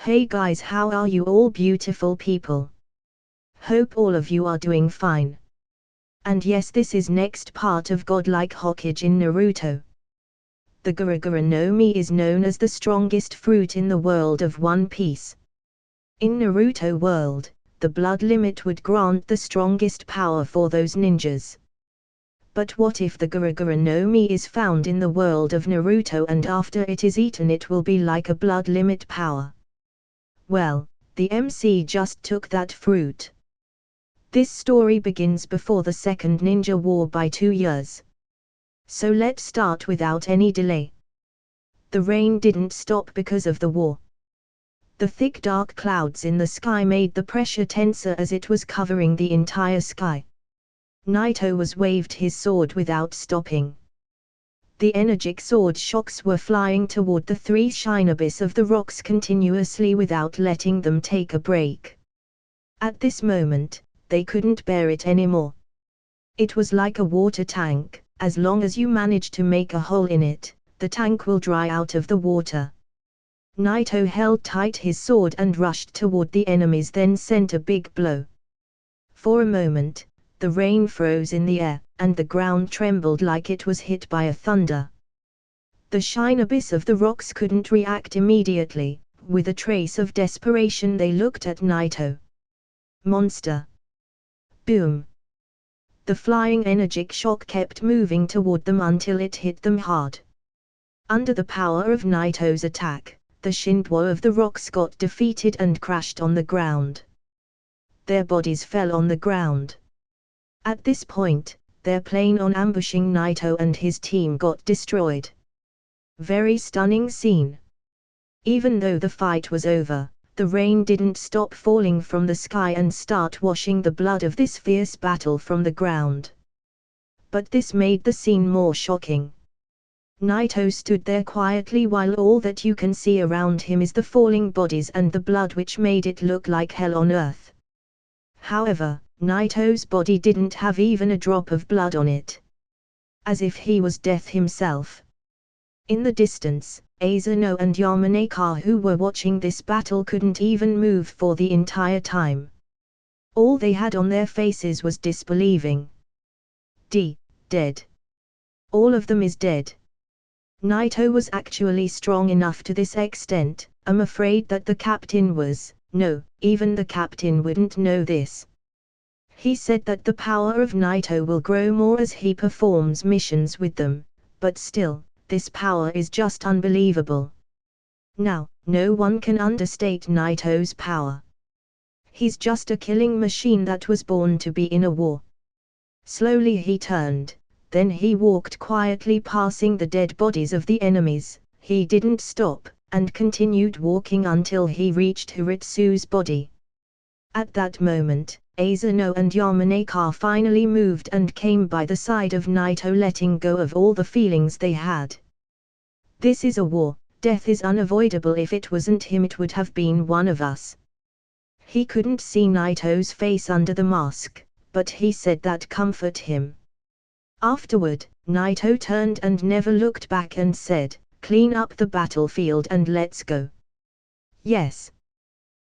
Hey guys, how are you all beautiful people? Hope all of you are doing fine. And yes, this is next part of Godlike Hokage in Naruto. The Gura Gura no Mi is known as the strongest fruit in the world of One Piece. In Naruto world, the blood limit would grant the strongest power for those ninjas. But what if the Gura Gura no Mi is found in the world of Naruto and after it is eaten it will be like a blood limit power? Well, the MC just took that fruit. This story begins before the Second Ninja War by 2 years. So let's start without any delay. The rain didn't stop because of the war. The thick dark clouds in the sky made the pressure tenser as it was covering the entire sky. Naito was waved his sword without stopping. The energetic sword shocks were flying toward the three shinobis of the rocks continuously without letting them take a break. At this moment, they couldn't bear it anymore. It was like a water tank. As long as you manage to make a hole in it, the tank will dry out of the water. Naito held tight his sword and rushed toward the enemies, then sent a big blow. For a moment, the rain froze in the air, and the ground trembled like it was hit by a thunder. The shinobis of the rocks couldn't react immediately. With a trace of desperation they looked at Naito. Monster! Boom! The flying energetic shock kept moving toward them until it hit them hard. Under the power of Naito's attack, the Shinbo of the rocks got defeated and crashed on the ground. Their bodies fell on the ground. At this point, their plane on ambushing Naito and his team got destroyed. Very stunning scene. Even though the fight was over, the rain didn't stop falling from the sky and start washing the blood of this fierce battle from the ground. But this made the scene more shocking. Naito stood there quietly while all that you can see around him is the falling bodies and the blood, which made it look like hell on earth. However, Naito's body didn't have even a drop of blood on it. As if he was death himself. In the distance, Asano and Yamanaka, who were watching this battle, couldn't even move for the entire time. All they had on their faces was disbelieving. Dead. All of them is dead. Naito was actually strong enough to this extent. I'm afraid that the captain was. No, even the captain wouldn't know this. He said that the power of Naito will grow more as he performs missions with them, but still, this power is just unbelievable. Now, no one can understate Naito's power. He's just a killing machine that was born to be in a war. Slowly he turned, then he walked quietly passing the dead bodies of the enemies. He didn't stop, and continued walking until he reached Hiritsu's body. At that moment, Asano and Yamanaka finally moved and came by the side of Naito, letting go of all the feelings they had. This is a war. Death is unavoidable. If it wasn't him, it would have been one of us. He couldn't see Naito's face under the mask, but he said that comfort him. Afterward, Naito turned and never looked back and said, "Clean up the battlefield and let's go." Yes.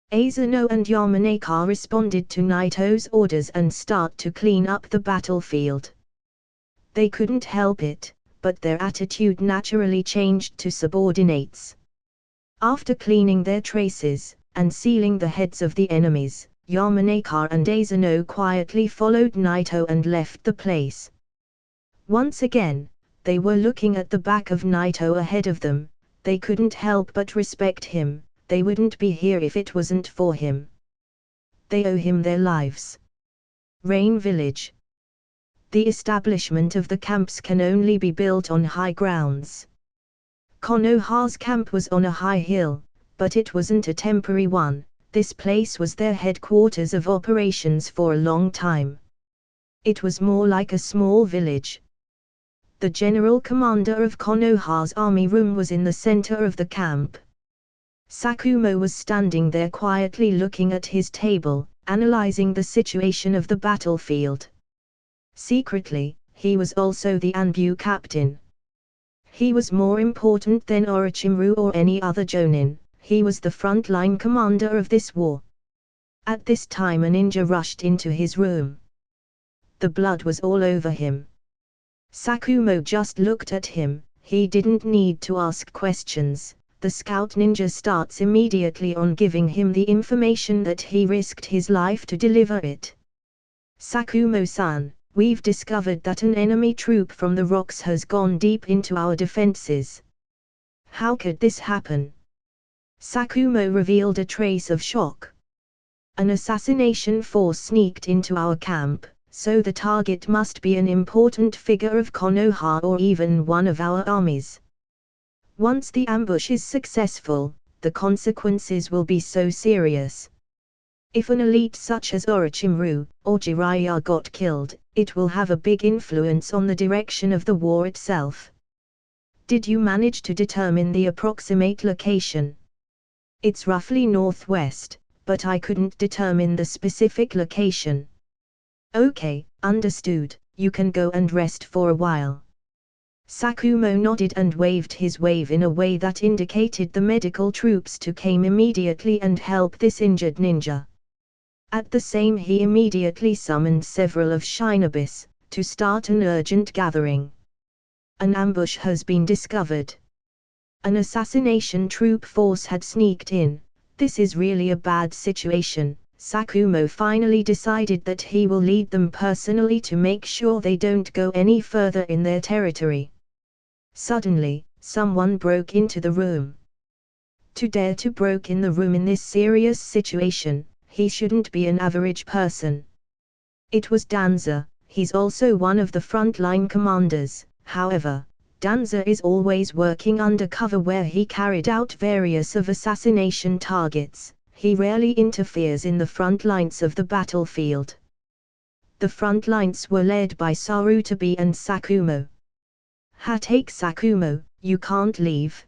Asano and Yamanaka responded to Naito's orders and start to clean up the battlefield. They couldn't help it, but their attitude naturally changed to subordinates. After cleaning their traces, and sealing the heads of the enemies, Yamanaka and Asano quietly followed Naito and left the place. Once again, they were looking at the back of Naito ahead of them. They couldn't help but respect him. They wouldn't be here if it wasn't for him. They owe him their lives. Rain Village. The establishment of the camps can only be built on high grounds. Konoha's camp was on a high hill, but it wasn't a temporary one. This place was their headquarters of operations for a long time. It was more like a small village. The general commander of Konoha's army room was in the center of the camp. Sakumo was standing there quietly looking at his table, analyzing the situation of the battlefield. Secretly, he was also the Anbu captain. He was more important than Orochimaru or any other Jonin. He was the frontline commander of this war. At this time a ninja rushed into his room. The blood was all over him. Sakumo just looked at him. He didn't need to ask questions. The scout ninja starts immediately on giving him the information that he risked his life to deliver it. Sakumo-san, we've discovered that an enemy troop from the rocks has gone deep into our defenses. How could this happen? Sakumo revealed a trace of shock. An assassination force sneaked into our camp, so the target must be an important figure of Konoha or even one of our armies. Once the ambush is successful, the consequences will be so serious. If an elite such as Orochimaru or Jiraiya got killed, it will have a big influence on the direction of the war itself. Did you manage to determine the approximate location? It's roughly northwest, but I couldn't determine the specific location. Okay, understood, you can go and rest for a while. Sakumo nodded and waved his wave in a way that indicated the medical troops to come immediately and help this injured ninja. At the same he immediately summoned several of Shinobis, to start an urgent gathering. An ambush has been discovered. An assassination troop force had sneaked in. This is really a bad situation. Sakumo finally decided that he will lead them personally to make sure they don't go any further in their territory. Suddenly, someone broke into the room. To dare to break in the room in this serious situation, he shouldn't be an average person. It was Danza. He's also one of the frontline commanders. However, Danza is always working undercover where he carried out various of assassination targets. He rarely interferes in the front lines of the battlefield. The front lines were led by Sarutobi and Sakumo. Take Sakumo, you can't leave.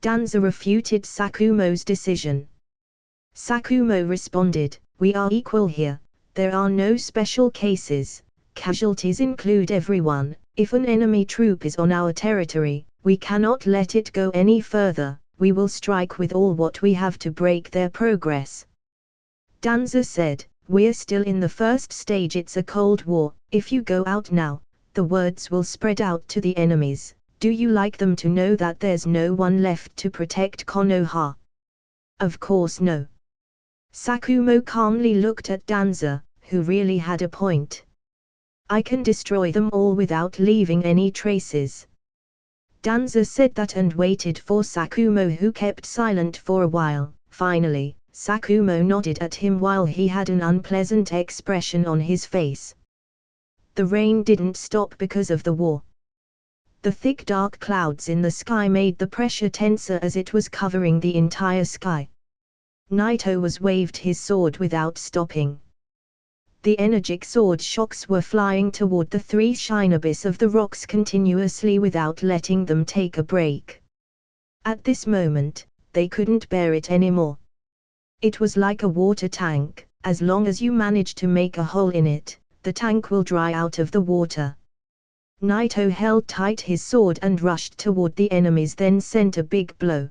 Danza refuted Sakumo's decision. Sakumo responded, we are equal here, there are no special cases, casualties include everyone. If an enemy troop is on our territory, we cannot let it go any further. We will strike with all what we have to break their progress. Danza said, we're still in the first stage, it's a cold war. If you go out now, the words will spread out to the enemies. Do you like them to know that there's no one left to protect Konoha? Of course no. Sakumo calmly looked at Danza, who really had a point. I can destroy them all without leaving any traces. Danza said that and waited for Sakumo, who kept silent for a while. Finally, Sakumo nodded at him while he had an unpleasant expression on his face. The rain didn't stop because of the war. The thick dark clouds in the sky made the pressure tenser as it was covering the entire sky. Naito was waved his sword without stopping. The energetic sword shocks were flying toward the three Shinobis of the rocks continuously without letting them take a break. At this moment, they couldn't bear it anymore. It was like a water tank. As long as you manage to make a hole in it, the tank will dry out of the water. Naito held tight his sword and rushed toward the enemies, then sent a big blow.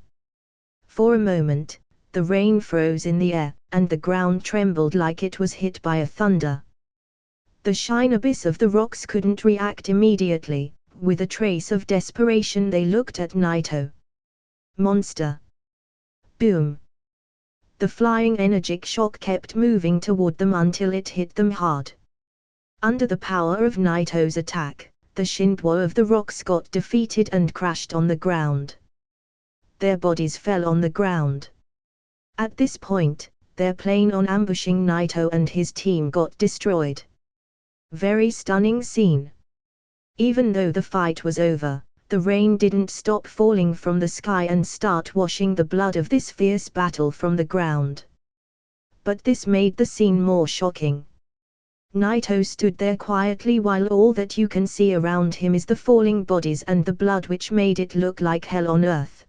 For a moment, the rain froze in the air, and the ground trembled like it was hit by a thunder. The Shinobis of the rocks couldn't react immediately. With a trace of desperation they looked at Naito. Monster! Boom! The flying energetic shock kept moving toward them until it hit them hard. Under the power of Naito's attack, the Shinobis of the rocks got defeated and crashed on the ground. Their bodies fell on the ground. At this point, their plan on ambushing Naito and his team got destroyed. Very stunning scene. Even though the fight was over, the rain didn't stop falling from the sky and start washing the blood of this fierce battle from the ground. But this made the scene more shocking. Naito stood there quietly while all that you can see around him is the falling bodies and the blood, which made it look like hell on earth.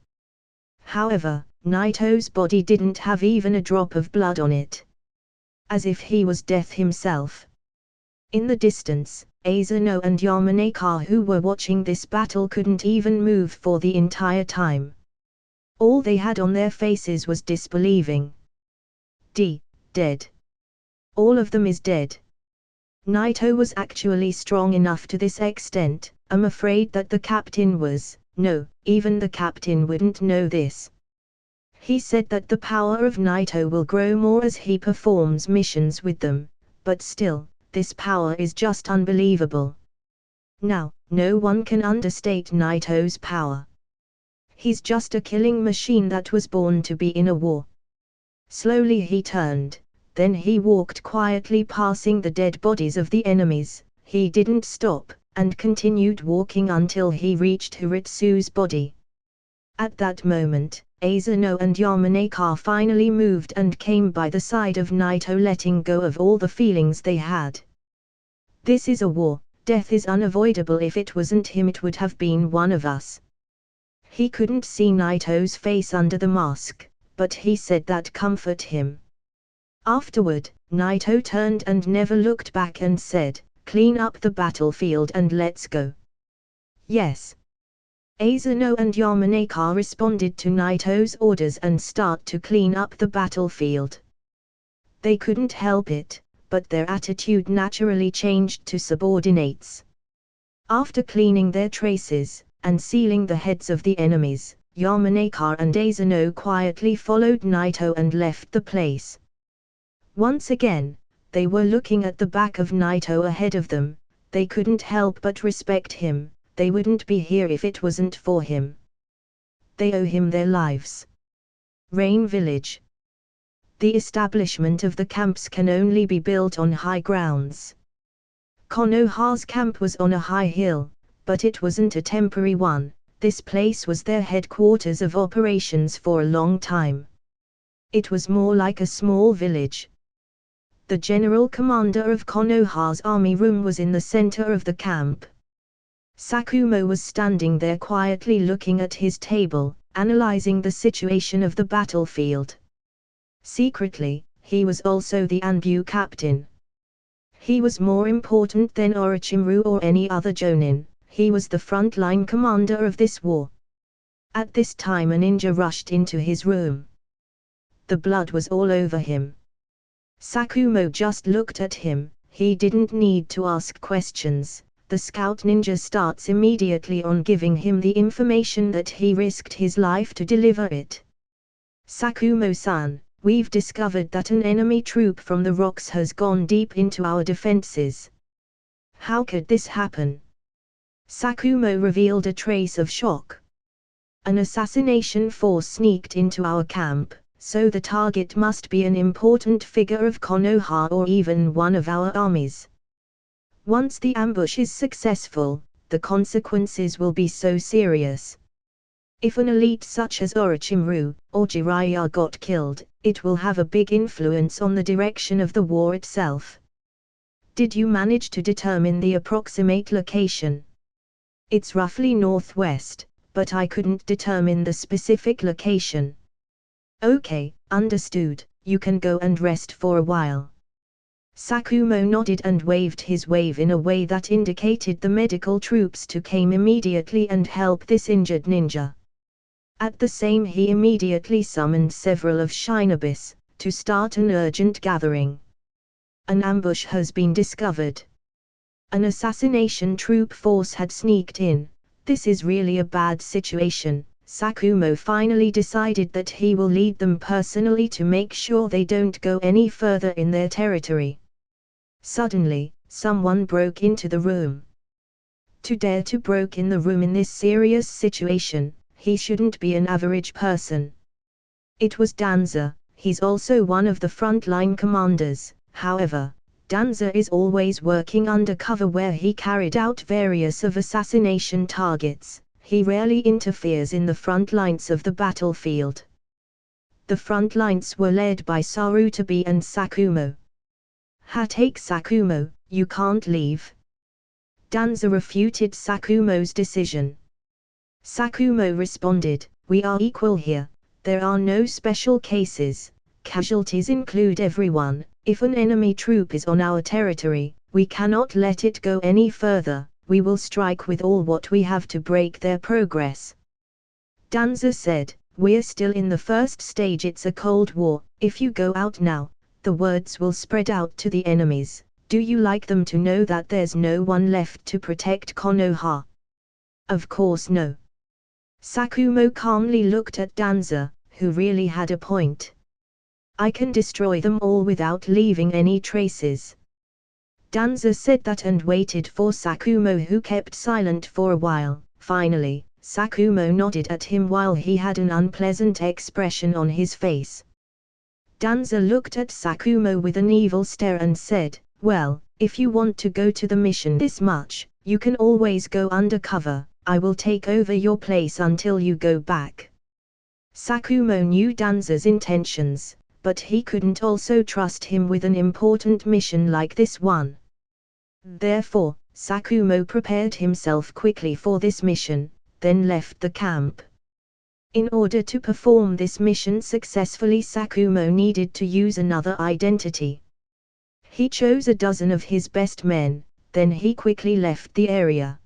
However, Naito's body didn't have even a drop of blood on it. As if he was death himself. In the distance, Asano and Yamanaka, who were watching this battle, couldn't even move for the entire time. All they had on their faces was disbelieving. Dead. All of them is dead. Naito was actually strong enough to this extent. I'm afraid that the captain was. No, even the captain wouldn't know this. He said that the power of Naito will grow more as he performs missions with them, but still, this power is just unbelievable. Now, no one can understate Naito's power. He's just a killing machine that was born to be in a war. Slowly he turned, then he walked quietly passing the dead bodies of the enemies. He didn't stop, and continued walking until he reached Hiritsu's body. At that moment, Asano and Yamanaka finally moved and came by the side of Naito, letting go of all the feelings they had. This is a war, death is unavoidable. If it wasn't him, it would have been one of us. He couldn't see Naito's face under the mask, but he said that comforted him. Afterward, Naito turned and never looked back and said, "Clean up the battlefield and let's go." Yes. Asano and Yamanaka responded to Naito's orders and start to clean up the battlefield. They couldn't help it, but their attitude naturally changed to subordinates. After cleaning their traces, and sealing the heads of the enemies, Yamanaka and Asano quietly followed Naito and left the place. Once again, they were looking at the back of Naito ahead of them. They couldn't help but respect him. They wouldn't be here if it wasn't for him. They owe him their lives. Rain Village. The establishment of the camps can only be built on high grounds. Konoha's camp was on a high hill, but it wasn't a temporary one. This place was their headquarters of operations for a long time. It was more like a small village. The general commander of Konoha's army room was in the center of the camp. Sakumo was standing there quietly looking at his table, analyzing the situation of the battlefield. Secretly, he was also the Anbu captain. He was more important than Orochimaru or any other jonin. He was the frontline commander of this war. At this time a ninja rushed into his room. The blood was all over him. Sakumo just looked at him. He didn't need to ask questions. The scout ninja starts immediately on giving him the information that he risked his life to deliver it. "Sakumo-san, we've discovered that an enemy troop from the rocks has gone deep into our defenses. How could this happen?" Sakumo revealed a trace of shock. "An assassination force sneaked into our camp, so the target must be an important figure of Konoha or even one of our armies. Once the ambush is successful, the consequences will be so serious. If an elite such as Orochimaru or Jiraiya got killed, it will have a big influence on the direction of the war itself." "Did you manage to determine the approximate location?" "It's roughly northwest, but I couldn't determine the specific location." "Okay, understood, you can go and rest for a while." Sakumo nodded and waved his wave in a way that indicated the medical troops to come immediately and help this injured ninja. At the same he immediately summoned several of Shinobis, to start an urgent gathering. "An ambush has been discovered. An assassination troop force had sneaked in. This is really a bad situation." Sakumo finally decided that he will lead them personally to make sure they don't go any further in their territory. Suddenly, someone broke into the room. To dare to break in the room in this serious situation, he shouldn't be an average person. It was Danza. He's also one of the frontline commanders. However, Danza is always working undercover where he carried out various of assassination targets. He rarely interferes in the front lines of the battlefield. The front lines were led by Sarutobi and Sakumo. "Take Sakumo, you can't leave." Danza refuted Sakumo's decision. Sakumo responded, "We are equal here, there are no special cases, casualties include everyone. If an enemy troop is on our territory, we cannot let it go any further, we will strike with all what we have to break their progress." Danza said, We're still in the first stage, it's a cold war. If you go out now, the words will spread out to the enemies. Do you like them to know that there's no one left to protect Konoha? Of course no. Sakumo calmly looked at Danza, who really had a point. I can destroy them all without leaving any traces. Danza said that and waited for Sakumo, who kept silent for a while. Finally, Sakumo nodded at him while he had an unpleasant expression on his face. Danza looked at Sakumo with an evil stare and said, well, if you want to go to the mission this much, you can always go undercover. I will take over your place until you go back. Sakumo knew Danza's intentions, but he couldn't also trust him with an important mission like this one. Therefore, Sakumo prepared himself quickly for this mission, then left the camp. In order to perform this mission successfully, Sakumo needed to use another identity. He chose a dozen of his best men, then he quickly left the area.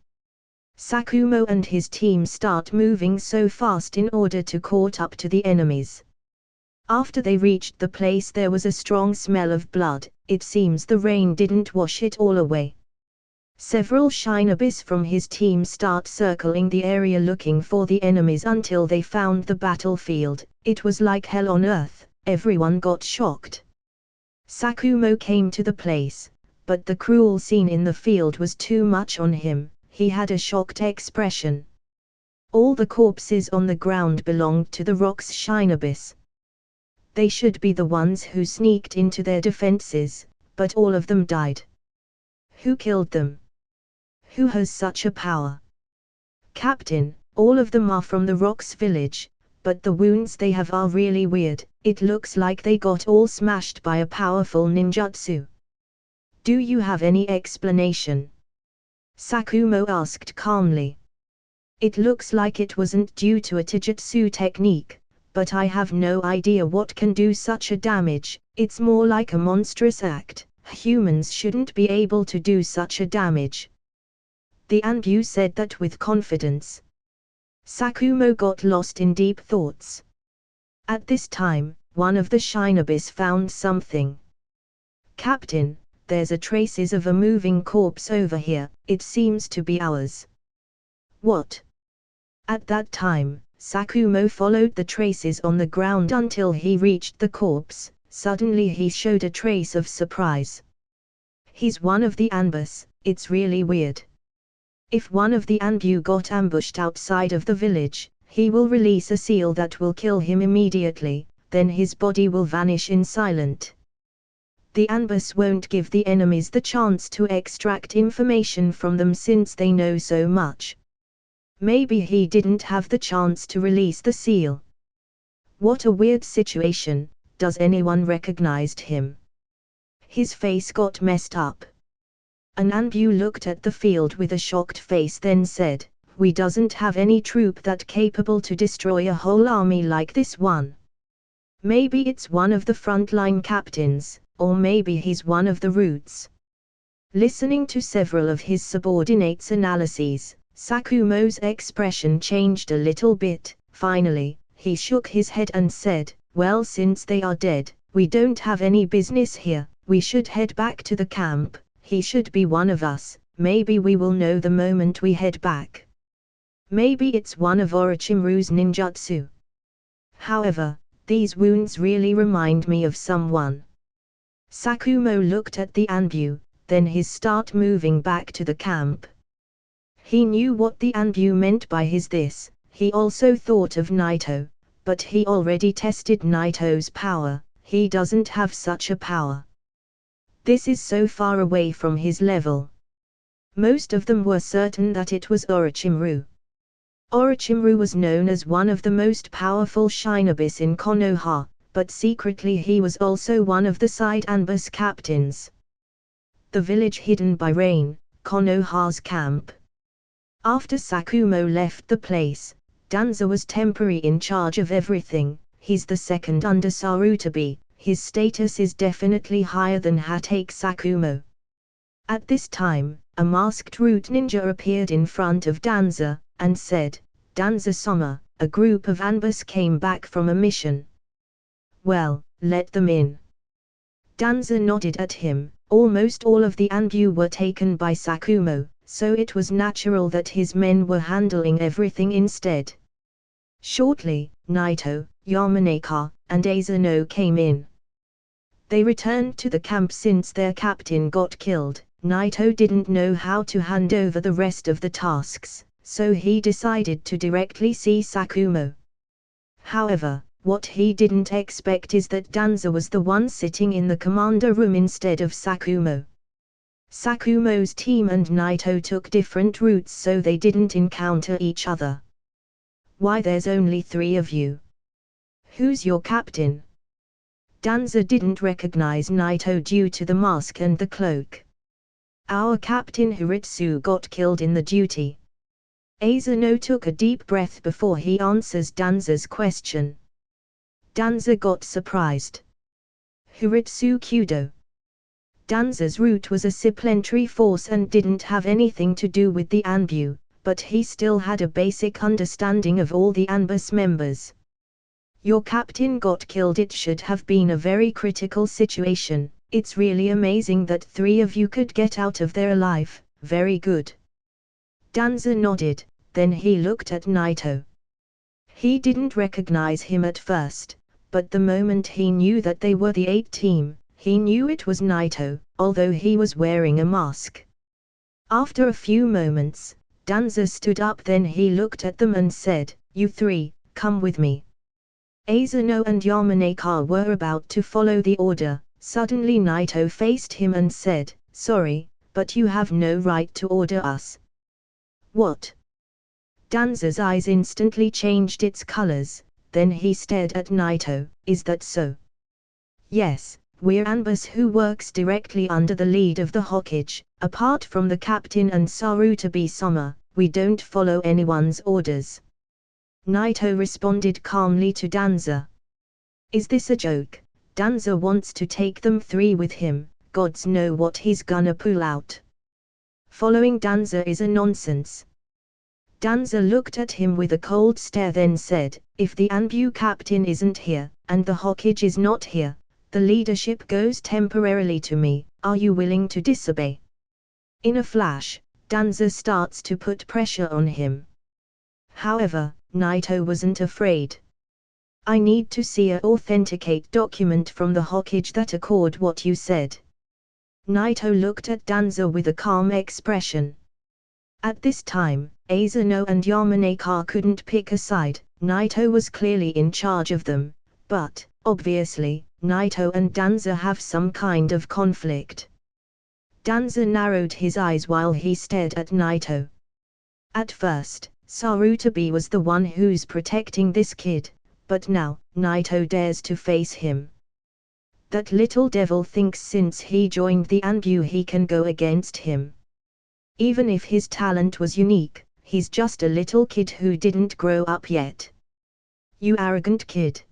Sakumo and his team start moving so fast in order to caught up to the enemies. After they reached the place, there was a strong smell of blood. It seems the rain didn't wash it all away. Several shinobis from his team start circling the area looking for the enemies until they found the battlefield. It was like hell on earth. Everyone got shocked. Sakumo came to the place, but the cruel scene in the field was too much on him. He had a shocked expression. All the corpses on the ground belonged to the Rock's shinobis. They should be the ones who sneaked into their defenses, but all of them died. Who killed them? Who has such a power? Captain, all of them are from the Rock's village, but the wounds they have are really weird. It looks like they got all smashed by a powerful ninjutsu. Do you have any explanation? Sakumo asked calmly. It looks like it wasn't due to a taijutsu technique, but I have no idea what can do such a damage. It's more like a monstrous act. Humans shouldn't be able to do such a damage. The Anbu said that with confidence. Sakumo got lost in deep thoughts. At this time, one of the shinobis found something. Captain, there's a traces of a moving corpse over here. It seems to be ours. What? At that time, Sakumo followed the traces on the ground until he reached the corpse. Suddenly he showed a trace of surprise. He's one of the Anbus. It's really weird. If one of the Anbu got ambushed outside of the village, he will release a seal that will kill him immediately, then his body will vanish in silent. The Anbus won't give the enemies the chance to extract information from them since they know so much. Maybe he didn't have the chance to release the seal. What a weird situation. Does anyone recognized him? His face got messed up. An Anbu looked at the field with a shocked face, then said, we doesn't have any troop that capable to destroy a whole army like this one. Maybe it's one of the frontline captains, or maybe he's one of the roots. Listening to several of his subordinates' analyses, Sakumo's expression changed a little bit. Finally, he shook his head and said, well, since they are dead, we don't have any business here. We should head back to the camp. He should be one of us. Maybe we will know the moment we head back. Maybe it's one of Orochimaru's ninjutsu. However, these wounds really remind me of someone. Sakumo looked at the Anbu, then he started moving back to the camp. He knew what the Anbu meant by his this. He also thought of Naito, but he already tested Naito's power. He doesn't have such a power. This is so far away from his level. Most of them were certain that it was Orochimaru. Orochimaru was known as one of the most powerful shinobis in Konoha, but secretly he was also one of the side Anbus captains. The village hidden by rain, Konoha's camp. After Sakumo left the place, Danza was temporarily in charge of everything. He's the second under Sarutobi. His status is definitely higher than Hatake Sakumo. At this time, a masked root ninja appeared in front of Danza, and said, Danza-sama, a group of Anbus came back from a mission. Well, let them in. Danza nodded at him. Almost all of the Anbu were taken by Sakumo, so it was natural that his men were handling everything instead. Shortly, Naito, Yamanaka, and Asano came in. They returned to the camp since their captain got killed. Naito didn't know how to hand over the rest of the tasks, so he decided to directly see Sakumo. However, what he didn't expect is that Danza was the one sitting in the commander room instead of Sakumo. Sakumo's team and Naito took different routes so they didn't encounter each other. Why, there's only 3 of you. Who's your captain? Danza didn't recognize Naito due to the mask and the cloak. Our captain Hiritsu got killed in the duty. Asano took a deep breath before he answers Danza's question. Danza got surprised. Hiritsu Kudo. Danza's route was a supplementary force and didn't have anything to do with the Anbu, but he still had a basic understanding of all the Anbus members. Your captain got killed. It should have been a very critical situation. It's really amazing that 3 of you could get out of there alive. Very good. Danza nodded, then he looked at Naito. He didn't recognize him at first, but the moment he knew that they were the 8 team, he knew it was Naito, although he was wearing a mask. After a few moments, Danza stood up, then he looked at them and said, "You 3, come with me." Asano and Yamanaka were about to follow the order. Suddenly Naito faced him and said, "Sorry, but you have no right to order us." What? Danza's eyes instantly changed its colors, then he stared at Naito. Is that so? Yes, we're Anbus who works directly under the lead of the Hokage. Apart from the captain and HolyOniiSama, we don't follow anyone's orders. Naito responded calmly to Danza. Is this a joke? Danza wants to take them 3 with him. Gods know what he's gonna pull out. Following Danza is a nonsense. Danza looked at him with a cold stare, then said, "If the Anbu captain isn't here, and the Hokage is not here, the leadership goes temporarily to me. Are you willing to disobey?" In a flash, Danza starts to put pressure on him. However, Naito wasn't afraid. "I need to see an authenticate document from the Hokage that accord what you said." Naito looked at Danza with a calm expression. At this time, Asano and Yamanaka couldn't pick a side. Naito was clearly in charge of them, but, obviously, Naito and Danza have some kind of conflict. Danza narrowed his eyes while he stared at Naito. At first, Sarutobi was the one who's protecting this kid, but now, Naito dares to face him. That little devil thinks since he joined the Anbu he can go against him. Even if his talent was unique, he's just a little kid who didn't grow up yet. "You arrogant kid!"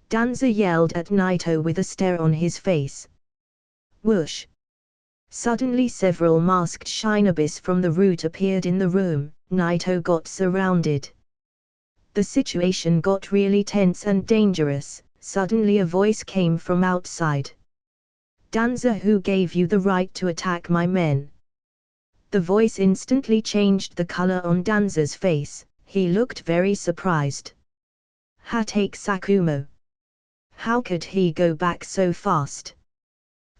Danza yelled at Naito with a stare on his face. Whoosh! Suddenly several masked shinobis from the root appeared in the room. Naito got surrounded. The situation got really tense and dangerous. Suddenly a voice came from outside. "Danza, who gave you the right to attack my men?" The voice instantly changed the color on Danza's face. He looked very surprised. "Take Sakumo. How could he go back so fast?"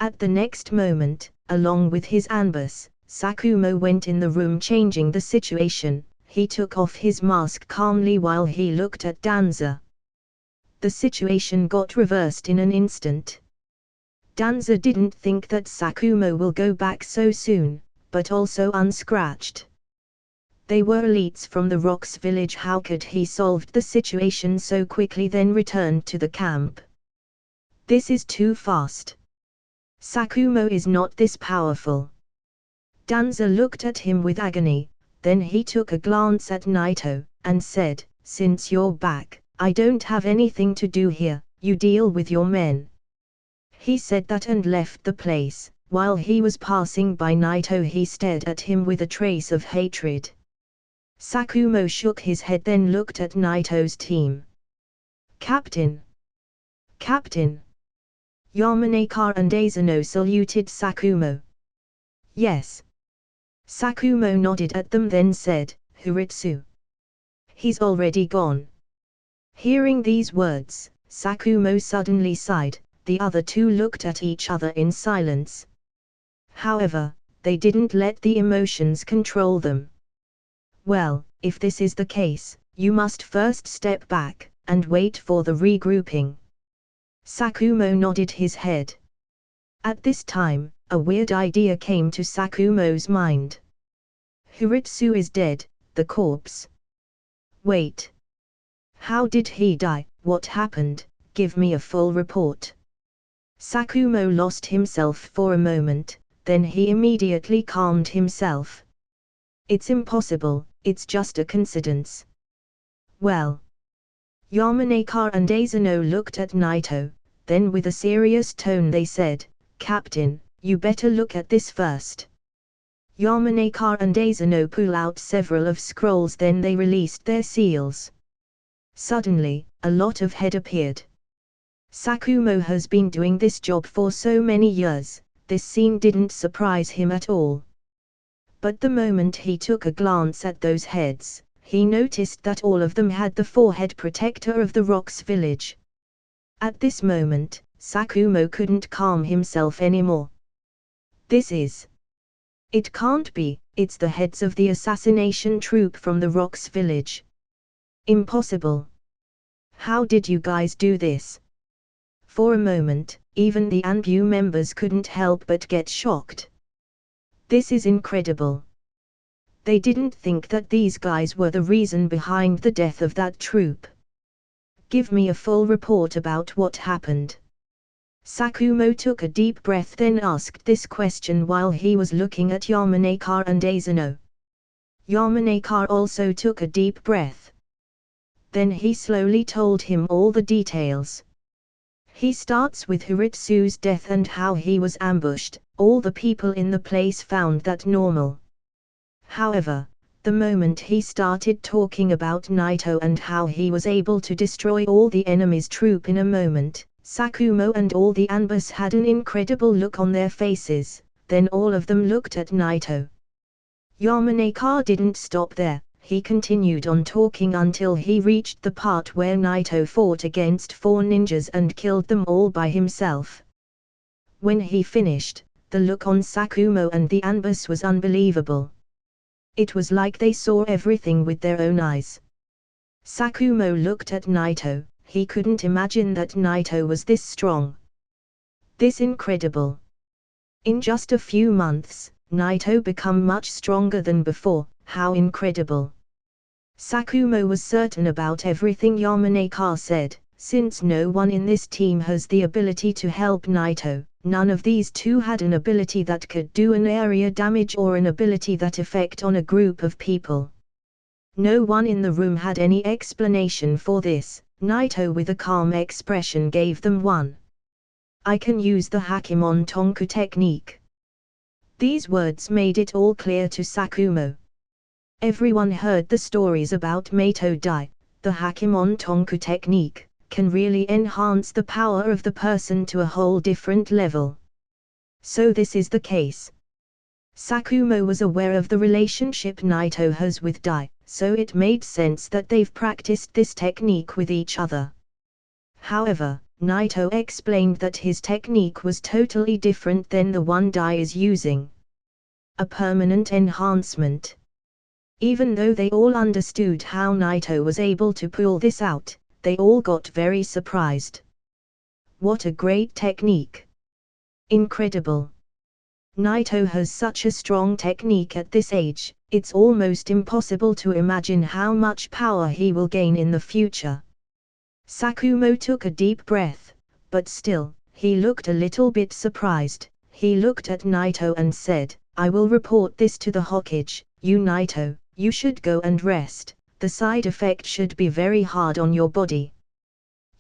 At the next moment, along with his Anbus, Sakumo went in the room, changing the situation. He took off his mask calmly while he looked at Danza. The situation got reversed in an instant. Danza didn't think that Sakumo will go back so soon, but also unscratched. They were elites from the Rocks village. How could he solve the situation so quickly then returned to the camp? This is too fast. Sakumo is not this powerful. Danza looked at him with agony, then he took a glance at Naito, and said, "Since you're back, I don't have anything to do here, you deal with your men." He said that and left the place. While he was passing by Naito, he stared at him with a trace of hatred. Sakumo shook his head, then looked at Naito's team. Captain! Captain! Yamanaka and Asano saluted Sakumo. Yes. Sakumo nodded at them, then said, Hiritsu. He's already gone. Hearing these words, Sakumo suddenly sighed. The other two looked at each other in silence. However, they didn't let the emotions control them. Well, if this is the case, you must first step back, and wait for the regrouping. Sakumo nodded his head. At this time, a weird idea came to Sakumo's mind. Hiritsu is dead, the corpse. Wait. How did he die? What happened? Give me a full report. Sakumo lost himself for a moment, then he immediately calmed himself. It's impossible, it's just a coincidence. Well. Yamanaka and Asano looked at Naito, then with a serious tone they said, Captain, you better look at this first. Yamanaka and Asano pulled out several of scrolls, then they released their seals. Suddenly, a lot of head appeared. Sakumo has been doing this job for so many years, this scene didn't surprise him at all. But the moment he took a glance at those heads, he noticed that all of them had the forehead protector of the Rocks village. At this moment, Sakumo couldn't calm himself anymore. This is... It can't be, it's the heads of the assassination troop from the Rocks village. Impossible. How did you guys do this? For a moment, even the Anbu members couldn't help but get shocked. This is incredible. They didn't think that these guys were the reason behind the death of that troop. Give me a full report about what happened. Sakumo took a deep breath, then asked this question while he was looking at Yamanaka and Asano. Yamanaka also took a deep breath. Then he slowly told him all the details. He starts with Hiritsu's death and how he was ambushed. All the people in the place found that normal. However, the moment he started talking about Naito and how he was able to destroy all the enemy's troop in a moment, Sakumo and all the Anbus had an incredible look on their faces, then all of them looked at Naito. Yamanaka didn't stop there, he continued on talking until he reached the part where Naito fought against 4 ninjas and killed them all by himself. When he finished, the look on Sakumo and the Anbus was unbelievable. It was like they saw everything with their own eyes. Sakumo looked at Naito, he couldn't imagine that Naito was this strong. This incredible. In just a few months, Naito become much stronger than before, how incredible. Sakumo was certain about everything Yamanaka said, since no one in this team has the ability to help Naito. None of these two had an ability that could do an area damage or an ability that effect on a group of people. No one in the room had any explanation for this. Naito with a calm expression gave them one. I can use the Hakemon Tonku technique. These words made it all clear to Sakumo. Everyone heard the stories about Mato Dai. The Hakemon Tonku technique can really enhance the power of the person to a whole different level. So this is the case. Sakumo was aware of the relationship Naito has with Dai, so it made sense that they've practiced this technique with each other. However, Naito explained that his technique was totally different than the one Dai is using. A permanent enhancement. Even though they all understood how Naito was able to pull this out, they all got very surprised. What a great technique! Incredible! Naito has such a strong technique at this age, it's almost impossible to imagine how much power he will gain in the future. Sakumo took a deep breath, but still, he looked a little bit surprised. He looked at Naito and said, I will report this to the Hokage. You Naito, you should go and rest. The side effect should be very hard on your body.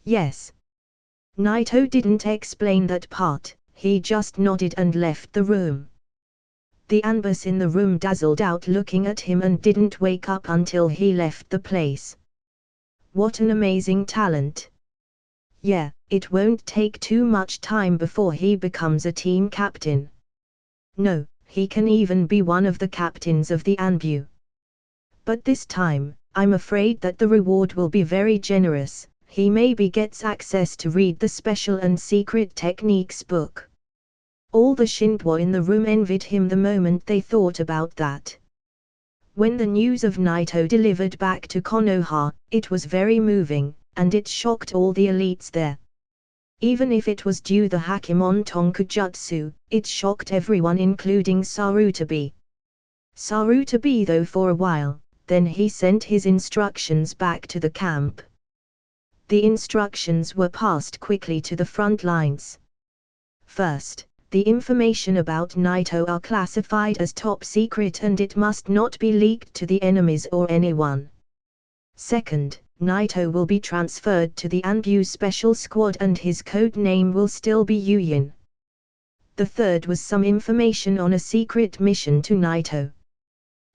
Yes. Naito didn't explain that part, he just nodded and left the room. The anbus in the room dazzled out looking at him and didn't wake up until he left the place. What an amazing talent! Yeah, it won't take too much time before he becomes a team captain. No, he can even be one of the captains of the Anbu. But this time, I'm afraid that the reward will be very generous. He maybe gets access to read the special and secret techniques book. All the Shinpo in the room envied him the moment they thought about that. When the news of Naito delivered back to Konoha, it was very moving, and it shocked all the elites there. Even if it was due the Hakemon Tonkujutsu, it shocked everyone including Sarutobi. Sarutobi though for a while, then he sent his instructions back to the camp. The instructions were passed quickly to the front lines. First, the information about Naito are classified as top secret and it must not be leaked to the enemies or anyone. Second, Naito will be transferred to the Anbu Special Squad and his code name will still be Yuyin. The third was some information on a secret mission to Naito.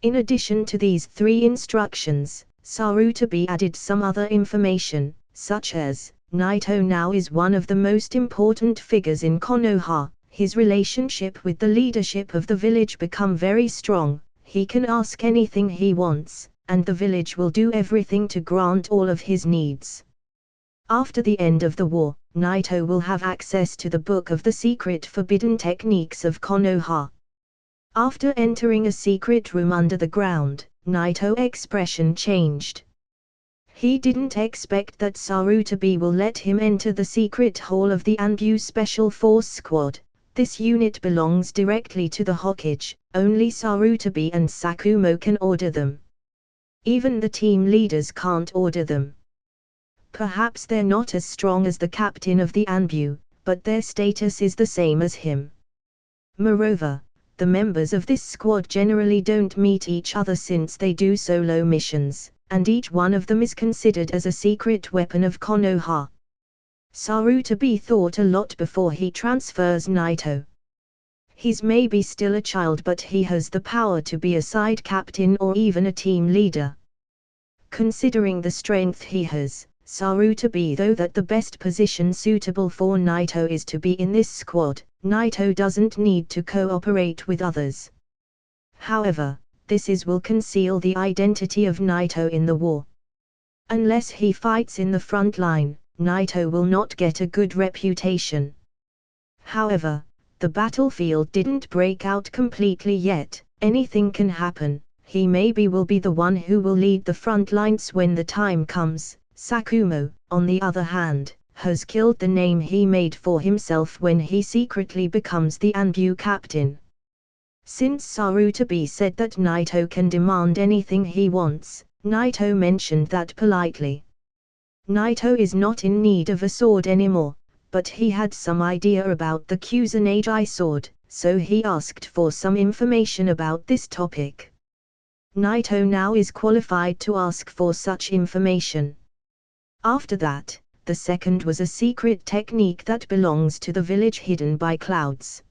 In addition to these three instructions, Sarutobi added some other information, such as, Naito now is one of the most important figures in Konoha, his relationship with the leadership of the village become very strong, he can ask anything he wants, and the village will do everything to grant all of his needs. After the end of the war, Naito will have access to the book of the secret forbidden techniques of Konoha. After entering a secret room under the ground, Naito's expression changed. He didn't expect that Sarutobi will let him enter the secret hall of the Anbu Special Force Squad. This unit belongs directly to the Hokage, only Sarutobi and Sakumo can order them. Even the team leaders can't order them. Perhaps they're not as strong as the captain of the Anbu, but their status is the same as him. Moreover, the members of this squad generally don't meet each other since they do solo missions, and each one of them is considered as a secret weapon of Konoha. Sarutobi thought a lot before he transfers Naito. He's maybe still a child but he has the power to be a side captain or even a team leader. Considering the strength he has, Sarutobi though that the best position suitable for Naito is to be in this squad, Naito doesn't need to cooperate with others. However, this will conceal the identity of Naito in the war. Unless he fights in the front line, Naito will not get a good reputation. However, the battlefield didn't break out completely yet, anything can happen, he maybe will be the one who will lead the front lines when the time comes. Sakumo, on the other hand, has killed the name he made for himself when he secretly becomes the Anbu captain. Since Sarutobi said that Naito can demand anything he wants, Naito mentioned that politely. Naito is not in need of a sword anymore, but he had some idea about the Kusanagi sword, so he asked for some information about this topic. Naito now is qualified to ask for such information. After that, the second was a secret technique that belongs to the village hidden by clouds.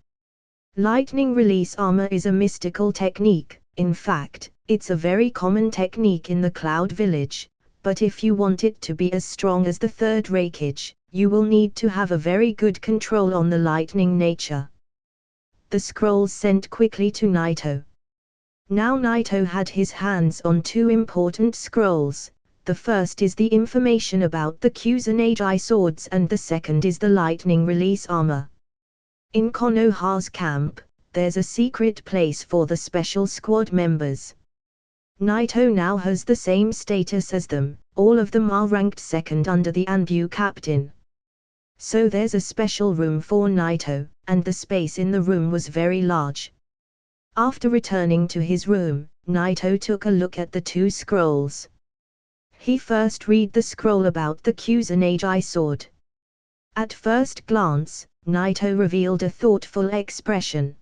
Lightning release armor is a mystical technique, in fact, it's a very common technique in the Cloud Village, but if you want it to be as strong as the third Raikage, you will need to have a very good control on the lightning nature. The scrolls sent quickly to Naito. Now Naito had his hands on two important scrolls. The first is the information about the Kusanagi swords and the second is the lightning release armor. In Konoha's camp, there's a secret place for the special squad members. Naito now has the same status as them, all of them are ranked second under the Anbu captain. So there's a special room for Naito, and the space in the room was very large. After returning to his room, Naito took a look at the two scrolls. He first read the scroll about the Kusanagi sword. At first glance, Naito revealed a thoughtful expression.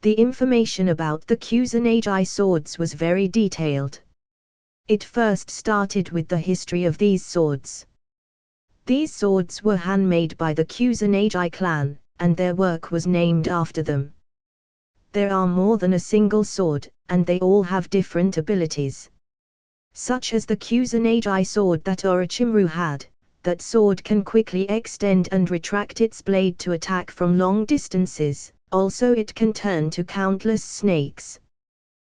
The information about the Kusanagi swords was very detailed. It first started with the history of these swords. These swords were handmade by the Kusanagi clan, and their work was named after them. There are more than a single sword, and they all have different abilities. Such as the Kusanagi sword that Orochimaru had. That sword can quickly extend and retract its blade to attack from long distances, also it can turn to countless snakes.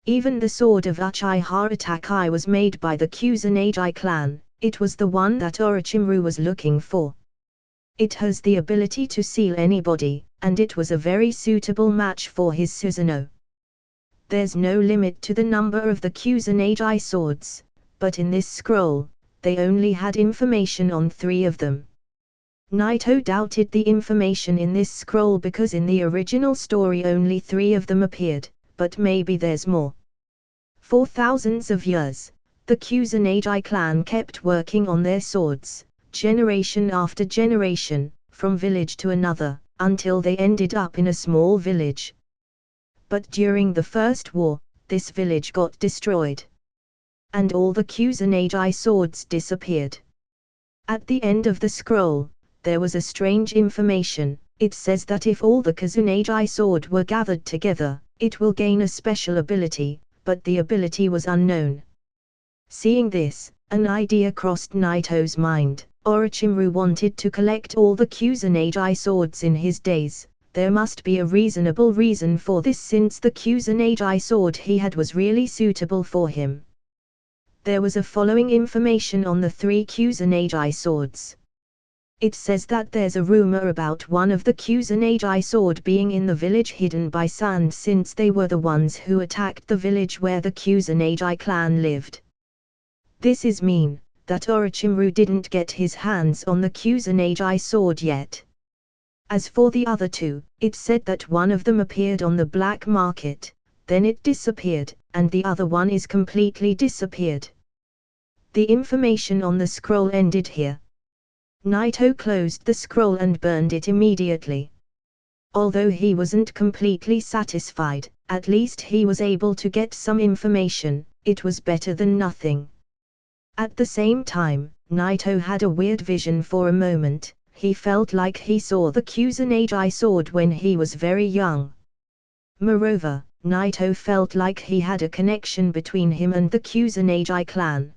Even the sword of Uchiha Itachi was made by the Kusanagi clan, it was the one that Orochimaru was looking for. It has the ability to seal anybody, and it was a very suitable match for his Susanoo. There's no limit to the number of the Kusanagi swords, but in this scroll, they only had information on 3 of them. Naito doubted the information in this scroll because in the original story only 3 of them appeared, but maybe there's more. For thousands of years, the Kusanagi clan kept working on their swords, generation after generation, from village to another, until they ended up in a small village. But during the First War, this village got destroyed. And all the Kusanagi swords disappeared. At the end of the scroll, there was a strange information. It says that if all the Kusanagi sword were gathered together, it will gain a special ability, but the ability was unknown. Seeing this, an idea crossed Naito's mind. Orochimaru wanted to collect all the Kusanagi swords in his days. There must be a reasonable reason for this since the Kusanagi sword he had was really suitable for him. There was a following information on the 3 Kusanagi swords. It says that there's a rumor about one of the Kusanagi sword being in the village hidden by sand since they were the ones who attacked the village where the Kusanagi clan lived. This is mean, that Orochimaru didn't get his hands on the Kusanagi sword yet. As for the other 2, it said that one of them appeared on the black market, then it disappeared, and the other one is completely disappeared. The information on the scroll ended here. Naito closed the scroll and burned it immediately. Although he wasn't completely satisfied, at least he was able to get some information, it was better than nothing. At the same time, Naito had a weird vision for a moment. He felt like he saw the Kusanagi sword when he was very young. Moreover, Naito felt like he had a connection between him and the Kusanagi clan.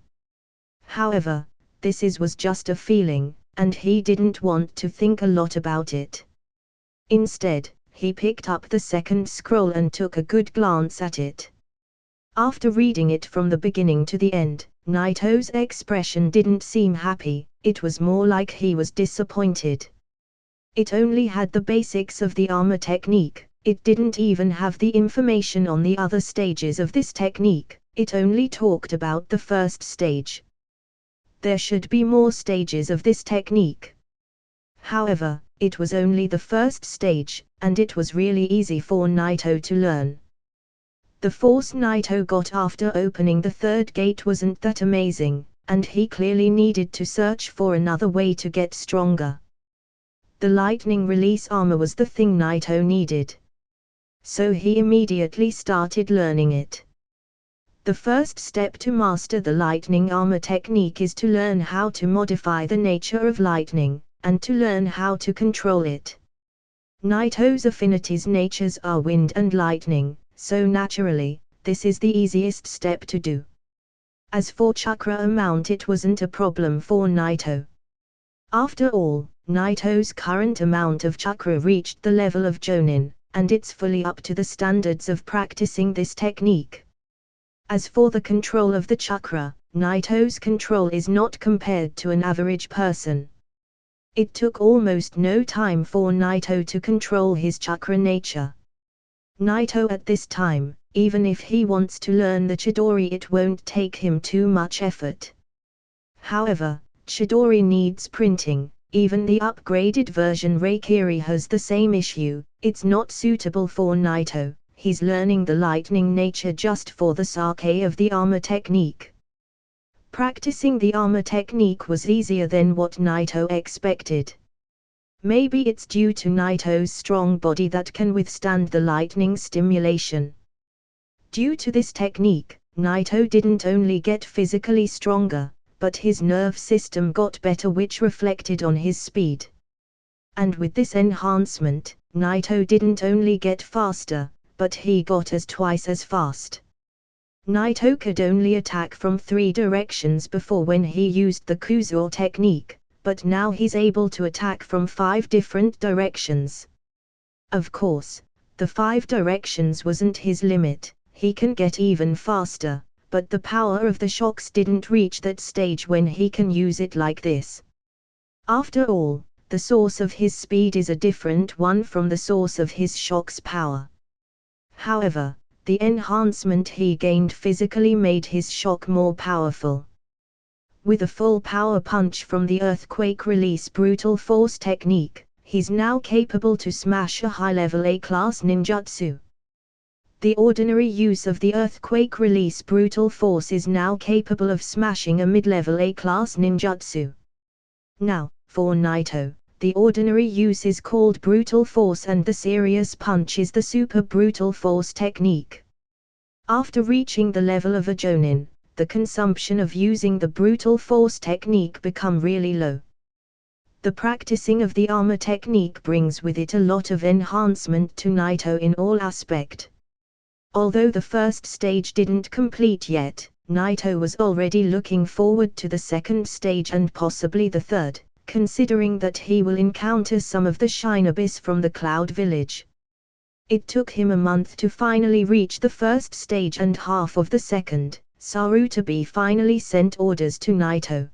However, this was just a feeling, and he didn't want to think a lot about it. Instead, he picked up the second scroll and took a good glance at it. After reading it from the beginning to the end, Naito's expression didn't seem happy, it was more like he was disappointed. It only had the basics of the armor technique, it didn't even have the information on the other stages of this technique, it only talked about the first stage. There should be more stages of this technique. However, it was only the first stage, and it was really easy for Naito to learn. The force Naito got after opening the third gate wasn't that amazing, and he clearly needed to search for another way to get stronger. The lightning release armor was the thing Naito needed. So he immediately started learning it. The first step to master the lightning armor technique is to learn how to modify the nature of lightning, and to learn how to control it. Naito's affinities natures are wind and lightning, so naturally, this is the easiest step to do. As for chakra amount, it wasn't a problem for Naito. After all, Naito's current amount of chakra reached the level of Jonin, and it's fully up to the standards of practicing this technique. As for the control of the chakra, Naito's control is not compared to an average person. It took almost no time for Naito to control his chakra nature. Naito at this time, even if he wants to learn the Chidori, it won't take him too much effort. However, Chidori needs printing, even the upgraded version Reikiri has the same issue, it's not suitable for Naito, he's learning the lightning nature just for the sake of the armor technique. Practicing the armor technique was easier than what Naito expected. Maybe it's due to Naito's strong body that can withstand the lightning stimulation. Due to this technique, Naito didn't only get physically stronger, but his nerve system got better, which reflected on his speed. And with this enhancement, Naito didn't only get faster, but he got as twice as fast. Naito could only attack from 3 directions before when he used the Kuzuo technique, but now he's able to attack from 5 different directions. Of course, the 5 directions wasn't his limit, he can get even faster, but the power of the shocks didn't reach that stage when he can use it like this. After all, the source of his speed is a different one from the source of his shock's power. However, the enhancement he gained physically made his shock more powerful. With a full power punch from the Earthquake Release Brutal Force technique, he's now capable to smash a high-level A-class ninjutsu. The ordinary use of the Earthquake Release Brutal Force is now capable of smashing a mid-level A-class ninjutsu. Now, for Naito, the ordinary use is called Brutal Force and the serious punch is the Super Brutal Force technique. After reaching the level of a Jonin, the consumption of using the Brutal Force technique become really low. The practicing of the armor technique brings with it a lot of enhancement to Naito in all aspect. Although the first stage didn't complete yet, Naito was already looking forward to the second stage and possibly the third, considering that he will encounter some of the Shinobis from the Cloud Village. It took him a month to finally reach the first stage and half of the second. Sarutobi finally sent orders to Naito.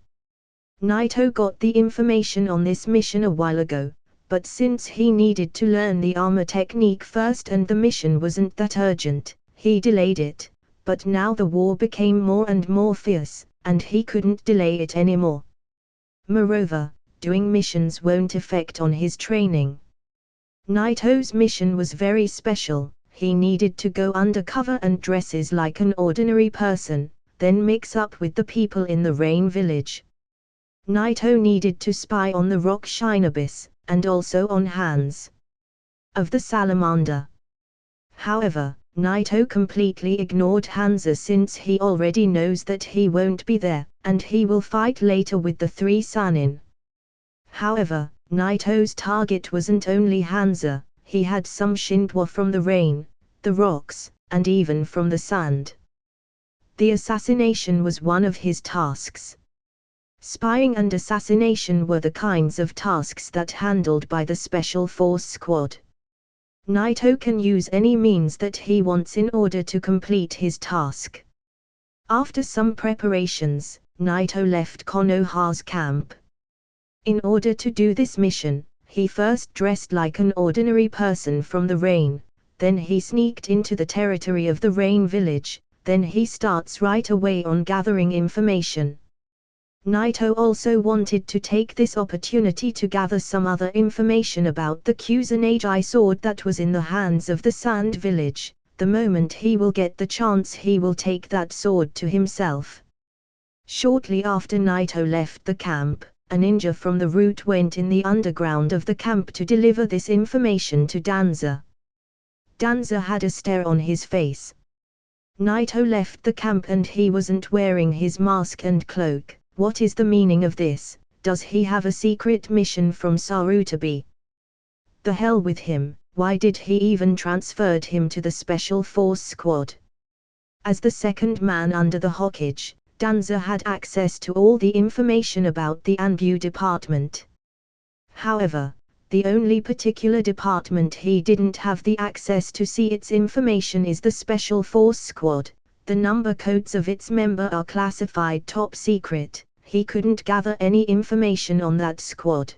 Naito got the information on this mission a while ago, but since he needed to learn the armor technique first and the mission wasn't that urgent, he delayed it, but now the war became more and more fierce, and he couldn't delay it anymore. Moreover, doing missions won't affect on his training. Naito's mission was very special. He needed to go undercover and dresses like an ordinary person, then mix up with the people in the Rain Village. Naito needed to spy on the Rock Shinobis, and also on Hans of the Salamander. However, Naito completely ignored Hansa since he already knows that he won't be there, and he will fight later with the 3 Sannin. However, Naito's target wasn't only Hansa, he had some Shinto from the rain, the rocks, and even from the sand. The assassination was one of his tasks. Spying and assassination were the kinds of tasks that handled by the Special Force Squad. Naito can use any means that he wants in order to complete his task. After some preparations, Naito left Konoha's camp. In order to do this mission, he first dressed like an ordinary person from the rain, then he sneaked into the territory of the Rain Village, then he starts right away on gathering information. Naito also wanted to take this opportunity to gather some other information about the Kusanagi sword that was in the hands of the Sand Village. The moment he will get the chance he will take that sword to himself. Shortly after Naito left the camp, a ninja from the route went in the underground of the camp to deliver this information to Danza. Danza had a stare on his face. Naito left the camp and he wasn't wearing his mask and cloak. What is the meaning of this? Does he have a secret mission from Sarutobi? The hell with him, why did he even transferred him to the Special Force Squad? As the second man under the Hokage, Danza had access to all the information about the Anbu department. However, the only particular department he didn't have the access to see its information is the Special Force Squad. The number codes of its member are classified top secret. He couldn't gather any information on that squad.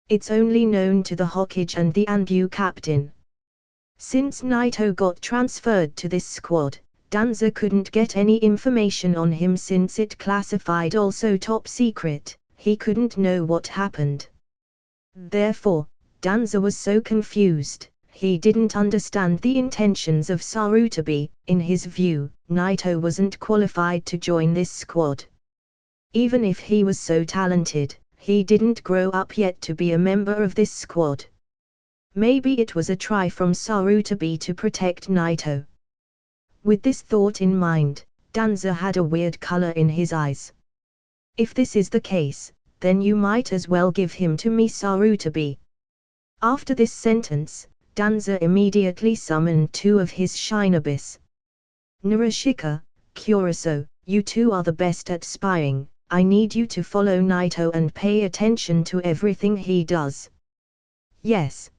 It's only known to the Hokage and the Anbu captain. Since Naito got transferred to this squad, Danza couldn't get any information on him since it classified also top secret. He couldn't know what happened. Therefore, Danza was so confused. He didn't understand the intentions of Sarutobi. In his view, Naito wasn't qualified to join this squad. Even if he was so talented, he didn't grow up yet to be a member of this squad. Maybe it was a try from Sarutobi to protect Naito. With this thought in mind, Danza had a weird color in his eyes. If this is the case, then you might as well give him to me, Sarutobi. After this sentence, Danza immediately summoned two of his shinobis. Narushika, Kurosou, you two are the best at spying. I need you to follow Naito and pay attention to everything he does. Yes.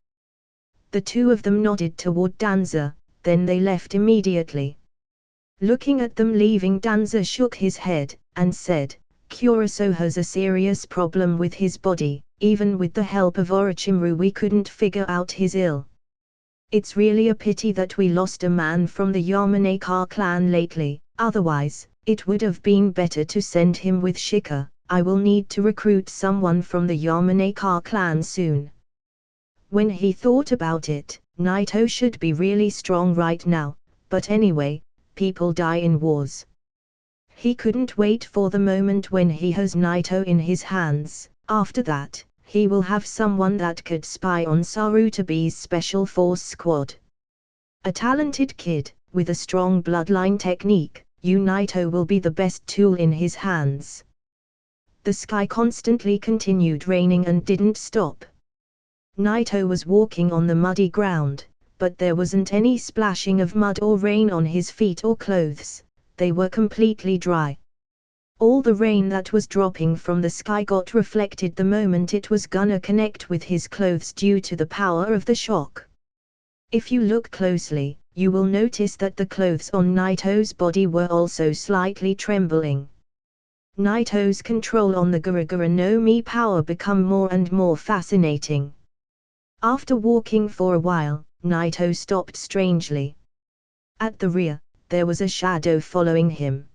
The two of them nodded toward Danza, then they left immediately. Looking at them leaving, Danza shook his head, and said, Kurosou has a serious problem with his body. Even with the help of Orochimaru we couldn't figure out his ill. It's really a pity that we lost a man from the Yamanaka clan lately, otherwise, it would have been better to send him with Shika. I will need to recruit someone from the Yamanaka clan soon. When he thought about it, Naito should be really strong right now, but anyway, people die in wars. He couldn't wait for the moment when he has Naito in his hands. After that, he will have someone that could spy on Sarutobi's Special Force Squad. A talented kid, with a strong bloodline technique, Naito will be the best tool in his hands. The sky constantly continued raining and didn't stop. Naito was walking on the muddy ground, but there wasn't any splashing of mud or rain on his feet or clothes. They were completely dry. All the rain that was dropping from the sky got reflected the moment it was gonna connect with his clothes due to the power of the shock. If you look closely, you will notice that the clothes on Naito's body were also slightly trembling. Naito's control on the Gura Gura no Mi power become more and more fascinating. After walking for a while, Naito stopped strangely. At the rear, there was a shadow following him.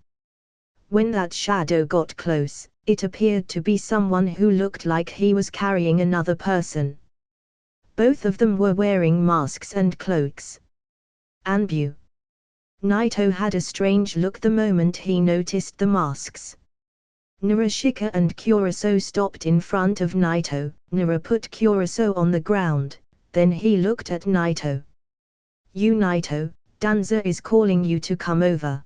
When that shadow got close, it appeared to be someone who looked like he was carrying another person. Both of them were wearing masks and cloaks. Anbu. Naito had a strange look the moment he noticed the masks. Narushika and Kurosou stopped in front of Naito. Naru put Kurosou on the ground, then he looked at Naito. You Naito, Danza is calling you to come over.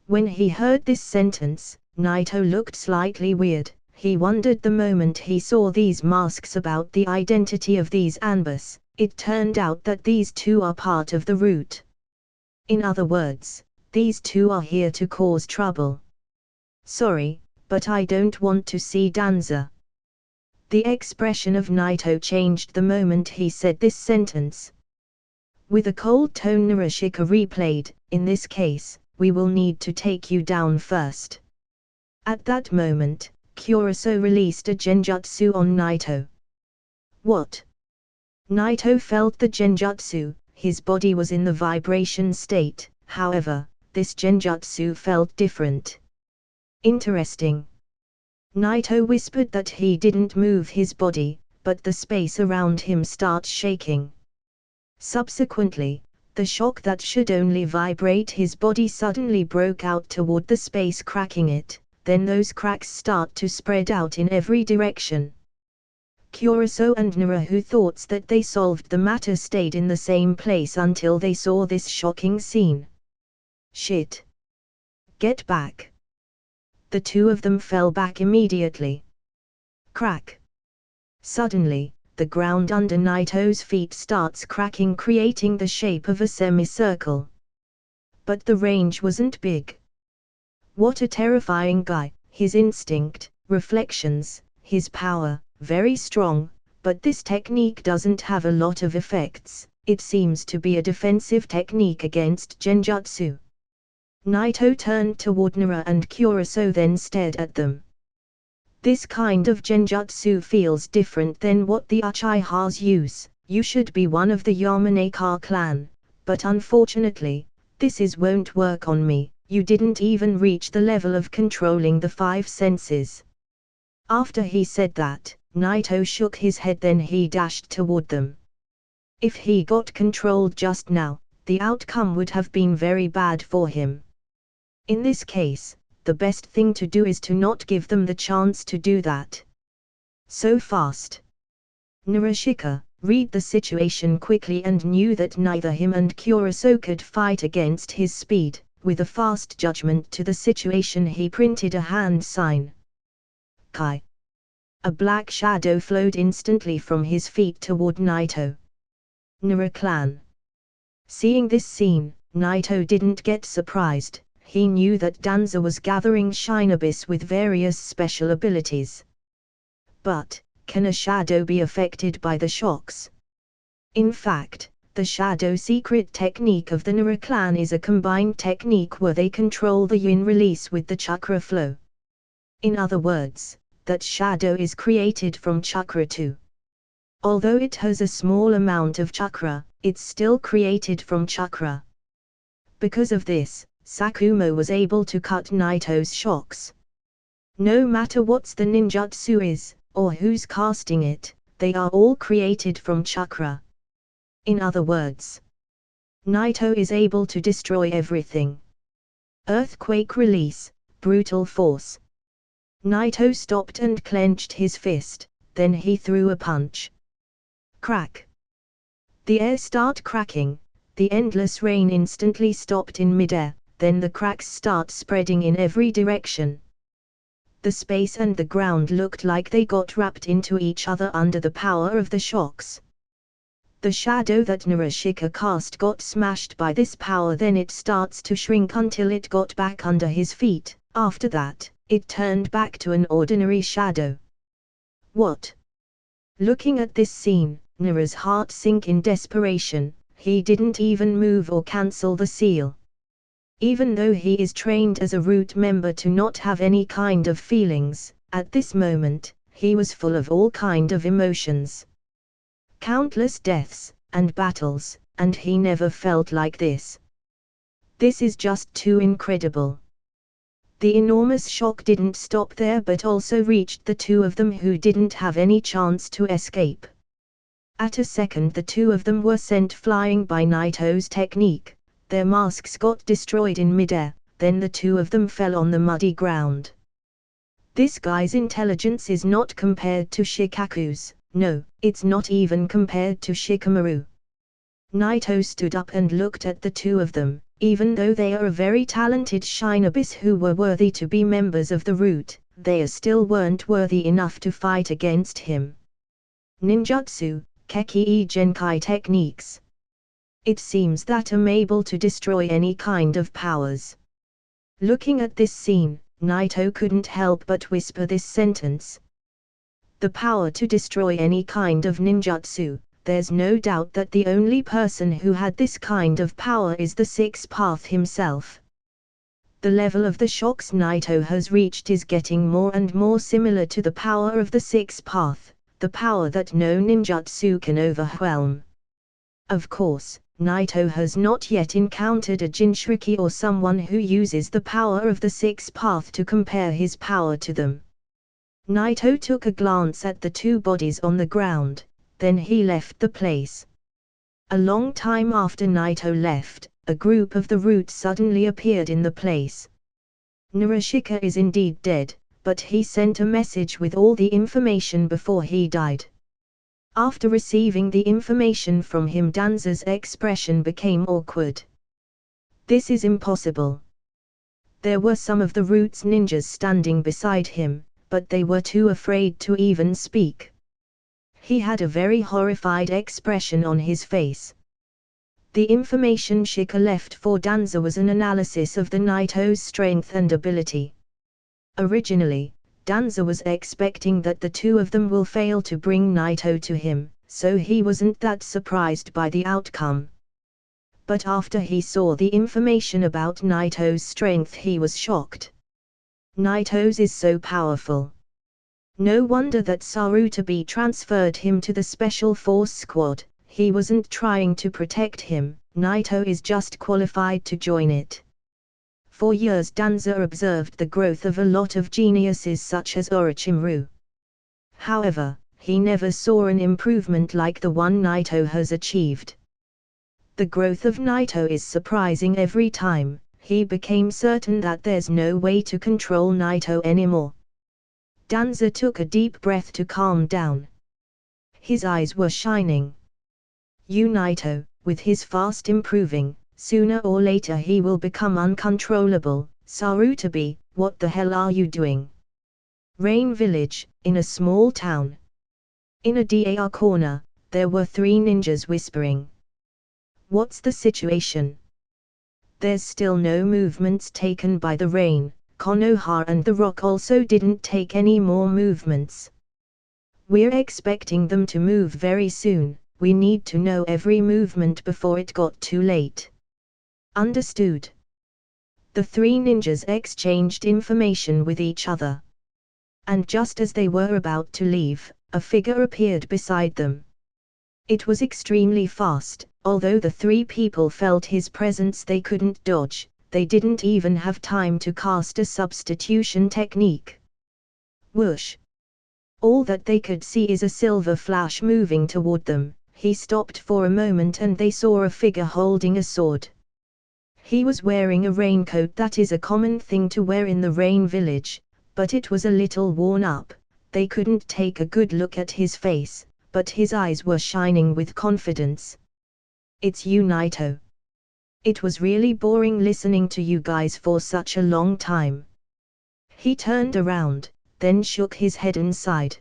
When he heard this sentence, Naito looked slightly weird. He wondered the moment he saw these masks about the identity of these Anbus. It turned out that these two are part of the route. In other words, these two are here to cause trouble. Sorry, but I don't want to see Danza. The expression of Naito changed the moment he said this sentence. With a cold tone Narushika replayed, in this case, we will need to take you down first. At that moment, Kurosou released a genjutsu on Naito. What? Naito felt the genjutsu. His body was in the vibration state, however, this genjutsu felt different. Interesting. Naito whispered that he didn't move his body, but the space around him starts shaking. Subsequently, the shock that should only vibrate his body suddenly broke out toward the space, cracking it, then those cracks start to spread out in every direction. Kurosou and Naru, who thought that they solved the matter, stayed in the same place until they saw this shocking scene. Shit! Get back! The two of them fell back immediately. Crack! Suddenly, the ground under Naito's feet starts cracking, creating the shape of a semicircle. But the range wasn't big. What a terrifying guy! His instinct, reflections, his power, very strong, but this technique doesn't have a lot of effects. It seems to be a defensive technique against genjutsu. Naito turned toward Naru and Kurosou, then stared at them. This kind of genjutsu feels different than what the Uchihas use. You should be one of the Yamanaka clan, but unfortunately, won't work on me. You didn't even reach the level of controlling the five senses. After he said that, Naito shook his head, then he dashed toward them. If he got controlled just now, the outcome would have been very bad for him. In this case, the best thing to do is to not give them the chance to do that. So fast. Narushika read the situation quickly and knew that neither him and Kurosou could fight against his speed. With a fast judgment to the situation, he printed a hand sign. Kai. A black shadow flowed instantly from his feet toward Naito. Nara clan. Seeing this scene, Naito didn't get surprised. He knew that Danza was gathering Shinobis with various special abilities. But, can a shadow be affected by the shocks? In fact, the shadow secret technique of the Nara clan is a combined technique where they control the yin release with the chakra flow. In other words, that shadow is created from chakra too. Although it has a small amount of chakra, it's still created from chakra. Because of this, Sakumo was able to cut Naito's shocks. No matter what's the ninjutsu is, or who's casting it, they are all created from chakra. In other words, Naito is able to destroy everything. Earthquake release, brutal force. Naito stopped and clenched his fist, then he threw a punch. Crack. The air start cracking, the endless rain instantly stopped in midair, then the cracks start spreading in every direction. The space and the ground looked like they got wrapped into each other under the power of the shocks. The shadow that Narashika cast got smashed by this power, then it starts to shrink until it got back under his feet. After that, it turned back to an ordinary shadow. What? Looking at this scene, Nara's heart sank in desperation. He didn't even move or cancel the seal. Even though he is trained as a root member to not have any kind of feelings, at this moment, he was full of all kind of emotions. Countless deaths, and battles, and he never felt like this. This is just too incredible. The enormous shock didn't stop there but also reached the two of them who didn't have any chance to escape. At a second the two of them were sent flying by Naito's technique, their masks got destroyed in midair, then the two of them fell on the muddy ground. This guy's intelligence is not compared to Shikaku's, no, it's not even compared to Shikamaru. Naito stood up and looked at the two of them. Even though they are a very talented shinobis who were worthy to be members of the root, they still weren't worthy enough to fight against him. Ninjutsu, Keki Genkai techniques. It seems that I'm able to destroy any kind of powers. Looking at this scene, Naito couldn't help but whisper this sentence. The power to destroy any kind of ninjutsu. There's no doubt that the only person who had this kind of power is the Sixth Path himself. The level of the shocks Naito has reached is getting more and more similar to the power of the Sixth Path, the power that no ninjutsu can overwhelm. Of course, Naito has not yet encountered a Jinchuriki or someone who uses the power of the Sixth Path to compare his power to them. Naito took a glance at the two bodies on the ground. Then he left the place. A long time after Naito left, a group of the root suddenly appeared in the place. Narashika is indeed dead, but he sent a message with all the information before he died. After receiving the information from him, Danza's expression became awkward. This is impossible. There were some of the root's ninjas standing beside him, but they were too afraid to even speak. He had a very horrified expression on his face. The information Shika left for Danza was an analysis of the Naito's strength and ability. Originally, Danza was expecting that the two of them will fail to bring Naito to him, so he wasn't that surprised by the outcome. But after he saw the information about Naito's strength, he was shocked. Naito's is so powerful. No wonder that Sarutobi transferred him to the Special Force Squad. He wasn't trying to protect him, Naito is just qualified to join it. For years Danza observed the growth of a lot of geniuses such as Orochimaru. However, he never saw an improvement like the one Naito has achieved. The growth of Naito is surprising every time. He became certain that there's no way to control Naito anymore. Danza took a deep breath to calm down. His eyes were shining. Naito, with his fast improving, sooner or later he will become uncontrollable. Sarutobi, what the hell are you doing? Rain Village, in a small town. In a dar corner, there were 3 ninjas whispering. What's the situation? There's still no movements taken by the rain. Konoha and the rock also didn't take any more movements. We're expecting them to move very soon. We need to know every movement before it got too late. Understood. The 3 ninjas exchanged information with each other. And just as they were about to leave, a figure appeared beside them. It was extremely fast. Although the 3 people felt his presence, they couldn't dodge. They didn't even have time to cast a substitution technique. Whoosh! All that they could see is a silver flash moving toward them. He stopped for a moment and they saw a figure holding a sword. He was wearing a raincoat that is a common thing to wear in the rain village, but it was a little worn up. They couldn't take a good look at his face, but his eyes were shining with confidence. It's you, Naito. It was really boring listening to you guys for such a long time. He turned around, then shook his head and sighed.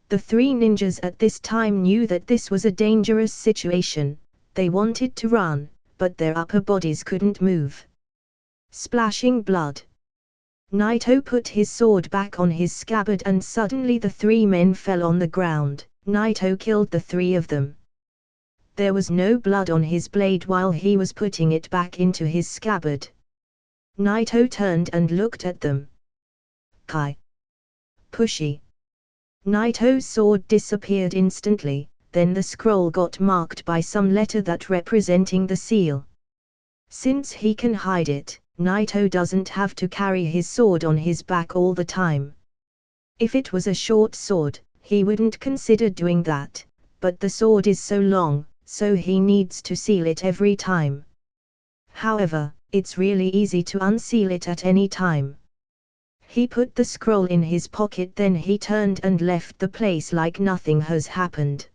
The 3 ninjas at this time knew that this was a dangerous situation. They wanted to run, but their upper bodies couldn't move. Splashing blood. Naito put his sword back on his scabbard and suddenly the 3 men fell on the ground. Naito killed the 3 of them. There was no blood on his blade while he was putting it back into his scabbard. Naito turned and looked at them. Kai. Pushy. Naito's sword disappeared instantly, then the scroll got marked by some letter that representing the seal. Since he can hide it, Naito doesn't have to carry his sword on his back all the time. If it was a short sword, he wouldn't consider doing that, but the sword is so long, so he needs to seal it every time. However, it's really easy to unseal it at any time. He put the scroll in his pocket, then he turned and left the place like nothing has happened.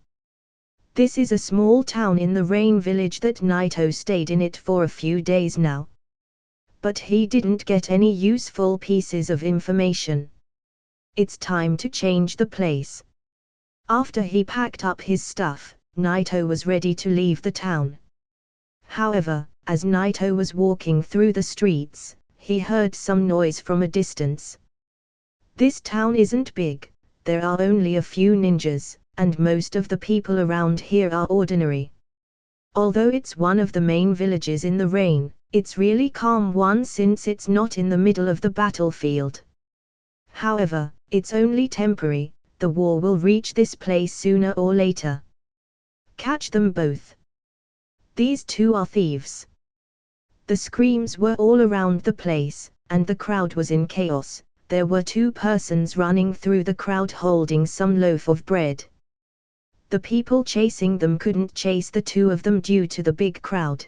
This is a small town in the rain village that Naito stayed in it for a few days now. But he didn't get any useful pieces of information. It's time to change the place. After he packed up his stuff, Naito was ready to leave the town. However, as Naito was walking through the streets, he heard some noise from a distance. This town isn't big, there are only a few ninjas, and most of the people around here are ordinary. Although it's one of the main villages in the rain, it's really calm one since it's not in the middle of the battlefield. However, it's only temporary, the war will reach this place sooner or later. Catch them both. These 2 are thieves. The screams were all around the place, and the crowd was in chaos. There were 2 persons running through the crowd holding some loaf of bread. The people chasing them couldn't chase the 2 of them due to the big crowd.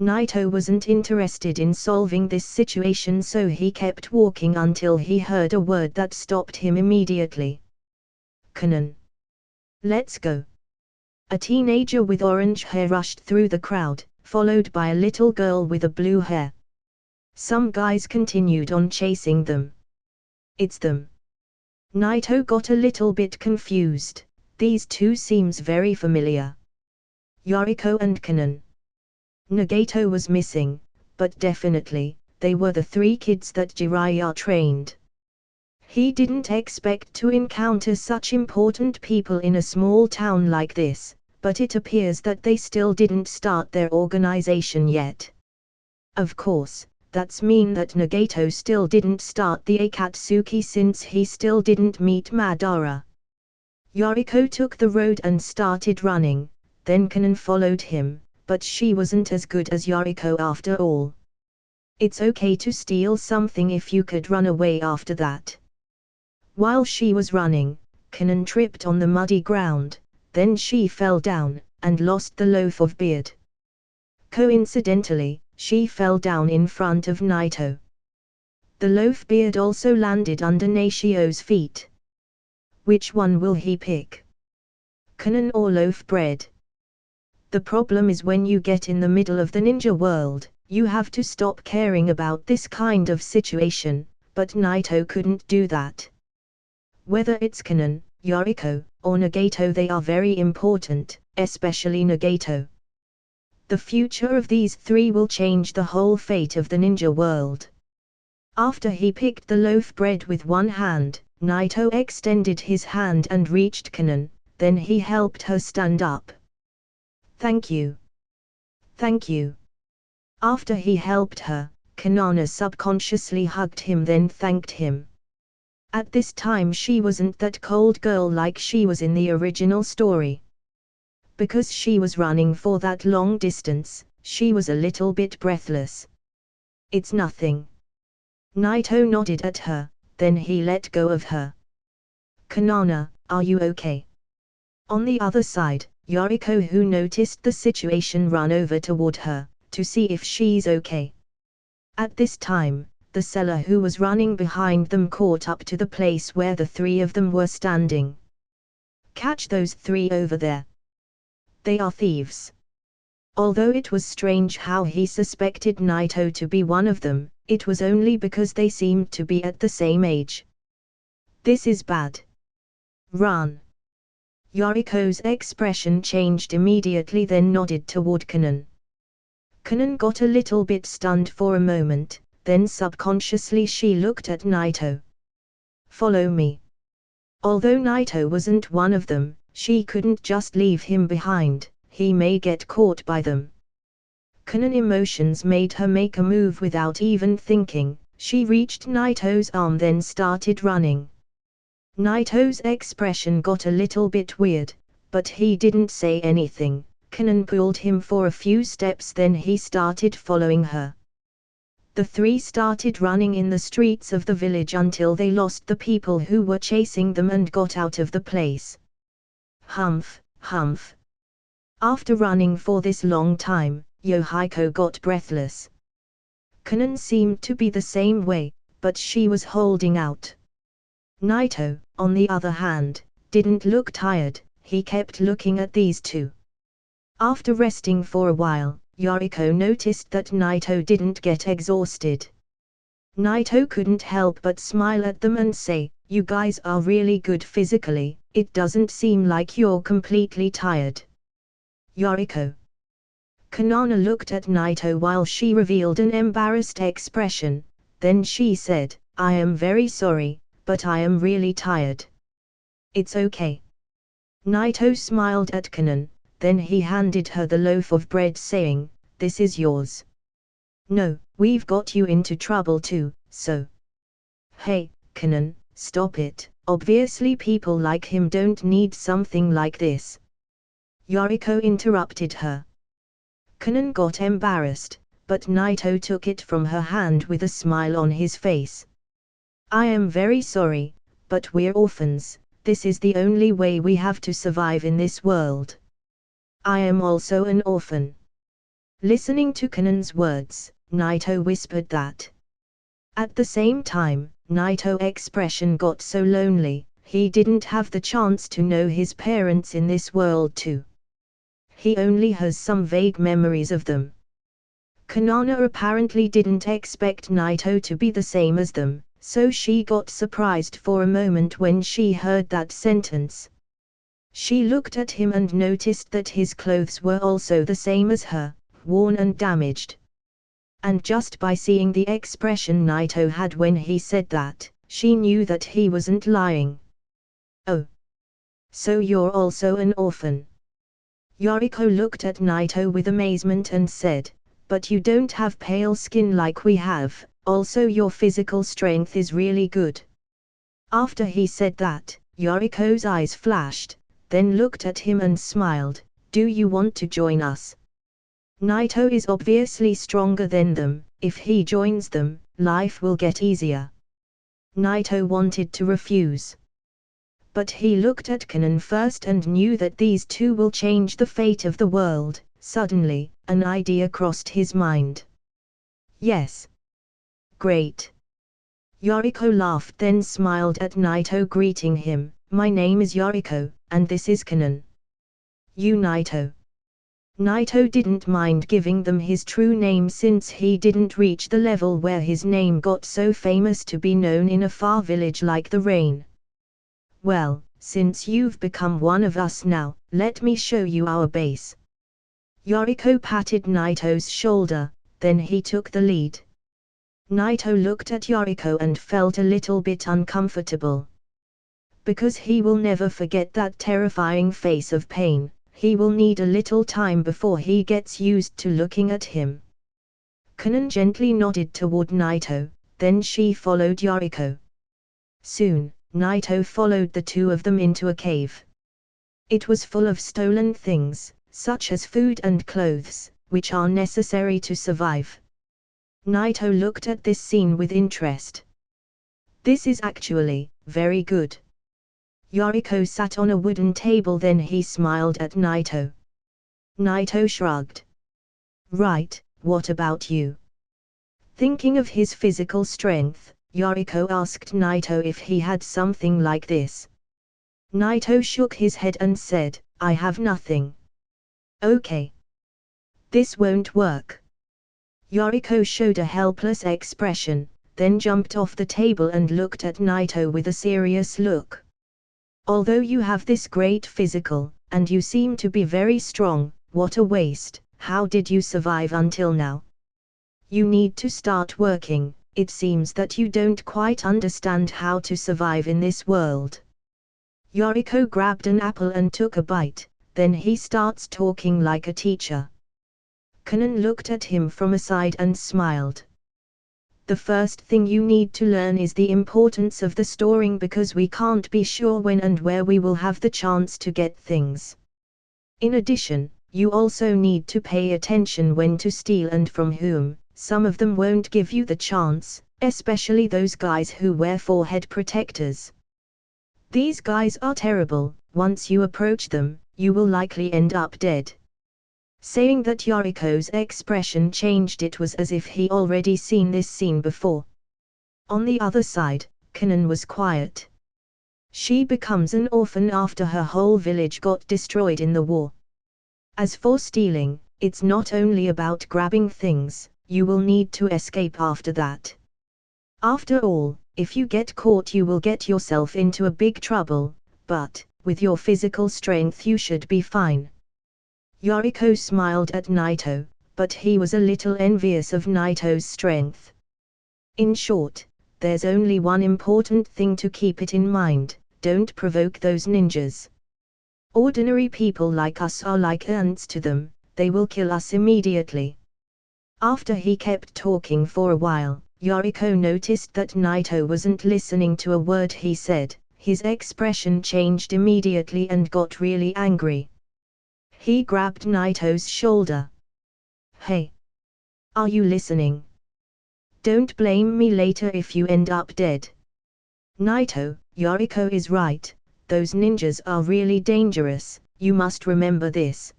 Naito wasn't interested in solving this situation, so he kept walking until he heard a word that stopped him immediately. Konnan. Let's go. A teenager with orange hair rushed through the crowd, followed by a little girl with a blue hair. Some guys continued on chasing them. It's them. Naito got a little bit confused. These 2 seems very familiar. Yoriko and Konnan. Nagato was missing, but definitely, they were the 3 kids that Jiraiya trained. He didn't expect to encounter such important people in a small town like this, but it appears that they still didn't start their organization yet. Of course, that's mean that Nagato still didn't start the Akatsuki since he still didn't meet Madara. Yoriko took the road and started running, then Konnan followed him, but she wasn't as good as Yoriko after all. It's okay to steal something if you could run away after that. While she was running, Konnan tripped on the muddy ground, then she fell down, and lost the loaf of bread. Coincidentally, she fell down in front of Naito. The loaf beard also landed under Nashio's feet. Which one will he pick? Konnan or loaf bread? The problem is when you get in the middle of the ninja world, you have to stop caring about this kind of situation, but Naito couldn't do that. Whether it's Konnan, Yoriko, or Nagato, they are very important, especially Nagato. The future of these three will change the whole fate of the ninja world. After he picked the loaf bread with one hand, Naito extended his hand and reached Konnan, then he helped her stand up. Thank you. Thank you. After he helped her, Konnan subconsciously hugged him then thanked him. At this time she wasn't that cold girl like she was in the original story. Because she was running for that long distance, she was a little bit breathless. It's nothing. Naito nodded at her, then he let go of her. Konnan, are you okay? On the other side, Yoriko, who noticed the situation, ran over toward her, to see if she's okay. At this time, the seller who was running behind them caught up to the place where the three of them were standing. Catch those three over there. They are thieves. Although it was strange how he suspected Naito to be one of them, it was only because they seemed to be at the same age. This is bad. Run. Yoriko's expression changed immediately, then nodded toward Konnan. Konnan got a little bit stunned for a moment, then subconsciously she looked at Naito. Follow me. Although Naito wasn't one of them, she couldn't just leave him behind, he may get caught by them. Konnan emotions made her make a move without even thinking. She reached Naito's arm then started running. Naito's expression got a little bit weird, but he didn't say anything. Konnan pulled him for a few steps then he started following her. The three started running in the streets of the village until they lost the people who were chasing them and got out of the place. Humph, humph. After running for this long time, Yohiko got breathless. Konnan seemed to be the same way, but she was holding out. Naito, on the other hand, didn't look tired, he kept looking at these two. After resting for a while, Yoriko noticed that Naito didn't get exhausted. Naito couldn't help but smile at them and say, "You guys are really good physically, it doesn't seem like you're completely tired." Yoriko. Konnan looked at Naito while she revealed an embarrassed expression, then she said, "I am very sorry, but I am really tired." "It's okay." Naito smiled at Konnan, then he handed her the loaf of bread saying, "This is yours." "No, we've got you into trouble too, so." "Hey, Konnan, stop it, obviously people like him don't need something like this." Yoriko interrupted her. Konnan got embarrassed, but Naito took it from her hand with a smile on his face. "I am very sorry, but we're orphans, this is the only way we have to survive in this world. I am also an orphan." Listening to Konnan's words, Naito whispered that. At the same time, Naito's expression got so lonely, he didn't have the chance to know his parents in this world too. He only has some vague memories of them. Konnan apparently didn't expect Naito to be the same as them, so she got surprised for a moment when she heard that sentence. She looked at him and noticed that his clothes were also the same as her, worn and damaged. And just by seeing the expression Naito had when he said that, she knew that he wasn't lying. "Oh. So you're also an orphan?" Yoriko looked at Naito with amazement and said, "But you don't have pale skin like we have, also your physical strength is really good." After he said that, Yoriko's eyes flashed, then looked at him and smiled, "Do you want to join us? Naito is obviously stronger than them, if he joins them, life will get easier." Naito wanted to refuse. But he looked at Konnan first and knew that these two will change the fate of the world. Suddenly, an idea crossed his mind. "Yes. Great." Yoriko laughed then smiled at Naito greeting him, "My name is Yoriko, and this is Konnan." "You Naito." Naito didn't mind giving them his true name since he didn't reach the level where his name got so famous to be known in a far village like the rain. "Well, since you've become one of us now, let me show you our base. Yoriko patted Naito's shoulder, then he took the lead. Naito looked at Yoriko and felt a little bit uncomfortable. Because he will never forget that terrifying face of pain, he will need a little time before he gets used to looking at him. Konnan gently nodded toward Naito, then she followed Yoriko. Soon, Naito followed the two of them into a cave. It was full of stolen things, such as food and clothes, which are necessary to survive. Naito looked at this scene with interest. This is actually very good. Yoriko sat on a wooden table, then he smiled at Naito. Naito shrugged. Right, what about you? Thinking of his physical strength, Yoriko asked Naito if he had something like this. Naito shook his head and said, I have nothing. Okay. This won't work. Yoriko showed a helpless expression, then jumped off the table and looked at Naito with a serious look. Although you have this great physical, and you seem to be very strong, what a waste, how did you survive until now? You need to start working, it seems that you don't quite understand how to survive in this world. Yoriko grabbed an apple and took a bite, then he starts talking like a teacher. Konnan looked at him from a side and smiled. The first thing you need to learn is the importance of the storing, because we can't be sure when and where we will have the chance to get things. In addition, you also need to pay attention when to steal and from whom. Some of them won't give you the chance, especially those guys who wear forehead protectors. These guys are terrible, once you approach them, you will likely end up dead. Saying that, Yoriko's expression changed. It was as if he already seen this scene before. On the other side, Konnan was quiet. She becomes an orphan after her whole village got destroyed in the war. As for stealing, it's not only about grabbing things, you will need to escape after that. After all, if you get caught you will get yourself into a big trouble, but, with your physical strength you should be fine. Yoriko smiled at Naito, but he was a little envious of Naito's strength. In short, there's only one important thing to keep it in mind, don't provoke those ninjas. Ordinary people like us are like ants to them, they will kill us immediately. After he kept talking for a while, Yoriko noticed that Naito wasn't listening to a word he said. His expression changed immediately and got really angry. He grabbed Naito's shoulder. Hey! Are you listening? Don't blame me later if you end up dead. Naito, Yoriko is right, those ninjas are really dangerous, you must remember this.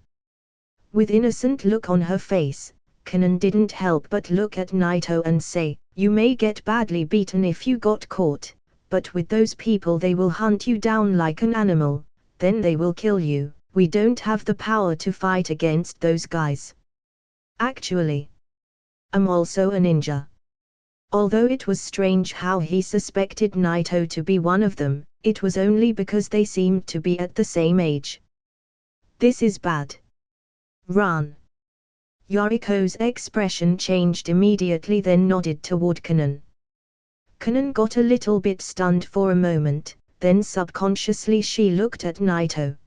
With innocent look on her face, Konnan didn't help but look at Naito and say, you may get badly beaten if you got caught, but with those people they will hunt you down like an animal, then they will kill you. We don't have the power to fight against those guys. Actually, I'm also a ninja. Although it was strange how he suspected Naito to be one of them, it was only because they seemed to be at the same age. This is bad. Run. Yoriko's expression changed immediately, then nodded toward Konnan. Konnan got a little bit stunned for a moment, then subconsciously she looked at Naito.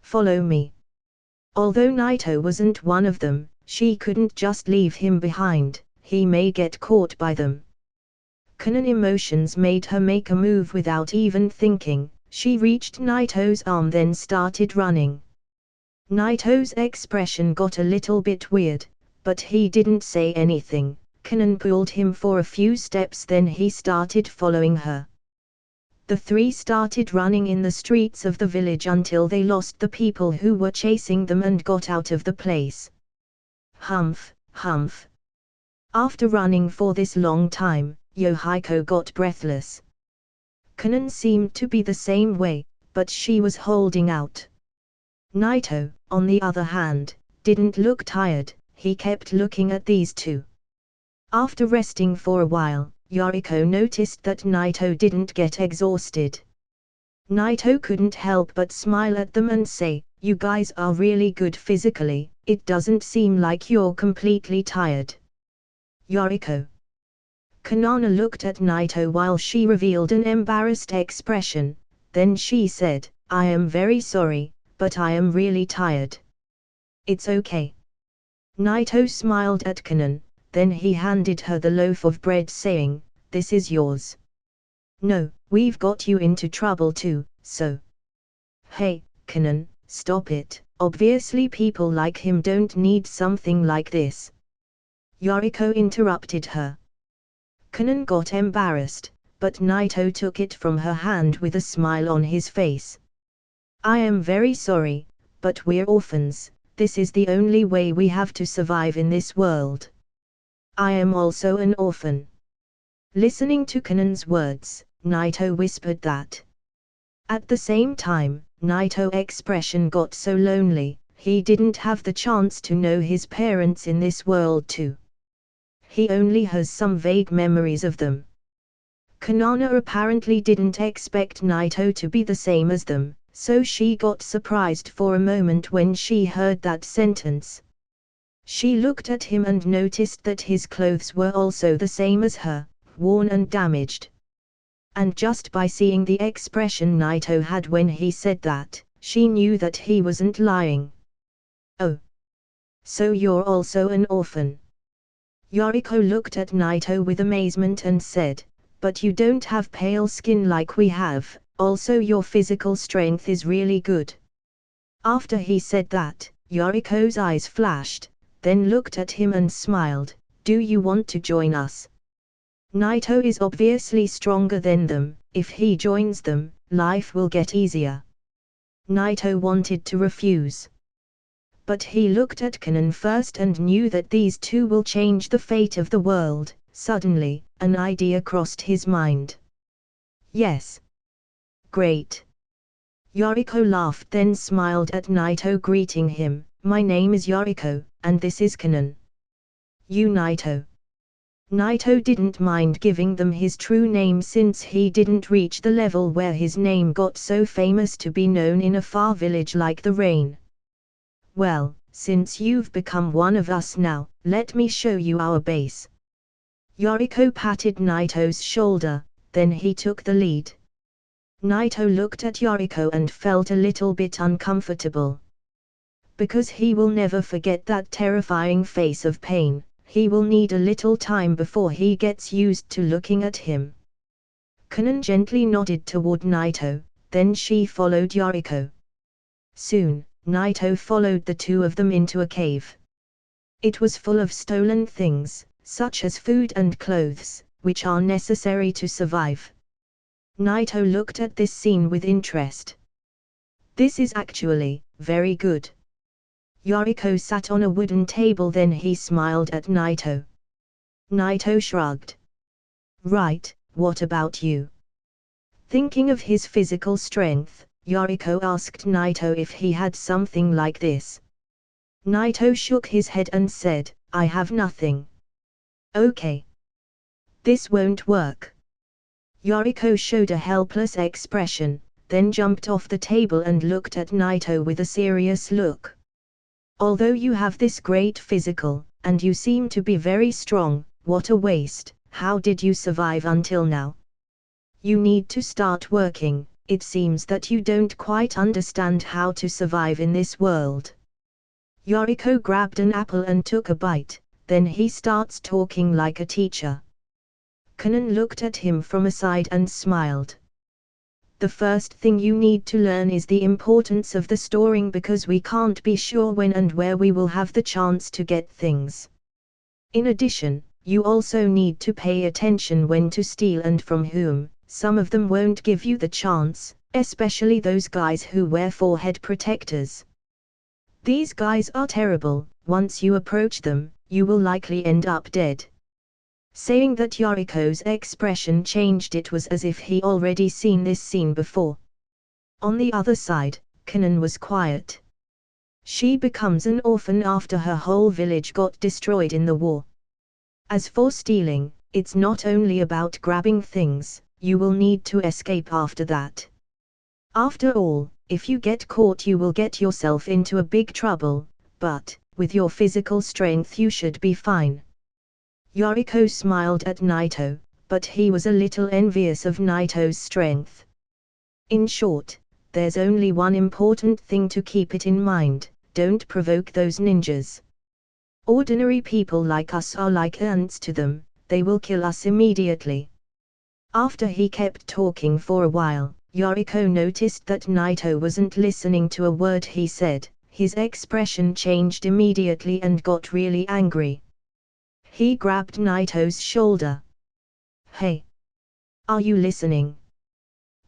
Follow me. Although Naito wasn't one of them, she couldn't just leave him behind, he may get caught by them. Konnan emotions made her make a move without even thinking. She reached Naito's arm then started running. Naito's expression got a little bit weird, but he didn't say anything. Konnan pulled him for a few steps, then he started following her. The three started running in the streets of the village until they lost the people who were chasing them and got out of the place. Humph, humph. After running for this long time, Yohiko got breathless. Konnan seemed to be the same way, but she was holding out. Naito, on the other hand, didn't look tired, he kept looking at these two. After resting for a while, Yoriko noticed that Naito didn't get exhausted. Naito couldn't help but smile at them and say, "You guys are really good physically, it doesn't seem like you're completely tired." Yoriko. Konnan looked at Naito while she revealed an embarrassed expression, then she said, "I am very sorry, but I am really tired." "It's okay." Naito smiled at Konnan, then he handed her the loaf of bread saying, "This is yours." "No, we've got you into trouble too, so." "Hey, Konnan, stop it, obviously people like him don't need something like this." Yoriko interrupted her. Konnan got embarrassed, but Naito took it from her hand with a smile on his face. "I am very sorry, but we're orphans, this is the only way we have to survive in this world. I am also an orphan." Listening to Konnan's words, Naito whispered that. At the same time, Naito's expression got so lonely, he didn't have the chance to know his parents in this world too. He only has some vague memories of them. Konnan apparently didn't expect Naito to be the same as them, so she got surprised for a moment when she heard that sentence. She looked at him and noticed that his clothes were also the same as her, worn and damaged. And just by seeing the expression Naito had when he said that, she knew that he wasn't lying. "Oh. So you're also an orphan?" Yoriko looked at Naito with amazement and said, "But you don't have pale skin like we have, also your physical strength is really good." After he said that, Yoriko's eyes flashed, then looked at him and smiled, "Do you want to join us? Naito is obviously stronger than them, if he joins them, life will get easier." Naito wanted to refuse. But he looked at Konnan first and knew that these two will change the fate of the world. Suddenly, an idea crossed his mind. "Yes. Great." Yoriko laughed then smiled at Naito greeting him, "My name is Yoriko, and this is Konnan." "You Naito." Naito didn't mind giving them his true name since he didn't reach the level where his name got so famous to be known in a far village like the rain. "Well, since you've become one of us now, let me show you our base." Yoriko patted Naito's shoulder, then he took the lead. Naito looked at Yoriko and felt a little bit uncomfortable. Because he will never forget that terrifying face of pain, he will need a little time before he gets used to looking at him. Konnan gently nodded toward Naito, then she followed Yoriko. Soon, Naito followed the two of them into a cave. It was full of stolen things, such as food and clothes, which are necessary to survive. Naito looked at this scene with interest. "This is actually very good." Yoriko sat on a wooden table then he smiled at Naito. Naito shrugged. "Right, what about you?" Thinking of his physical strength, Yoriko asked Naito if he had something like this. Naito shook his head and said, "I have nothing." "Okay. This won't work." Yoriko showed a helpless expression, then jumped off the table and looked at Naito with a serious look. "Although you have this great physical, and you seem to be very strong, what a waste, how did you survive until now? You need to start working. It seems that you don't quite understand how to survive in this world." Yoriko grabbed an apple and took a bite, then he starts talking like a teacher. Konnan looked at him from aside and smiled. "The first thing you need to learn is the importance of the storing because we can't be sure when and where we will have the chance to get things. In addition, you also need to pay attention when to steal and from whom. Some of them won't give you the chance, especially those guys who wear forehead protectors. These guys are terrible, once you approach them, you will likely end up dead." Saying that, Yoriko's expression changed. It was as if he already seen this scene before. On the other side, Konnan was quiet. She becomes an orphan after her whole village got destroyed in the war. As for stealing, it's not only about grabbing things, you will need to escape after that. After all, if you get caught you will get yourself into a big trouble, but, with your physical strength you should be fine. Yoriko smiled at Naito, but he was a little envious of Naito's strength. In short, there's only one important thing to keep it in mind: don't provoke those ninjas. Ordinary people like us are like ants to them, they will kill us immediately. After he kept talking for a while, Yoriko noticed that Naito wasn't listening to a word he said. His expression changed immediately and got really angry. He grabbed Naito's shoulder. "Hey! Are you listening?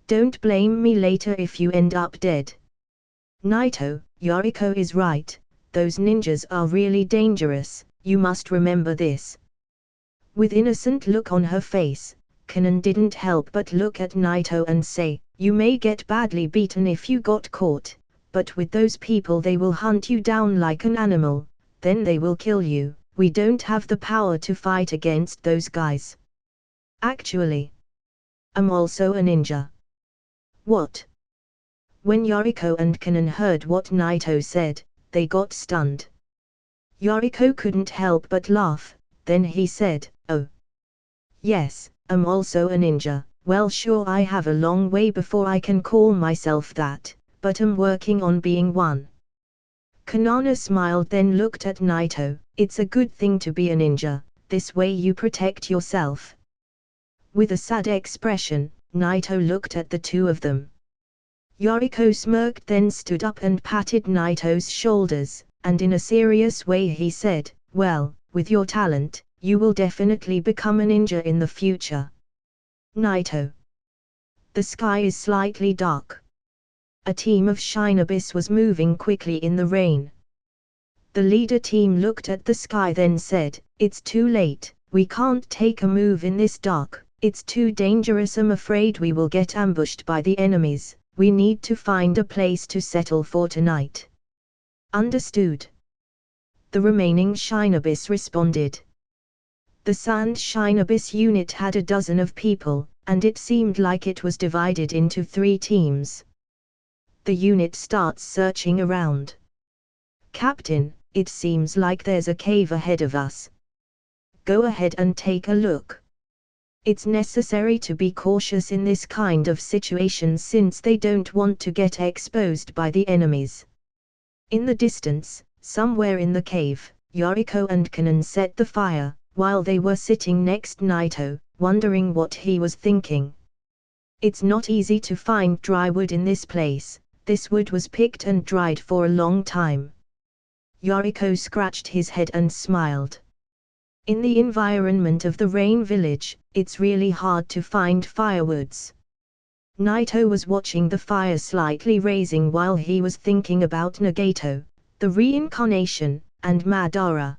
Don't blame me later if you end up dead." "Naito, Yoriko is right, those ninjas are really dangerous, you must remember this." With innocent look on her face, Konnan didn't help but look at Naito and say, "You may get badly beaten if you got caught, but with those people they will hunt you down like an animal, then they will kill you. We don't have the power to fight against those guys. Actually, I'm also a ninja." "What?" When Yoriko and Konnan heard what Naito said, they got stunned. Yoriko couldn't help but laugh, then he said, "Oh. Yes, I'm also a ninja. Well, sure, I have a long way before I can call myself that, but I'm working on being one." Konnan smiled, then looked at Naito. "It's a good thing to be a ninja, this way you protect yourself." With a sad expression, Naito looked at the two of them. Yoriko smirked, then stood up and patted Naito's shoulders, and in a serious way he said, "Well, with your talent, you will definitely become a ninja in the future." "Naito." The sky is slightly dark. A team of shinobis was moving quickly in the rain. The leader team looked at the sky, then said, "It's too late, we can't take a move in this dark, it's too dangerous. I'm afraid we will get ambushed by the enemies, we need to find a place to settle for tonight." "Understood." The remaining shinobis responded. The sand shinobis unit had a dozen of people, and it seemed like it was divided into 3 teams. The unit starts searching around. "Captain, it seems like there's a cave ahead of us. Go ahead and take a look. It's necessary to be cautious in this kind of situation since they don't want to get exposed by the enemies." In the distance, somewhere in the cave, Yoriko and Konnan set the fire, while they were sitting next Naito, wondering what he was thinking. "It's not easy to find dry wood in this place, this wood was picked and dried for a long time." Yoriko scratched his head and smiled. In the environment of the Rain Village, it's really hard to find firewoods. Naito was watching the fire slightly raising while he was thinking about Nagato, the reincarnation, and Madara.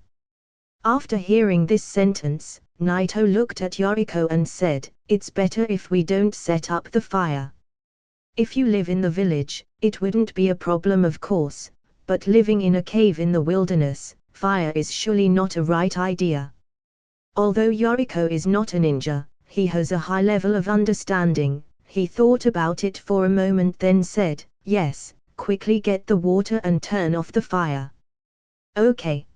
After hearing this sentence, Naito looked at Yoriko and said, "It's better if we don't set up the fire. If you live in the village, it wouldn't be a problem of course, but living in a cave in the wilderness, fire is surely not a right idea." Although Yoriko is not a ninja, he has a high level of understanding. He thought about it for a moment, then said, "Yes, quickly get the water and turn off the fire." "Okay."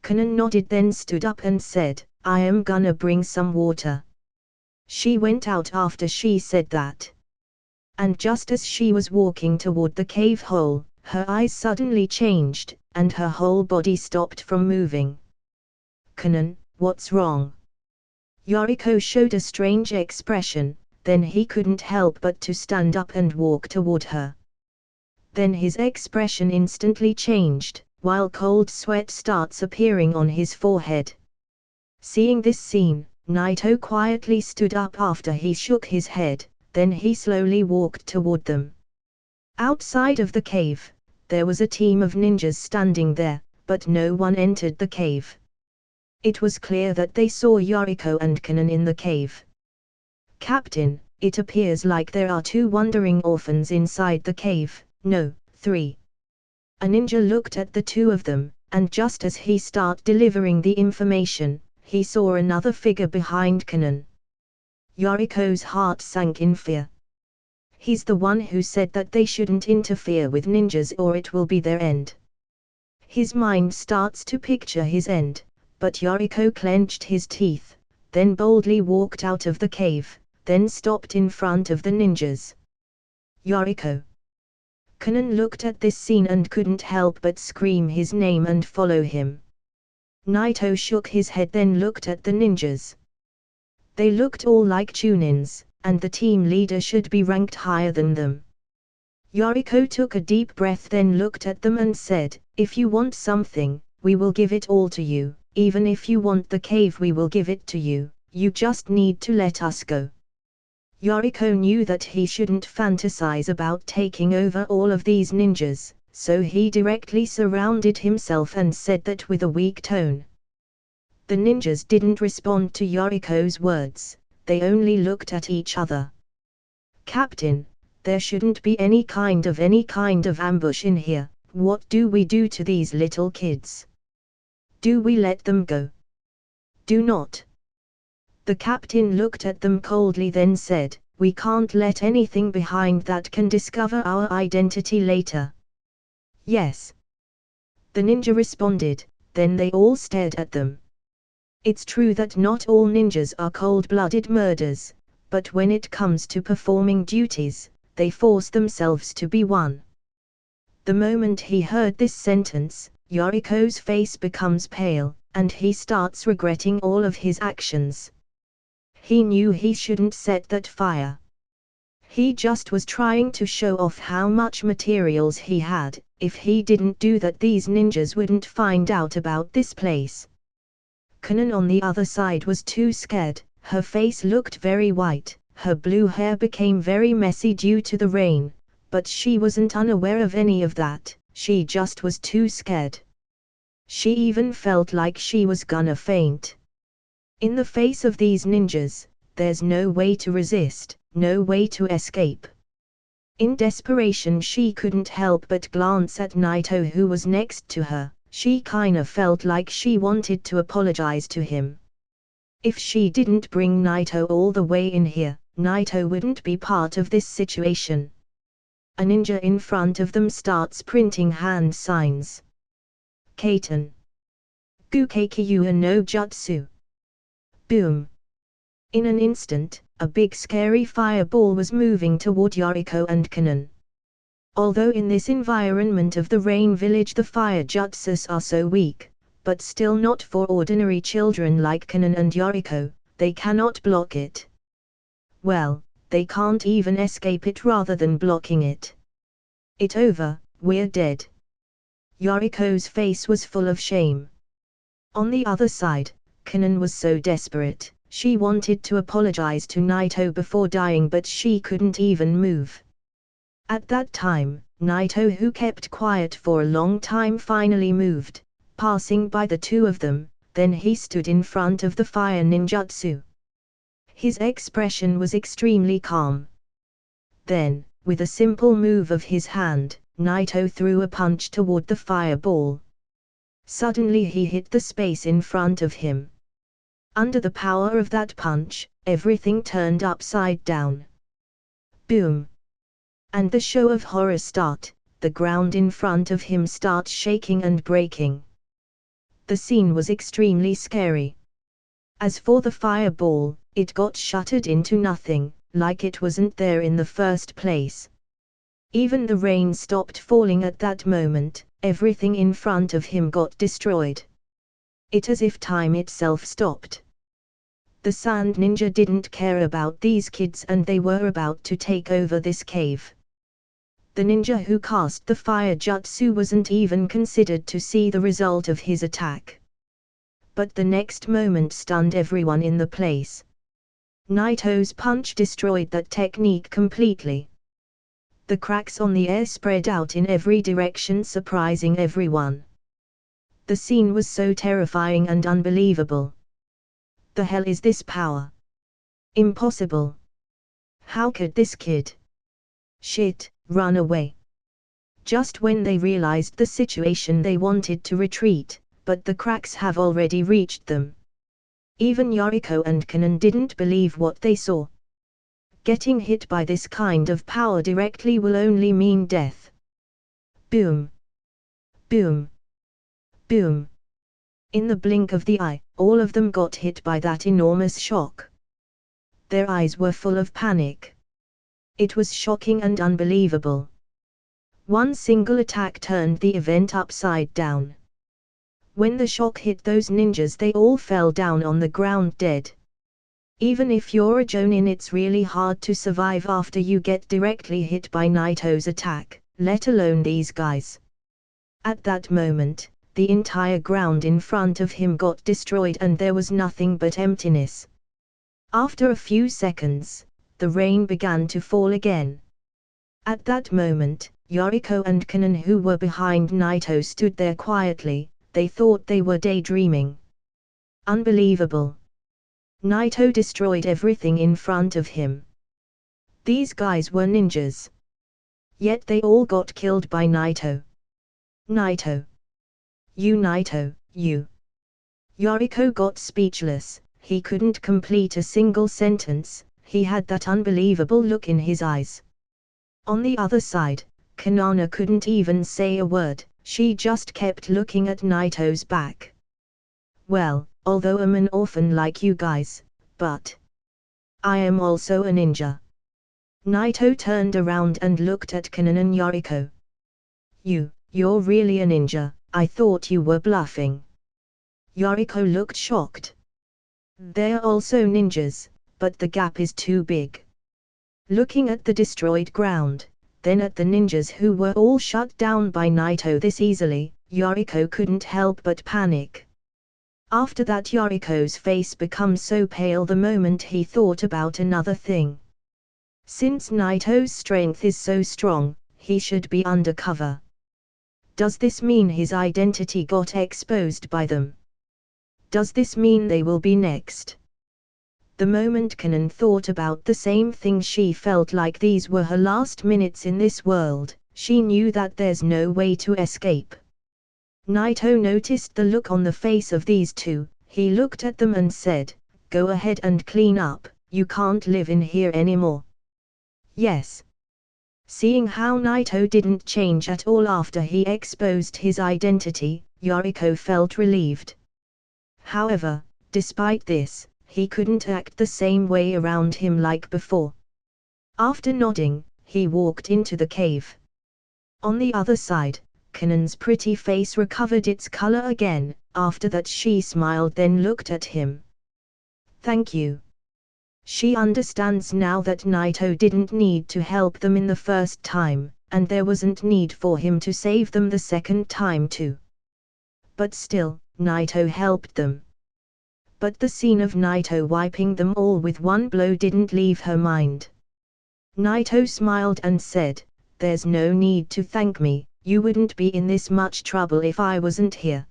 Konnan nodded, then stood up and said, "I am gonna bring some water." She went out after she said that. And just as she was walking toward the cave hole, her eyes suddenly changed, and her whole body stopped from moving. "Konnan, what's wrong?" Yoriko showed a strange expression, then he couldn't help but to stand up and walk toward her. Then his expression instantly changed, while cold sweat starts appearing on his forehead. Seeing this scene, Naito quietly stood up after he shook his head, then he slowly walked toward them. Outside of the cave, there was a team of ninjas standing there, but no one entered the cave. It was clear that they saw Yoriko and Konnan in the cave. "Captain, it appears like there are 2 wandering orphans inside the cave." "No, 3. A ninja looked at the 2 of them, and just as he started delivering the information, he saw another figure behind Konnan. Yoriko's heart sank in fear. He's the one who said that they shouldn't interfere with ninjas or it will be their end. His mind starts to picture his end, but Yoriko clenched his teeth, then boldly walked out of the cave, then stopped in front of the ninjas. Yoriko. Konnan looked at this scene and couldn't help but scream his name and follow him. Naito shook his head, then looked at the ninjas. They looked all like Chunins, and the team leader should be ranked higher than them. Yoriko took a deep breath, then looked at them and said, "If you want something, we will give it all to you. Even if you want the cave, we will give it to you. You just need to let us go." Yoriko knew that he shouldn't fantasize about taking over all of these ninjas, so he directly surrounded himself and said that with a weak tone. The ninjas didn't respond to Yoriko's words, they only looked at each other. "Captain, there shouldn't be any kind of ambush in here. What do we do to these little kids? Do we let them go?" "Do not." The captain looked at them coldly, then said, "We can't let anything behind that can discover our identity later." "Yes." The ninja responded, then they all stared at them. It's true that not all ninjas are cold-blooded murderers, but when it comes to performing duties, they force themselves to be one. The moment he heard this sentence, Yoriko's face becomes pale, and he starts regretting all of his actions. He knew he shouldn't set that fire. He just was trying to show off how much materials he had. If he didn't do that, these ninjas wouldn't find out about this place. Konnan on the other side was too scared. Her face looked very white, her blue hair became very messy due to the rain, but she wasn't unaware of any of that, she just was too scared. She even felt like she was gonna faint. In the face of these ninjas, there's no way to resist, no way to escape. In desperation, she couldn't help but glance at Naito, who was next to her. She kinda felt like she wanted to apologize to him. If she didn't bring Naito all the way in here, Naito wouldn't be part of this situation. A ninja in front of them starts printing hand signs. Kaiten. Gukeikyuu no Jutsu. Boom. In an instant, a big scary fireball was moving toward Yoriko and Konnan. Although in this environment of the Rain Village the fire jutsus are so weak, but still not for ordinary children like Konnan and Yoriko, they cannot block it. Well, they can't even escape it rather than blocking it. "It's over, we're dead." Yoriko's face was full of shame. On the other side, Konnan was so desperate, she wanted to apologize to Naito before dying, but she couldn't even move. At that time, Naito, who kept quiet for a long time, finally moved, passing by the two of them, then he stood in front of the fire ninjutsu. His expression was extremely calm. Then, with a simple move of his hand, Naito threw a punch toward the fireball. Suddenly he hit the space in front of him. Under the power of that punch, everything turned upside down. Boom! And the show of horror started. The ground in front of him starts shaking and breaking. The scene was extremely scary. As for the fireball, it got shattered into nothing, like it wasn't there in the first place. Even the rain stopped falling at that moment, everything in front of him got destroyed. It as if time itself stopped. The Sand Ninja didn't care about these kids and they were about to take over this cave. The ninja who cast the fire jutsu wasn't even considered to see the result of his attack. But the next moment stunned everyone in the place. Naito's punch destroyed that technique completely. The cracks on the air spread out in every direction, surprising everyone. The scene was so terrifying and unbelievable. The hell is this power? Impossible. How could this kid? Shit, run away. Just when they realized the situation, they wanted to retreat, but the cracks have already reached them. Even Yoriko and Konnan didn't believe what they saw. Getting hit by this kind of power directly will only mean death. Boom. Boom. Boom. In the blink of the eye, all of them got hit by that enormous shock. Their eyes were full of panic. It was shocking and unbelievable. One single attack turned the event upside down. When the shock hit those ninjas, they all fell down on the ground dead. Even if you're a Jonin, it's really hard to survive after you get directly hit by Naito's attack, let alone these guys. At that moment, the entire ground in front of him got destroyed and there was nothing but emptiness. After a few seconds, the rain began to fall again. At that moment, Yoriko and Konnan, who were behind Naito, stood there quietly. They thought they were daydreaming. Unbelievable. Naito destroyed everything in front of him. These guys were ninjas. Yet they all got killed by Naito. Naito. Naito, you. Yoriko got speechless. He couldn't complete a single sentence. He had that unbelievable look in his eyes. On the other side, Konnan couldn't even say a word. She just kept looking at Naito's back. Well, although I'm an orphan like you guys, but I am also a ninja. Naito turned around and looked at Konnan and Yoriko. You're really a ninja, I thought you were bluffing. Yoriko looked shocked. They're also ninjas, but the gap is too big. Looking at the destroyed ground, then at the ninjas who were all shut down by Naito this easily, Yoriko couldn't help but panic. After that, Yoriko's face became so pale the moment he thought about another thing. Since Naito's strength is so strong, he should be undercover. Does this mean his identity got exposed by them? Does this mean they will be next? The moment Konnan thought about the same thing, she felt like these were her last minutes in this world. She knew that there's no way to escape. Naito noticed the look on the face of these two. He looked at them and said, "Go ahead and clean up, you can't live in here anymore." Yes. Seeing how Naito didn't change at all after he exposed his identity, Yoriko felt relieved. However, despite this, he couldn't act the same way around him like before. After nodding, he walked into the cave. On the other side, Konnan's pretty face recovered its color again. After that, she smiled, then looked at him. "Thank you." She understands now that Naito didn't need to help them in the first time, and there wasn't need for him to save them the second time too. But still, Naito helped them. But the scene of Naito wiping them all with one blow didn't leave her mind. Naito smiled and said, "There's no need to thank me, you wouldn't be in this much trouble if I wasn't here."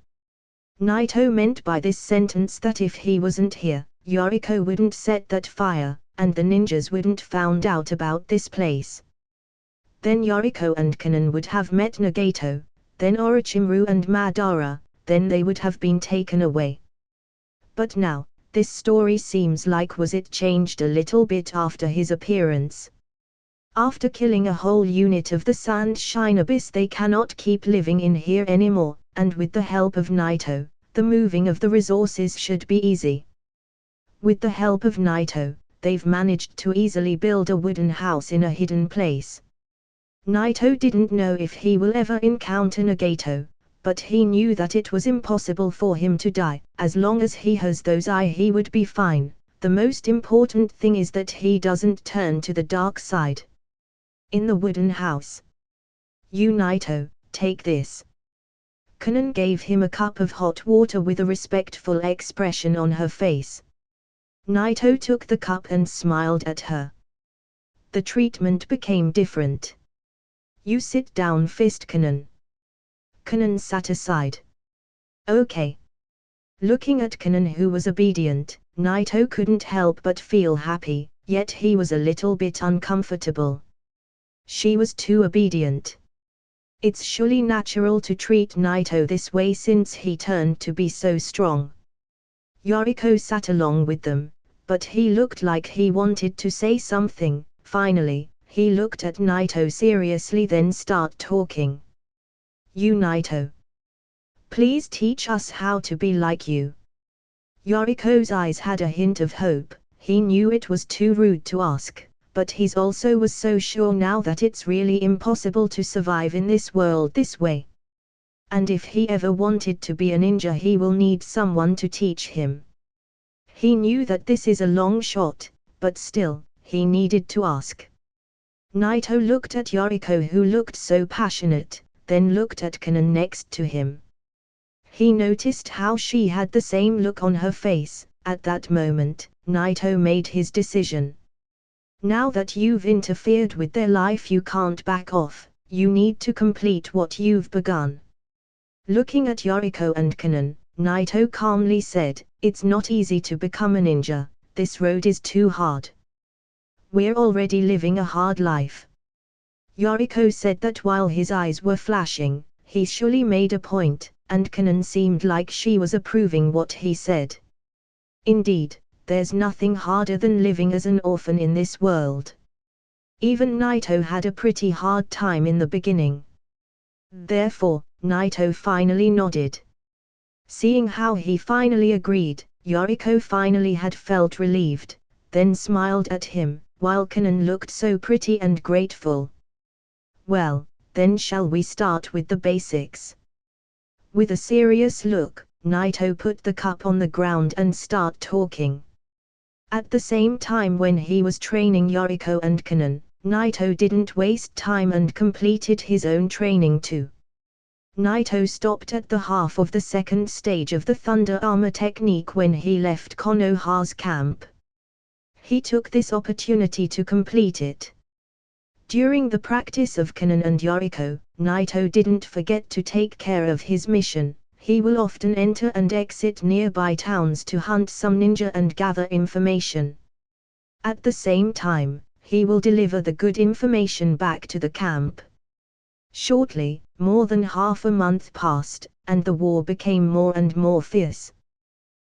Naito meant by this sentence that if he wasn't here, Yoriko wouldn't set that fire, and the ninjas wouldn't found out about this place. Then Yoriko and Konnan would have met Nagato, then Orochimaru and Madara, then they would have been taken away. But now, this story seems like was it changed a little bit after his appearance. After killing a whole unit of the Sunshine Abyss, they cannot keep living in here anymore, and with the help of Naito, the moving of the resources should be easy. With the help of Naito, they've managed to easily build a wooden house in a hidden place. Naito didn't know if he will ever encounter Nagato, but he knew that it was impossible for him to die. As long as he has those eyes, he would be fine. The most important thing is that he doesn't turn to the dark side. In the wooden house. Naito, take this." Konnan gave him a cup of hot water with a respectful expression on her face. Naito took the cup and smiled at her. The treatment became different. "You sit down," fist Konnan. Konnan sat aside. "Okay." Looking at Konnan, who was obedient, Naito couldn't help but feel happy, yet he was a little bit uncomfortable. She was too obedient. It's surely natural to treat Naito this way since he turned to be so strong. Yoriko sat along with them, but he looked like he wanted to say something. Finally, he looked at Naito seriously, then start talking. You Naito. Please teach us how to be like you. Yoriko's eyes had a hint of hope. He knew it was too rude to ask, but he also was so sure now that it's really impossible to survive in this world this way. And if he ever wanted to be a ninja, he will need someone to teach him. He knew that this is a long shot, but still, he needed to ask. Naito looked at Yoriko, who looked so passionate, then looked at Konnan next to him. He noticed how she had the same look on her face. At that moment, Naito made his decision. Now that you've interfered with their life, you can't back off. You need to complete what you've begun. Looking at Yoriko and Konnan, Naito calmly said, "It's not easy to become a ninja. This road is too hard. We're already living a hard life." Yoriko said that while his eyes were flashing. He surely made a point, and Konnan seemed like she was approving what he said. Indeed, there's nothing harder than living as an orphan in this world. Even Naito had a pretty hard time in the beginning. Therefore, Naito finally nodded. Seeing how he finally agreed, Yoriko finally had felt relieved, then smiled at him, while Konnan looked so pretty and grateful. Well, then shall we start with the basics? With a serious look, Naito put the cup on the ground and start talking. At the same time, when he was training Yoriko and Konnan, Naito didn't waste time and completed his own training too. Naito stopped at the half of the second stage of the Thunder Armor technique when he left Konoha's camp. He took this opportunity to complete it. During the practice of Konnan and Yoriko, Naito didn't forget to take care of his mission. He will often enter and exit nearby towns to hunt some ninja and gather information. At the same time, he will deliver the good information back to the camp. Shortly, more than half a month passed, and the war became more and more fierce.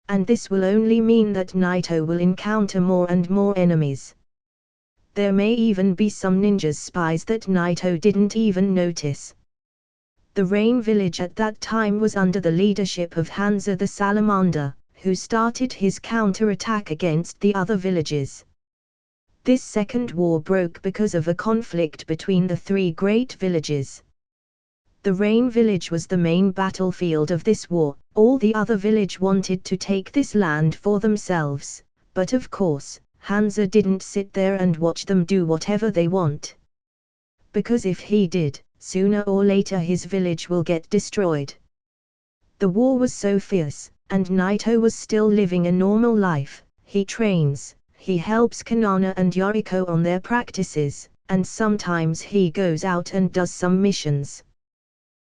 And this will only mean that Naito will encounter more and more enemies. There may even be some ninjas spies that Naito didn't even notice. The Rain Village at that time was under the leadership of Hanzo the Salamander, who started his counter-attack against the other villages. This second war broke because of a conflict between the three great villages. The Rain Village was the main battlefield of this war. All the other village wanted to take this land for themselves, but of course, Hanzo didn't sit there and watch them do whatever they want. Because if he did, sooner or later his village will get destroyed. The war was so fierce, and Naito was still living a normal life. He trains, he helps Konnan and Yoriko on their practices, and sometimes he goes out and does some missions.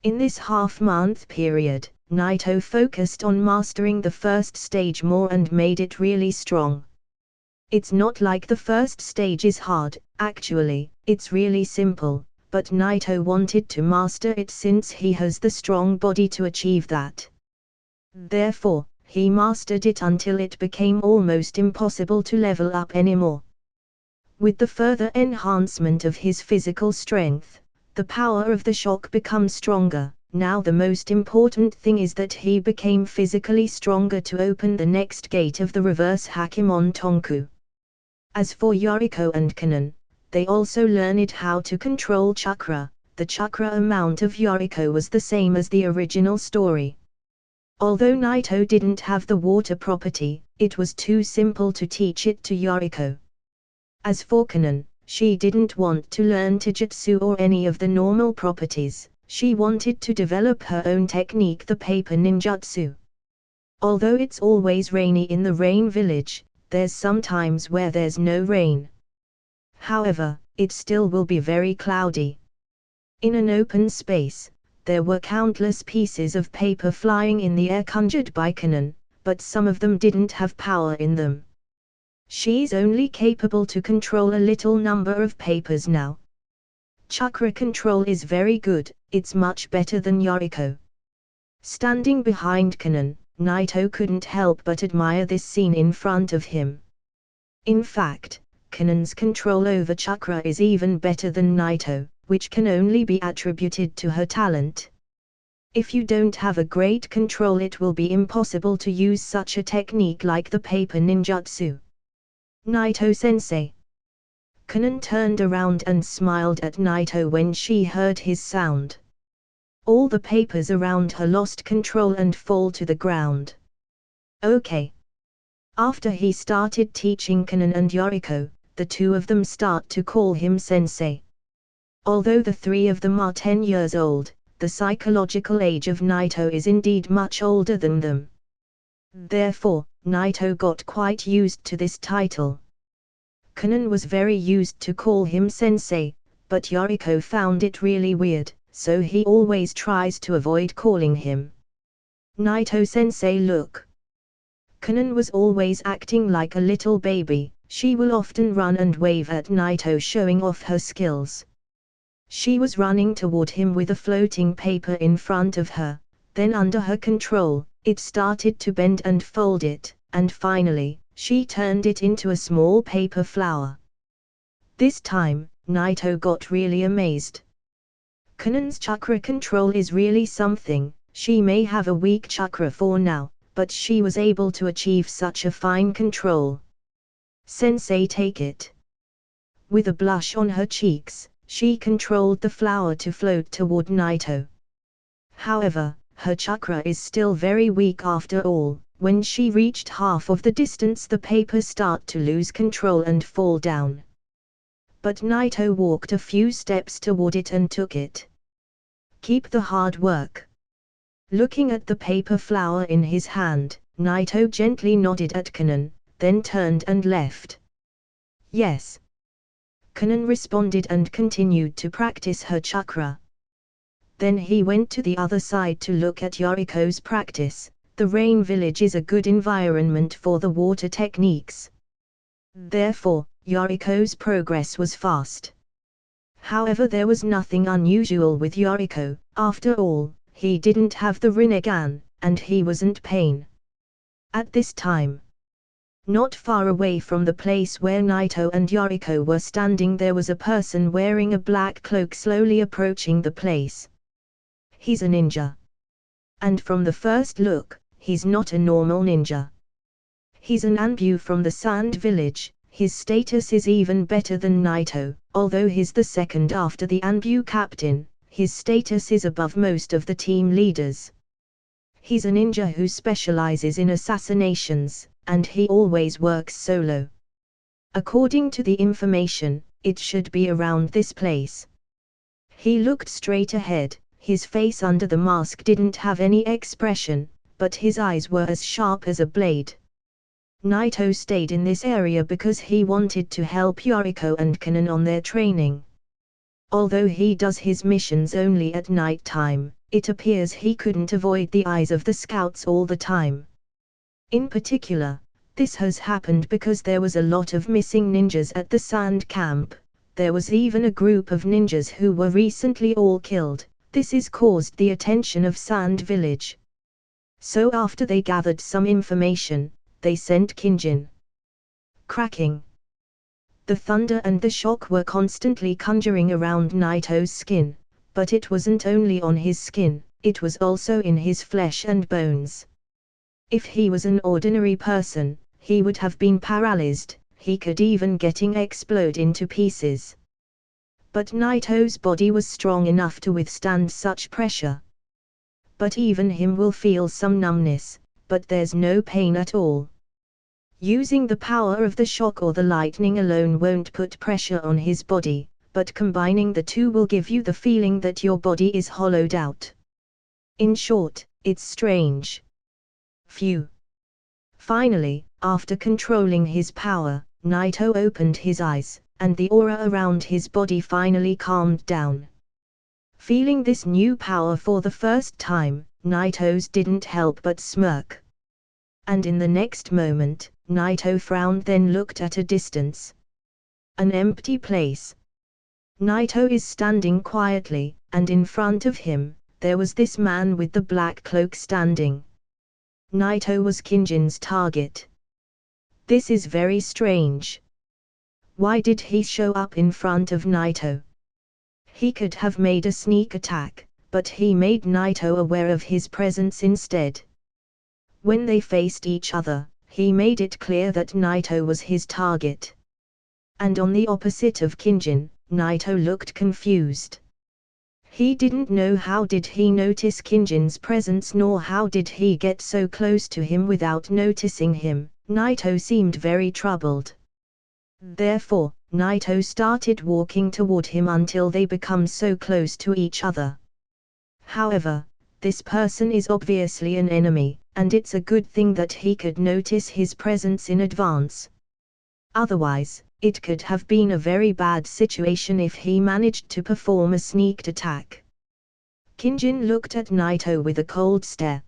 In this half-month period, Naito focused on mastering the first stage more and made it really strong. It's not like the first stage is hard, actually, it's really simple, but Naito wanted to master it since he has the strong body to achieve that. Therefore, he mastered it until it became almost impossible to level up anymore. With the further enhancement of his physical strength, the power of the shock becomes stronger. Now the most important thing is that he became physically stronger to open the next gate of the reverse Hakemon Tonku. As for Yoriko and Konnan, they also learned how to control chakra. The chakra amount of Yoriko was the same as the original story. Although Naito didn't have the water property, it was too simple to teach it to Yoriko. As for Konnan, she didn't want to learn Taijutsu or any of the normal properties. She wanted to develop her own technique, the paper ninjutsu. Although it's always rainy in the Rain Village, there's some times where there's no rain. However, it still will be very cloudy. In an open space, there were countless pieces of paper flying in the air conjured by Konnan, but some of them didn't have power in them. She's only capable to control a little number of papers now. Chakra control is very good, it's much better than Yoriko. Standing behind Konnan, Naito couldn't help but admire this scene in front of him. In fact, Konnan's control over chakra is even better than Naruto, which can only be attributed to her talent. If you don't have a great control, it will be impossible to use such a technique like the paper ninjutsu. Naruto-sensei. Konnan turned around and smiled at Naruto when she heard his sound. All the papers around her lost control and fall to the ground. Okay. After he started teaching Konnan and Yoriko, the two of them start to call him sensei. Although the three of them are 10 years old, the psychological age of Naruto is indeed much older than them. Therefore, Naruto got quite used to this title. Konnan was very used to call him sensei, but Yoriko found it really weird, so he always tries to avoid calling him Naruto-sensei. Look. Konnan was always acting like a little baby. She will often run and wave at Naruto, showing off her skills. She was running toward him with a floating paper in front of her, then under her control, it started to bend and fold it, and finally, she turned it into a small paper flower. This time, Naruto got really amazed. Konnan's chakra control is really something. She may have a weak chakra for now, but she was able to achieve such a fine control. Sensei, take it. With a blush on her cheeks, she controlled the flower to float toward Naruto. However, her chakra is still very weak after all. When she reached half of the distance, the paper started to lose control and fall down. But Naruto walked a few steps toward it and took it. Keep the hard work. Looking at the paper flower in his hand, Naruto gently nodded at Konnan, then turned and left. Yes. Konnan responded and continued to practice her chakra. Then he went to the other side to look at Yoriko's practice. The rain village is a good environment for the water techniques. Therefore, Yoriko's progress was fast. However, there was nothing unusual with Yoriko. After all, he didn't have the Rinnegan, and he wasn't pain. At this time, not far away from the place where Naruto and Yoriko were standing, there was a person wearing a black cloak slowly approaching the place. He's a ninja. And from the first look, he's not a normal ninja. He's an Anbu from the Sand Village. His status is even better than Naruto. Although he's the second after the Anbu captain, his status is above most of the team leaders. He's a ninja who specializes in assassinations, and he always works solo. According to the information, it should be around this place. He looked straight ahead. His face under the mask didn't have any expression, but his eyes were as sharp as a blade. Naruto stayed in this area because he wanted to help Yoriko and Konnan on their training. Although he does his missions only at night time, it appears he couldn't avoid the eyes of the scouts all the time. In particular, this has happened because there was a lot of missing ninjas at the sand camp. There was even a group of ninjas who were recently all killed. This has caused the attention of Sand Village. So after they gathered some information, they sent Kinjin. Cracking. The thunder and the shock were constantly conjuring around Naruto's skin, but it wasn't only on his skin, it was also in his flesh and bones. If he was an ordinary person, he would have been paralyzed. He could even getting explode into pieces. But Naruto's body was strong enough to withstand such pressure. But even him will feel some numbness, but there's no pain at all. Using the power of the shock or the lightning alone won't put pressure on his body, but combining the two will give you the feeling that your body is hollowed out. In short, it's strange. Phew. Finally, after controlling his power, Naruto opened his eyes, and the aura around his body finally calmed down. Feeling this new power for the first time, Naruto's didn't help but smirk. And in the next moment, Naruto frowned, then looked at a distance. An empty place. Naruto is standing quietly, and in front of him, there was this man with the black cloak standing. Naruto was Kinjin's target. This is very strange. Why did he show up in front of Naito? He could have made a sneak attack, but he made Naito aware of his presence instead. When they faced each other, he made it clear that Naito was his target. And on the opposite of Kinjin, Naito looked confused. He didn't know how did he notice Kinjin's presence nor how did he get so close to him without noticing him. Naito seemed very troubled. Therefore, Naito started walking toward him until they become so close to each other. However, this person is obviously an enemy, and it's a good thing that he could notice his presence in advance. Otherwise, it could have been a very bad situation if he managed to perform a sneaked attack. Kinjin looked at Naito with a cold stare.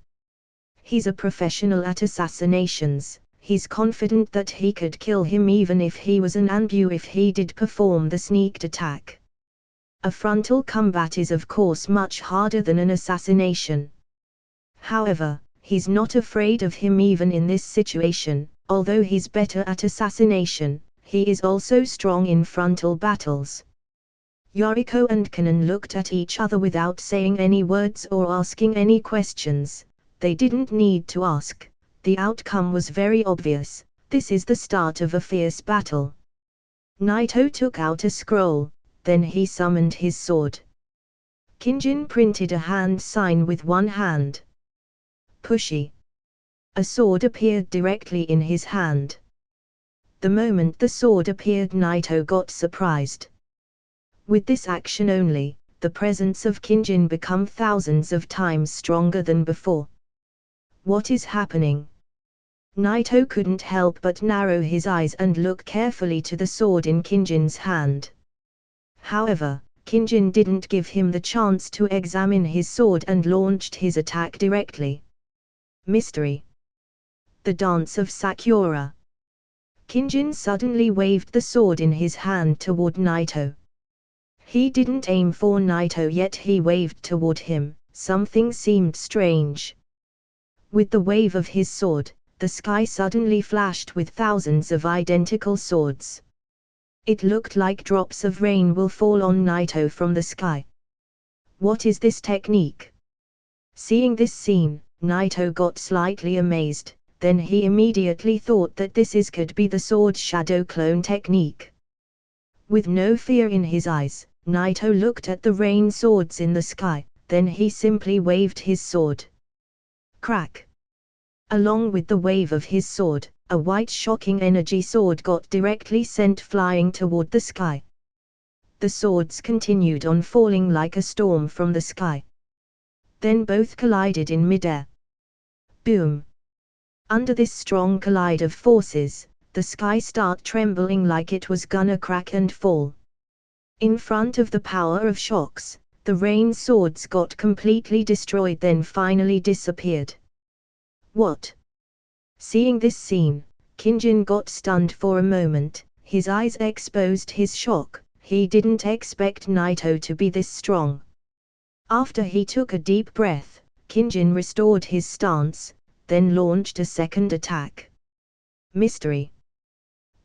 He's a professional at assassinations. He's confident that he could kill him even if he was an Anbu if he did perform the sneaked attack. A frontal combat is of course much harder than an assassination. However, he's not afraid of him even in this situation. Although he's better at assassination, he is also strong in frontal battles. Yoriko and Konnan looked at each other without saying any words or asking any questions. They didn't need to ask. The outcome was very obvious. This is the start of a fierce battle. Naito took out a scroll, then he summoned his sword. Kinjin printed a hand sign with one hand. Pushy. A sword appeared directly in his hand. The moment the sword appeared, Naito got surprised. With this action only, the presence of Kinjin became thousands of times stronger than before. What is happening? Naito couldn't help but narrow his eyes and look carefully to the sword in Kinjin's hand. However, Kinjin didn't give him the chance to examine his sword and launched his attack directly. Mystery. The Dance of Sakura. Kinjin suddenly waved the sword in his hand toward Naito. He didn't aim for Naito yet he waved toward him. Something seemed strange. With the wave of his sword, the sky suddenly flashed with thousands of identical swords. It looked like drops of rain will fall on Naito from the sky. What is this technique? Seeing this scene, Naito got slightly amazed, then he immediately thought that this could be the sword shadow clone technique. With no fear in his eyes, Naito looked at the rain swords in the sky, then he simply waved his sword. Crack! Along with the wave of his sword, a white shocking energy sword got directly sent flying toward the sky. The swords continued on falling like a storm from the sky. Then both collided in midair. Boom! Under this strong collide of forces, the sky started trembling like it was gonna crack and fall. In front of the power of shocks, the rain swords got completely destroyed then finally disappeared. What? Seeing this scene, Kinjin got stunned for a moment, his eyes exposed his shock. He didn't expect Naito to be this strong. After he took a deep breath, Kinjin restored his stance, then launched a second attack. Mystery.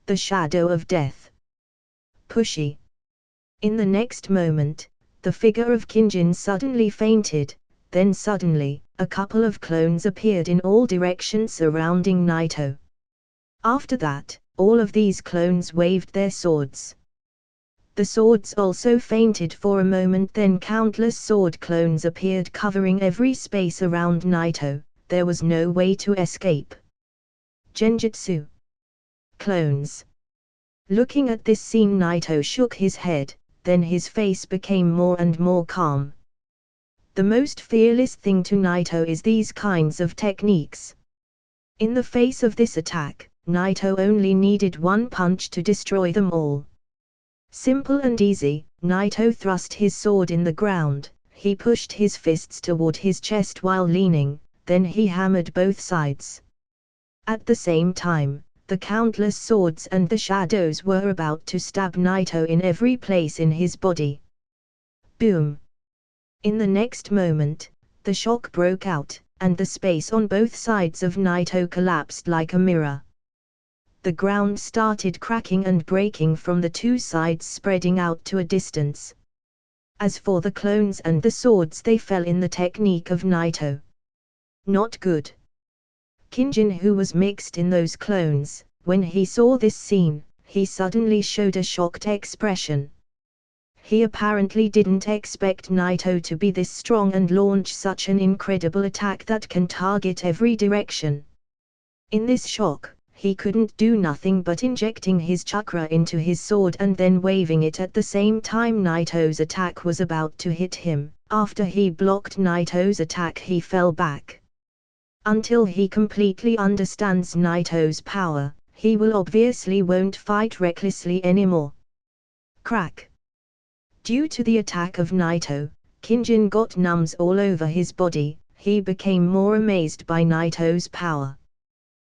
The Shadow of Death. Pushy. In the next moment, the figure of Kinjin suddenly fainted, then suddenly, a couple of clones appeared in all directions surrounding Naito. After that, all of these clones waved their swords. The swords also fainted for a moment, then countless sword clones appeared covering every space around Naito. There was no way to escape. Genjutsu. Clones. Looking at this scene, Naito shook his head, then his face became more and more calm. The most fearless thing to Naito is these kinds of techniques. In the face of this attack, Naito only needed one punch to destroy them all. Simple and easy. Naito thrust his sword in the ground, he pushed his fists toward his chest while leaning, then he hammered both sides. At the same time, the countless swords and the shadows were about to stab Naito in every place in his body. Boom! In the next moment, the shock broke out, and the space on both sides of Naito collapsed like a mirror. The ground started cracking and breaking from the two sides, spreading out to a distance. As for the clones and the swords, they fell in the technique of Naito. Not good. Kinjin, who was mixed in those clones, when he saw this scene, he suddenly showed a shocked expression. He apparently didn't expect Naito to be this strong and launch such an incredible attack that can target every direction. In this shock, he couldn't do nothing but injecting his chakra into his sword and then waving it at the same time Naito's attack was about to hit him. After he blocked Naito's attack, he fell back. Until he completely understands Naito's power, he will obviously won't fight recklessly anymore. Crack. Due to the attack of Naito, Kinjin got numbs all over his body. He became more amazed by Naito's power.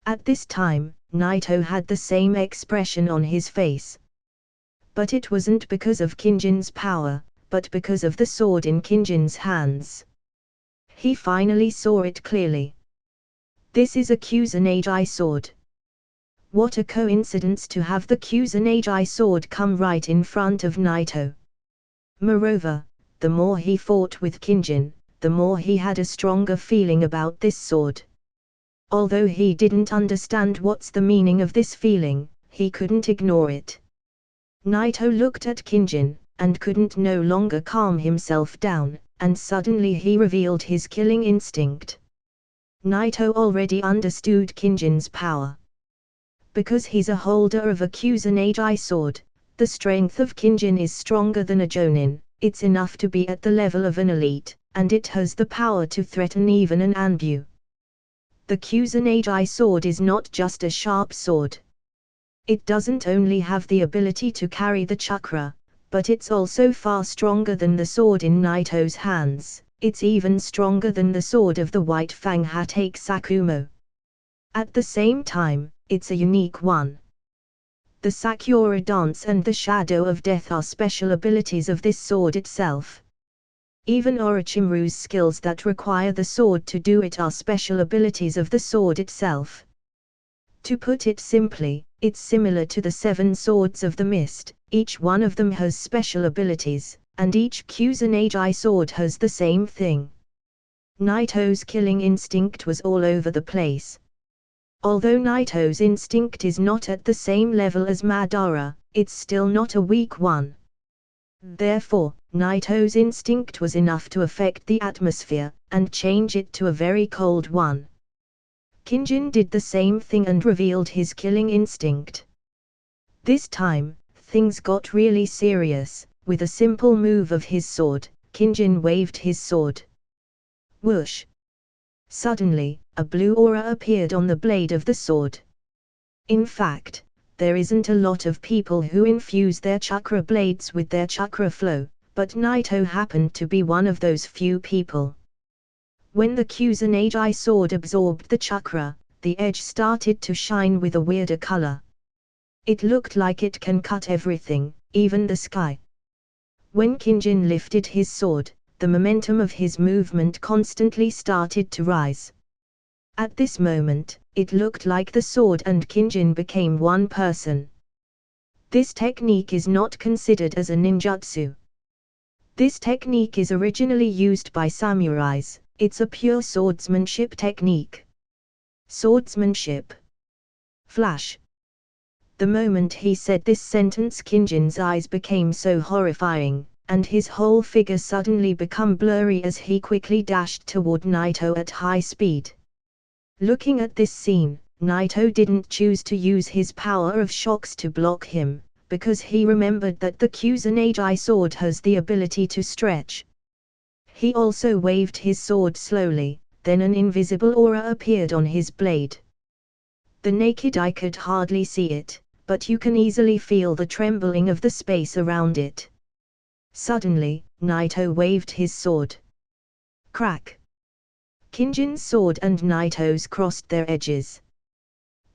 At this time, Naito had the same expression on his face. But it wasn't because of Kinjin's power, but because of the sword in Kinjin's hands. He finally saw it clearly. This is a Kusanagi sword. What a coincidence to have the Kusanagi sword come right in front of Naito. Moreover, the more he fought with Kinjin, the more he had a stronger feeling about this sword. Although he didn't understand what's the meaning of this feeling, he couldn't ignore it. Naito looked at Kinjin, and couldn't no longer calm himself down, and suddenly he revealed his killing instinct. Naito already understood Kinjin's power. Because he's a holder of a Kusanagi sword, the strength of Kinjin is stronger than a Jonin. It's enough to be at the level of an elite, and it has the power to threaten even an Anbu. The Kusanagi sword is not just a sharp sword. It doesn't only have the ability to carry the chakra, but it's also far stronger than the sword in Naito's hands. It's even stronger than the sword of the White Fang Hatake Sakumo. At the same time, it's a unique one. The Sakura dance and the shadow of death are special abilities of this sword itself. Even Orochimaru's skills that require the sword to do it are special abilities of the sword itself. To put it simply, it's similar to the 7 swords of the mist. Each one of them has special abilities, and each Kusanagi sword has the same thing. Naito's killing instinct was all over the place. Although Naito's instinct is not at the same level as Madara, it's still not a weak one. Therefore, Naito's instinct was enough to affect the atmosphere, and change it to a very cold one. Kinjin did the same thing and revealed his killing instinct. This time, things got really serious. With a simple move of his sword, Kinjin waved his sword. Whoosh! Suddenly, a blue aura appeared on the blade of the sword. In fact, there isn't a lot of people who infuse their chakra blades with their chakra flow, but Naito happened to be one of those few people. When the Kusanagi sword absorbed the chakra, the edge started to shine with a weirder color. It looked like it can cut everything, even the sky. When Kinjin lifted his sword, the momentum of his movement constantly started to rise. At this moment, it looked like the sword and Kinjin became one person. This technique is not considered as a ninjutsu. This technique is originally used by samurais. It's a pure swordsmanship technique. Swordsmanship. Flash. The moment he said this sentence, Kinjin's eyes became so horrifying, and his whole figure suddenly became blurry as he quickly dashed toward Naito at high speed. Looking at this scene, Naito didn't choose to use his power of shocks to block him, because he remembered that the Kusanagi sword has the ability to stretch. He also waved his sword slowly, then an invisible aura appeared on his blade. The naked eye could hardly see it, but you can easily feel the trembling of the space around it. Suddenly, Naito waved his sword. Crack! Kinjin's sword and Naito's crossed their edges.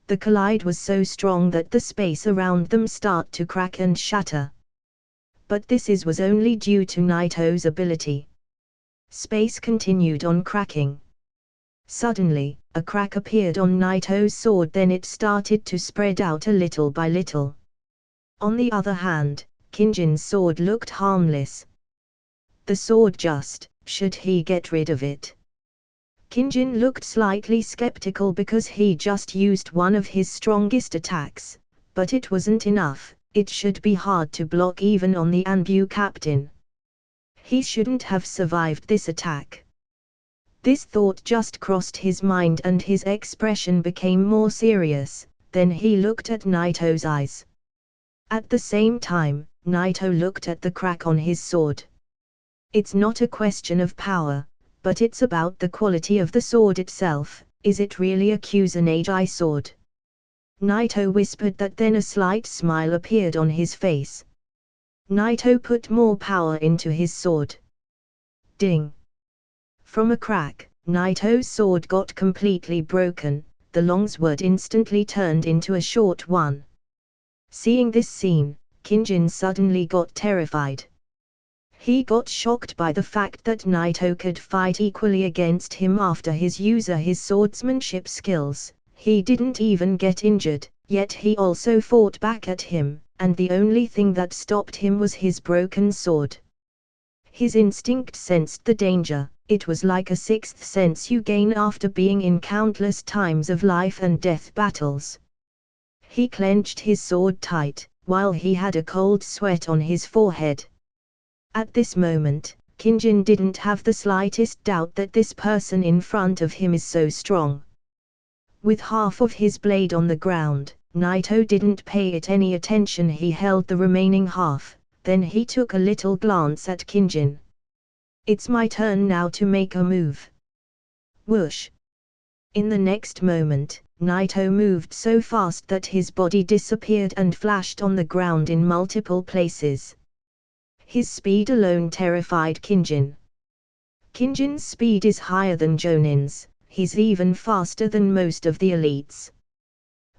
The collide was so strong that the space around them started to crack and shatter. But this was only due to Naito's ability. Space continued on cracking. Suddenly, a crack appeared on Naito's sword, then it started to spread out a little by little. On the other hand, Kinjin's sword looked harmless. The sword should he get rid of it? Kinjin looked slightly skeptical because he just used one of his strongest attacks, but it wasn't enough. It should be hard to block even on the Anbu captain. He shouldn't have survived this attack. This thought just crossed his mind and his expression became more serious. Then he looked at Naito's eyes. At the same time, Naito looked at the crack on his sword. It's not a question of power, but it's about the quality of the sword itself. Is it really a Kusanagi sword? Naito whispered that, then a slight smile appeared on his face. Naito put more power into his sword. Ding! From a crack, Naito's sword got completely broken. The long sword instantly turned into a short one. Seeing this scene, Kinjin suddenly got terrified. He got shocked by the fact that Naito could fight equally against him after his swordsmanship skills. He didn't even get injured, yet he also fought back at him, and the only thing that stopped him was his broken sword. His instinct sensed the danger. It was like a sixth sense you gain after being in countless times of life and death battles. He clenched his sword tight, while he had a cold sweat on his forehead. At this moment, Kinjin didn't have the slightest doubt that this person in front of him is so strong. With half of his blade on the ground, Naito didn't pay it any attention. He held the remaining half, then he took a little glance at Kinjin. It's my turn now to make a move. Whoosh! In the next moment, Naito moved so fast that his body disappeared and flashed on the ground in multiple places. His speed alone terrified Kinjin. Kinjin's speed is higher than Jonin's. He's even faster than most of the elites.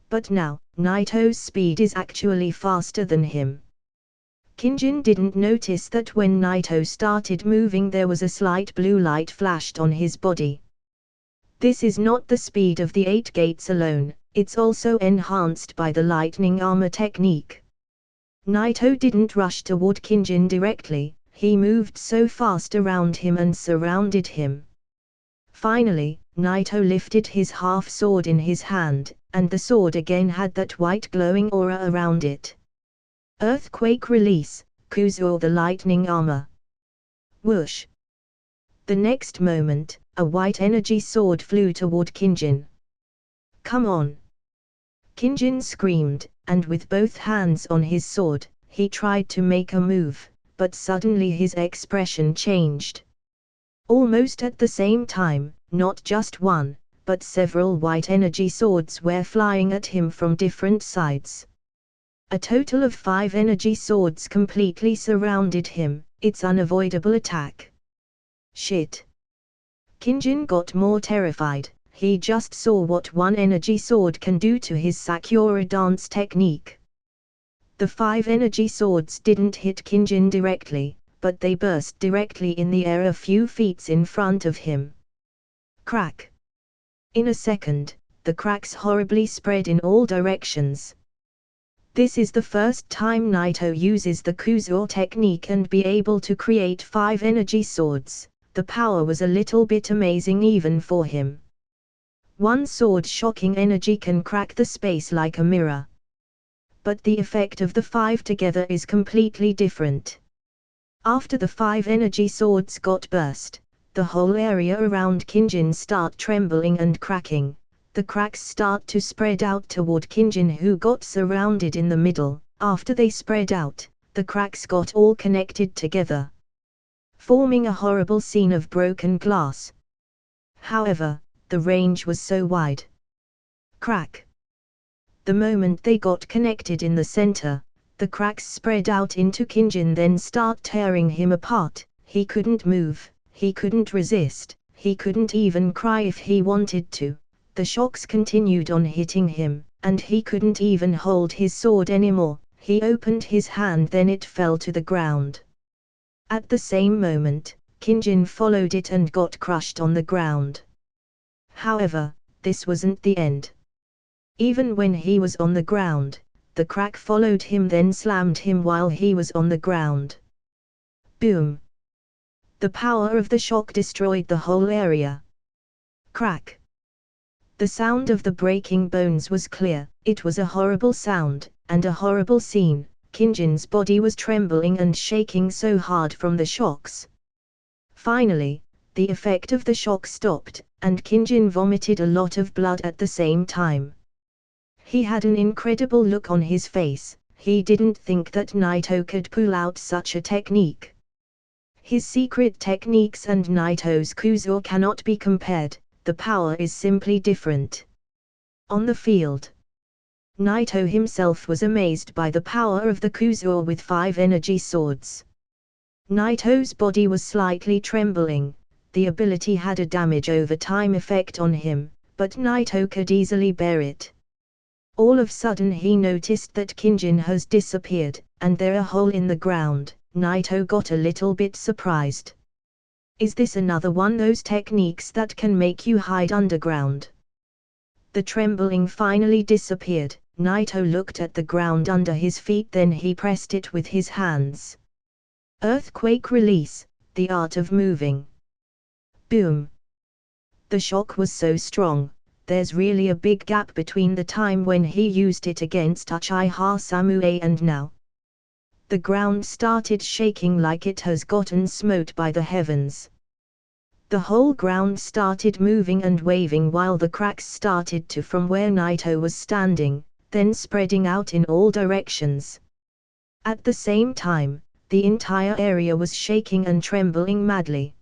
But now, Naito's speed is actually faster than him. Kinjin didn't notice that when Naito started moving there was a slight blue light flashed on his body. This is not the speed of the 8 gates alone, it's also enhanced by the lightning armor technique. Naito didn't rush toward Kinjin directly, he moved so fast around him and surrounded him. Finally, Naito lifted his half-sword in his hand, and the sword again had that white glowing aura around it. Earthquake release, Kuzuo the lightning armor. Whoosh! The next moment, a white energy sword flew toward Kinjin. Come on! Kinjin screamed, and with both hands on his sword, he tried to make a move, but suddenly his expression changed. Almost at the same time, not just one, but several white energy swords were flying at him from different sides. A total of 5 energy swords completely surrounded him. Its unavoidable attack. Shit! Kinjin got more terrified. He just saw what one energy sword can do to his Sakura dance technique. The 5 energy swords didn't hit Kinjin directly, but they burst directly in the air a few feet in front of him. Crack! In a second, the cracks horribly spread in all directions. This is the first time Naito uses the Kuzuo technique and be able to create 5 energy swords. The power was a little bit amazing even for him. One sword shocking energy can crack the space like a mirror. But the effect of the 5 together is completely different. After the 5 energy swords got burst, the whole area around Kinjin start trembling and cracking. The cracks start to spread out toward Kinjin, who got surrounded in the middle. After they spread out, the cracks got all connected together, forming a horrible scene of broken glass. However, the range was so wide. Crack! The moment they got connected in the center, the cracks spread out into Kinjin, then start tearing him apart. He couldn't move, he couldn't resist, he couldn't even cry if he wanted to. The shocks continued on hitting him, and he couldn't even hold his sword anymore. He opened his hand, then it fell to the ground. At the same moment, Kinjin followed it and got crushed on the ground. However, this wasn't the end. Even when he was on the ground, the crack followed him, then slammed him while he was on the ground. Boom! The power of the shock destroyed the whole area. Crack! The sound of the breaking bones was clear. It was a horrible sound, and a horrible scene. Kinjin's body was trembling and shaking so hard from the shocks. Finally, the effect of the shock stopped, and Kinjin vomited a lot of blood at the same time. He had an incredible look on his face. He didn't think that Naito could pull out such a technique. His secret techniques and Naito's Kuzo cannot be compared, the power is simply different. On the field, Naito himself was amazed by the power of the Kuzo with 5 energy swords. Naito's body was slightly trembling. The ability had a damage over time effect on him, but Naito could easily bear it. All of a sudden he noticed that Kinjin has disappeared, and there a hole in the ground. Naito got a little bit surprised. Is this another one those techniques that can make you hide underground? The trembling finally disappeared. Naito looked at the ground under his feet, then he pressed it with his hands. Earthquake release, the art of moving. Boom! The shock was so strong. There's really a big gap between the time when he used it against Uchiha Samui and now. The ground started shaking like it has gotten smote by the heavens. The whole ground started moving and waving while the cracks started to from where Naito was standing, then spreading out in all directions. At the same time, the entire area was shaking and trembling madly.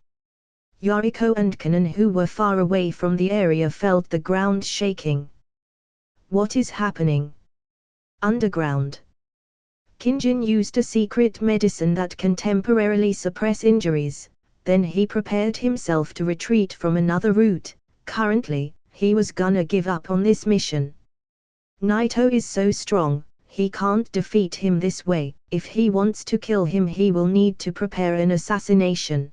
Yoriko and Konnan, who were far away from the area, felt the ground shaking. What is happening? Underground. Kinjin used a secret medicine that can temporarily suppress injuries, then he prepared himself to retreat from another route. Currently, he was gonna give up on this mission. Naito is so strong, he can't defeat him this way. If he wants to kill him, he will need to prepare an assassination.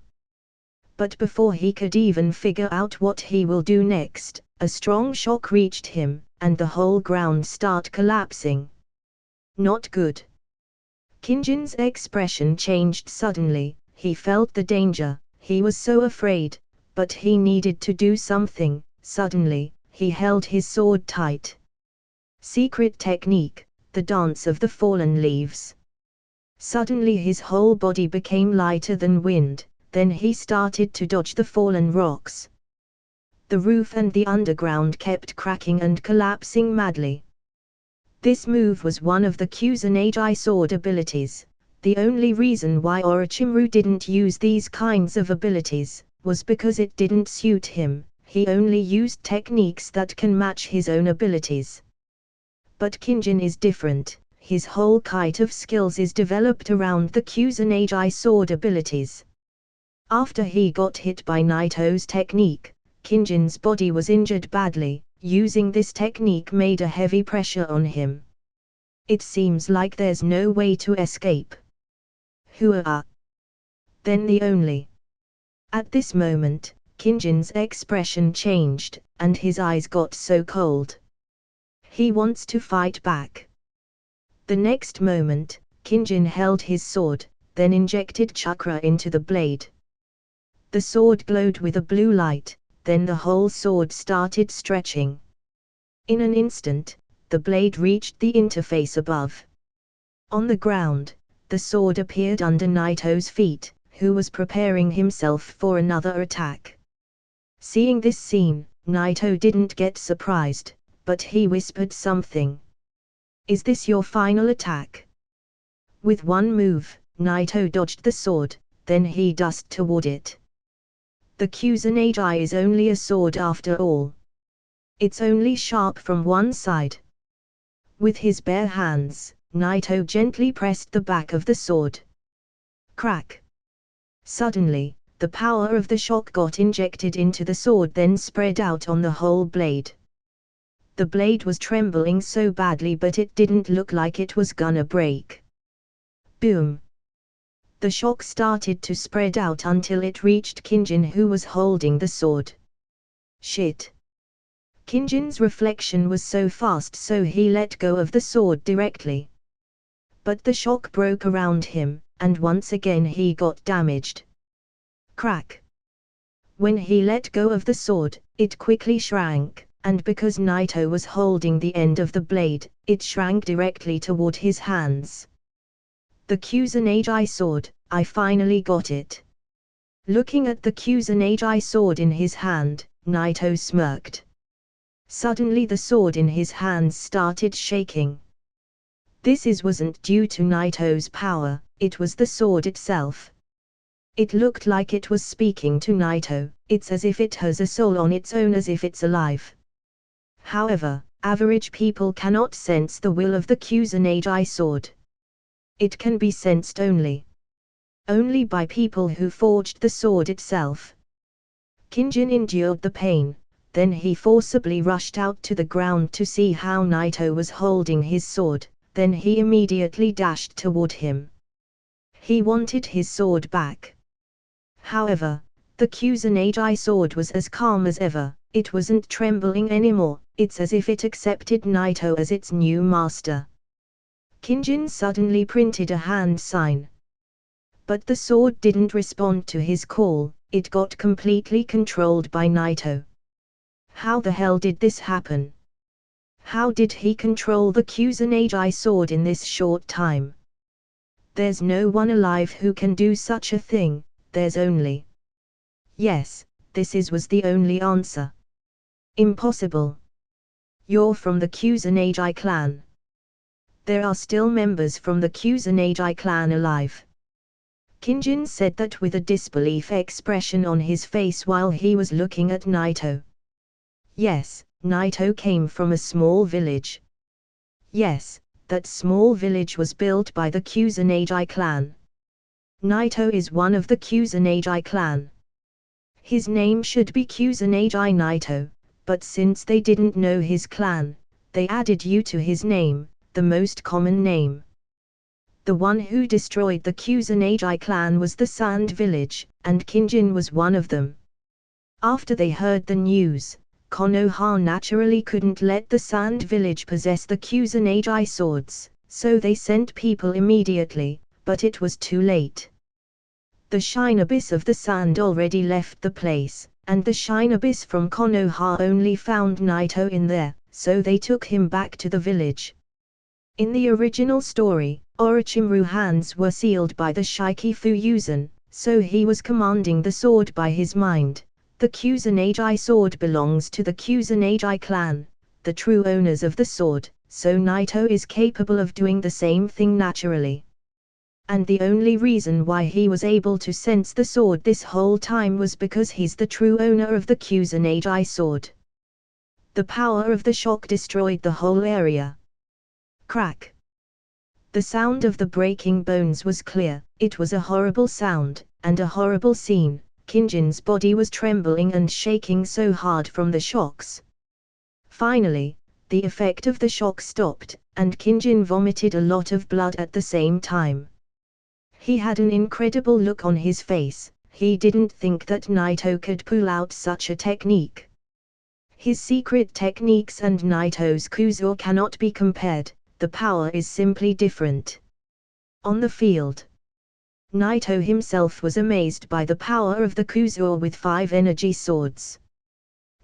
But before he could even figure out what he will do next, a strong shock reached him, and the whole ground started collapsing. Not good. Kinjin's expression changed suddenly. He felt the danger. He was so afraid, but he needed to do something. Suddenly, he held his sword tight. Secret technique, the dance of the fallen leaves. Suddenly his whole body became lighter than wind. Then he started to dodge the fallen rocks. The roof and the underground kept cracking and collapsing madly. This move was one of the Kusanagi sword abilities. The only reason why Orochimaru didn't use these kinds of abilities was because it didn't suit him. He only used techniques that can match his own abilities. But Kinjin is different. His whole kite of skills is developed around the Kusanagi sword abilities. After he got hit by Naito's technique, Kinjin's body was injured badly. Using this technique made a heavy pressure on him. It seems like there's no way to escape. Hua! Then the only. At this moment, Kinjin's expression changed, and his eyes got so cold. He wants to fight back. The next moment, Kinjin held his sword, then injected chakra into the blade. The sword glowed with a blue light, then the whole sword started stretching. In an instant, the blade reached the interface above. On the ground, the sword appeared under Naito's feet, who was preparing himself for another attack. Seeing this scene, Naito didn't get surprised, but he whispered something. Is this your final attack? With one move, Naito dodged the sword, then he dashed toward it. The Kusanagi is only a sword after all. It's only sharp from one side. With his bare hands, Naito gently pressed the back of the sword. Crack! Suddenly, the power of the shock got injected into the sword, then spread out on the whole blade. The blade was trembling so badly, but it didn't look like it was gonna break. Boom! The shock started to spread out until it reached Kinjin, who was holding the sword. Shit! Kinjin's reflection was so fast, so he let go of the sword directly. But the shock broke around him, and once again he got damaged. Crack! When he let go of the sword, it quickly shrank, and because Naito was holding the end of the blade, it shrank directly toward his hands. The Kusanagi sword, I finally got it. Looking at the Kusanagi sword in his hand, Naito smirked. Suddenly the sword in his hands started shaking. This wasn't due to Naito's power, it was the sword itself. It looked like it was speaking to Naito. It's as if it has a soul on its own, as if it's alive. However, average people cannot sense the will of the Kusanagi sword. It can be sensed only by people who forged the sword itself. Kinjin endured the pain, then he forcibly rushed out to the ground to see how Naito was holding his sword, then he immediately dashed toward him. He wanted his sword back. However, the Kusanagi sword was as calm as ever, it wasn't trembling anymore, it's as if it accepted Naito as its new master. Kinjin suddenly printed a hand sign. But the sword didn't respond to his call, it got completely controlled by Naito. How the hell did this happen? How did he control the Kusanagi sword in this short time? There's no one alive who can do such a thing, there's only. Yes, was the only answer. Impossible. You're from the Kusanagi clan. There are still members from the Kusanagi clan alive. Kinjin said that with a disbelief expression on his face while he was looking at Naito. Yes, Naito came from a small village. Yes, that small village was built by the Kusanagi clan. Naito is one of the Kusanagi clan. His name should be Kusanagi Naito, but since they didn't know his clan, they added "you" to his name, the most common name. The one who destroyed the Kusanagi clan was the Sand Village, and Kinjin was one of them. After they heard the news, Konoha naturally couldn't let the Sand Village possess the Kusanagi swords, so they sent people immediately, but it was too late. The Shine Abyss of the Sand already left the place, and the Shine Abyss from Konoha only found Naito in there, so they took him back to the village. In the original story, Orochimaru's hands were sealed by the Shikifu Yuuzan, so he was commanding the sword by his mind. The Kusanagi sword belongs to the Kusanagi clan, the true owners of the sword, so Naito is capable of doing the same thing naturally. And the only reason why he was able to sense the sword this whole time was because he's the true owner of the Kusanagi sword. The power of the shock destroyed the whole area. Crack! The sound of the breaking bones was clear, it was a horrible sound, and a horrible scene. Kinjin's body was trembling and shaking so hard from the shocks. Finally, the effect of the shock stopped, and Kinjin vomited a lot of blood at the same time. He had an incredible look on his face, he didn't think that Naito could pull out such a technique. His secret techniques and Naito's Kuzo cannot be compared, the power is simply different. On the field, Naito himself was amazed by the power of the Kuzo with 5 energy swords.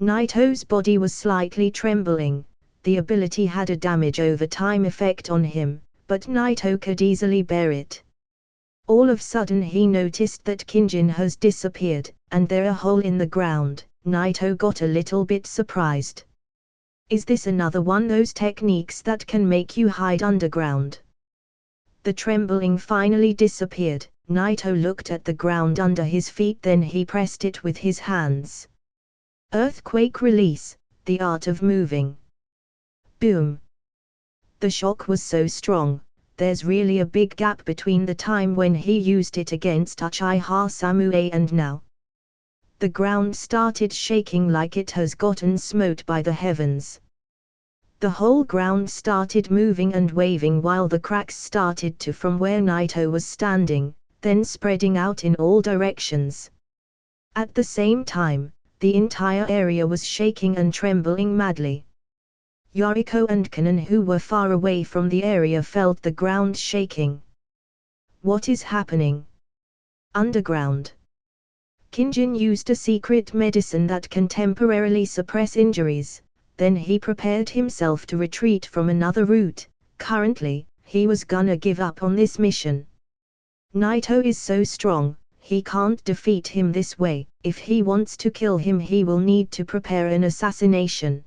Naito's body was slightly trembling, the ability had a damage over time effect on him, but Naito could easily bear it. All of a sudden he noticed that Kinjin has disappeared, and there a hole in the ground. Naito got a little bit surprised. Is this another one those techniques that can make you hide underground? The trembling finally disappeared. Naito looked at the ground under his feet, then he pressed it with his hands. Earthquake release, the art of moving. Boom! The shock was so strong, there's really a big gap between the time when he used it against Uchiha Samui and now. The ground started shaking like it has gotten smote by the heavens. The whole ground started moving and waving while the cracks started to from where Naito was standing, then spreading out in all directions. At the same time, the entire area was shaking and trembling madly. Yoriko and Konnan, who were far away from the area, felt the ground shaking. What is happening? Underground. Kinjin used a secret medicine that can temporarily suppress injuries, then he prepared himself to retreat from another route. Currently, he was gonna give up on this mission. Naito is so strong, he can't defeat him this way. If he wants to kill him, he will need to prepare an assassination.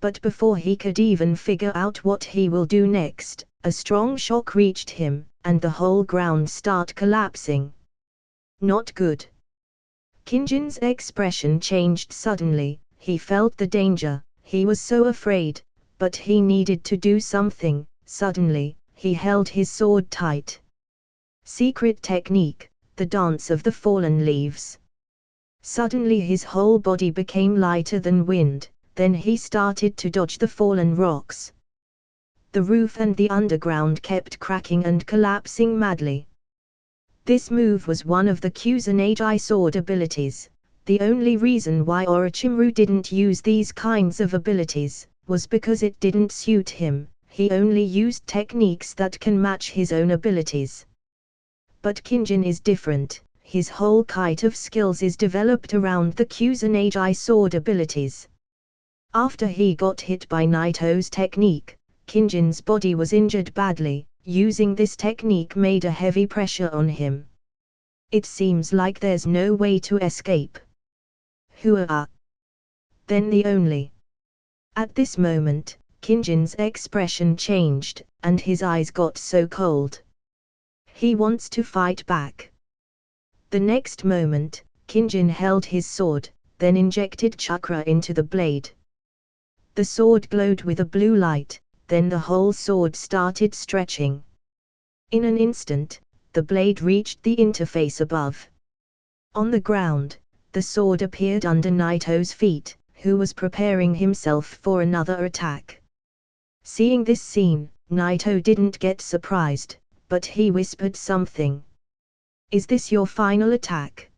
But before he could even figure out what he will do next, a strong shock reached him, and the whole ground started collapsing. Not good. Kinjin's expression changed suddenly. He felt the danger, he was so afraid, but he needed to do something. Suddenly, he held his sword tight. Secret technique, the dance of the fallen leaves. Suddenly his whole body became lighter than wind, then he started to dodge the fallen rocks. The roof and the underground kept cracking and collapsing madly. This move was one of the Kusanagi sword abilities. The only reason why Orochimaru didn't use these kinds of abilities was because it didn't suit him. He only used techniques that can match his own abilities. But Kinjin is different. His whole kite of skills is developed around the Kusanagi sword abilities. After he got hit by Naito's technique, Kinjin's body was injured badly. Using this technique made a heavy pressure on him. It seems like there's no way to escape. Hua. Then the only. At this moment, Kinjin's expression changed, and his eyes got so cold. He wants to fight back. The next moment, Kinjin held his sword, then injected chakra into the blade. The sword glowed with a blue light, then the whole sword started stretching. In an instant, the blade reached the interface above. On the ground, the sword appeared under Naito's feet, who was preparing himself for another attack. Seeing this scene, Naito didn't get surprised, but he whispered something. Is this your final attack?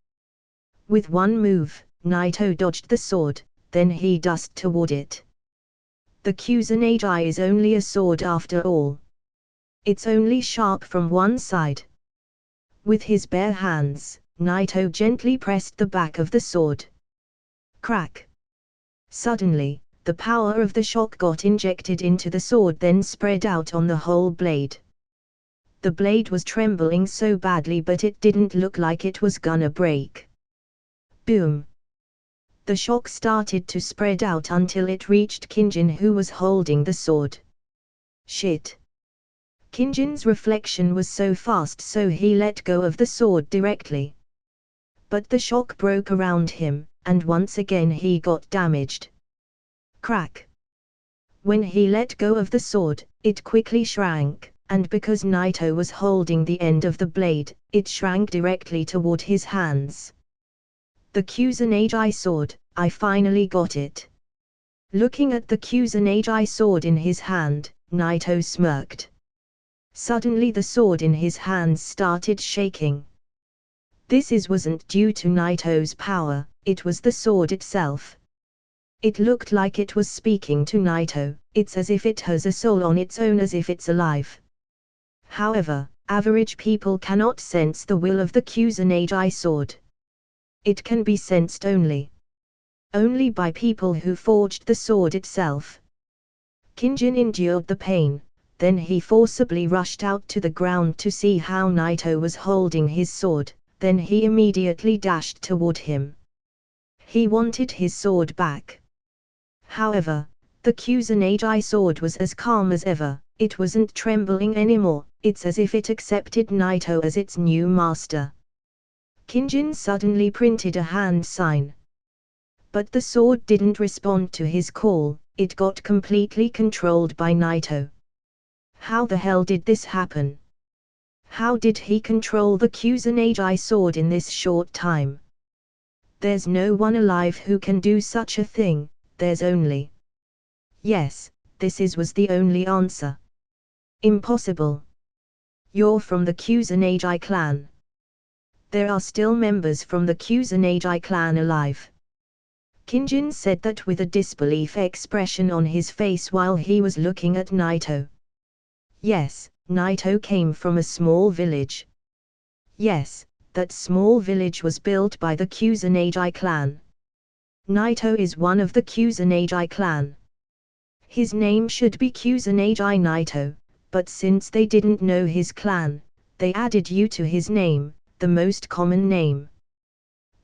With one move, Naito dodged the sword, then he dashed toward it. The Kusanagi is only a sword after all. It's only sharp from one side. With his bare hands, Naito gently pressed the back of the sword. Crack! Suddenly, the power of the shock got injected into the sword, then spread out on the whole blade. The blade was trembling so badly, but it didn't look like it was gonna break. Boom! The shock started to spread out until it reached Kinjin, who was holding the sword. Shit! Kinjin's reflection was so fast, so he let go of the sword directly. But the shock broke around him, and once again he got damaged. Crack! When he let go of the sword, it quickly shrank, and because Naito was holding the end of the blade, it shrank directly toward his hands. The Kusanagi sword, I finally got it. Looking at the Kusanagi sword in his hand, Naito smirked. Suddenly the sword in his hands started shaking. This wasn't due to Naito's power, it was the sword itself. It looked like it was speaking to Naito. It's as if it has a soul on its own, as if it's alive. However, average people cannot sense the will of the Kusanagi sword. It can be sensed only by people who forged the sword itself. Kinjin endured the pain, then he forcibly rushed out to the ground to see how Naito was holding his sword, then he immediately dashed toward him. He wanted his sword back. However, the Kusanagi sword was as calm as ever. It wasn't trembling anymore. It's as if it accepted Naito as its new master. Kinjin suddenly printed a hand sign. But the sword didn't respond to his call, it got completely controlled by Naito. How the hell did this happen? How did he control the Kusanagi sword in this short time? There's no one alive who can do such a thing, there's only. Yes, was the only answer. Impossible. You're from the Kusanagi clan. There are still members from the Kusanagi clan alive. Kinjin said that with a disbelief expression on his face while he was looking at Naito. Yes, Naito came from a small village. Yes, that small village was built by the Kusanagi clan. Naito is one of the Kusanagi clan. His name should be Kusanagi Naito, but since they didn't know his clan, they added Yu to his name, the most common name.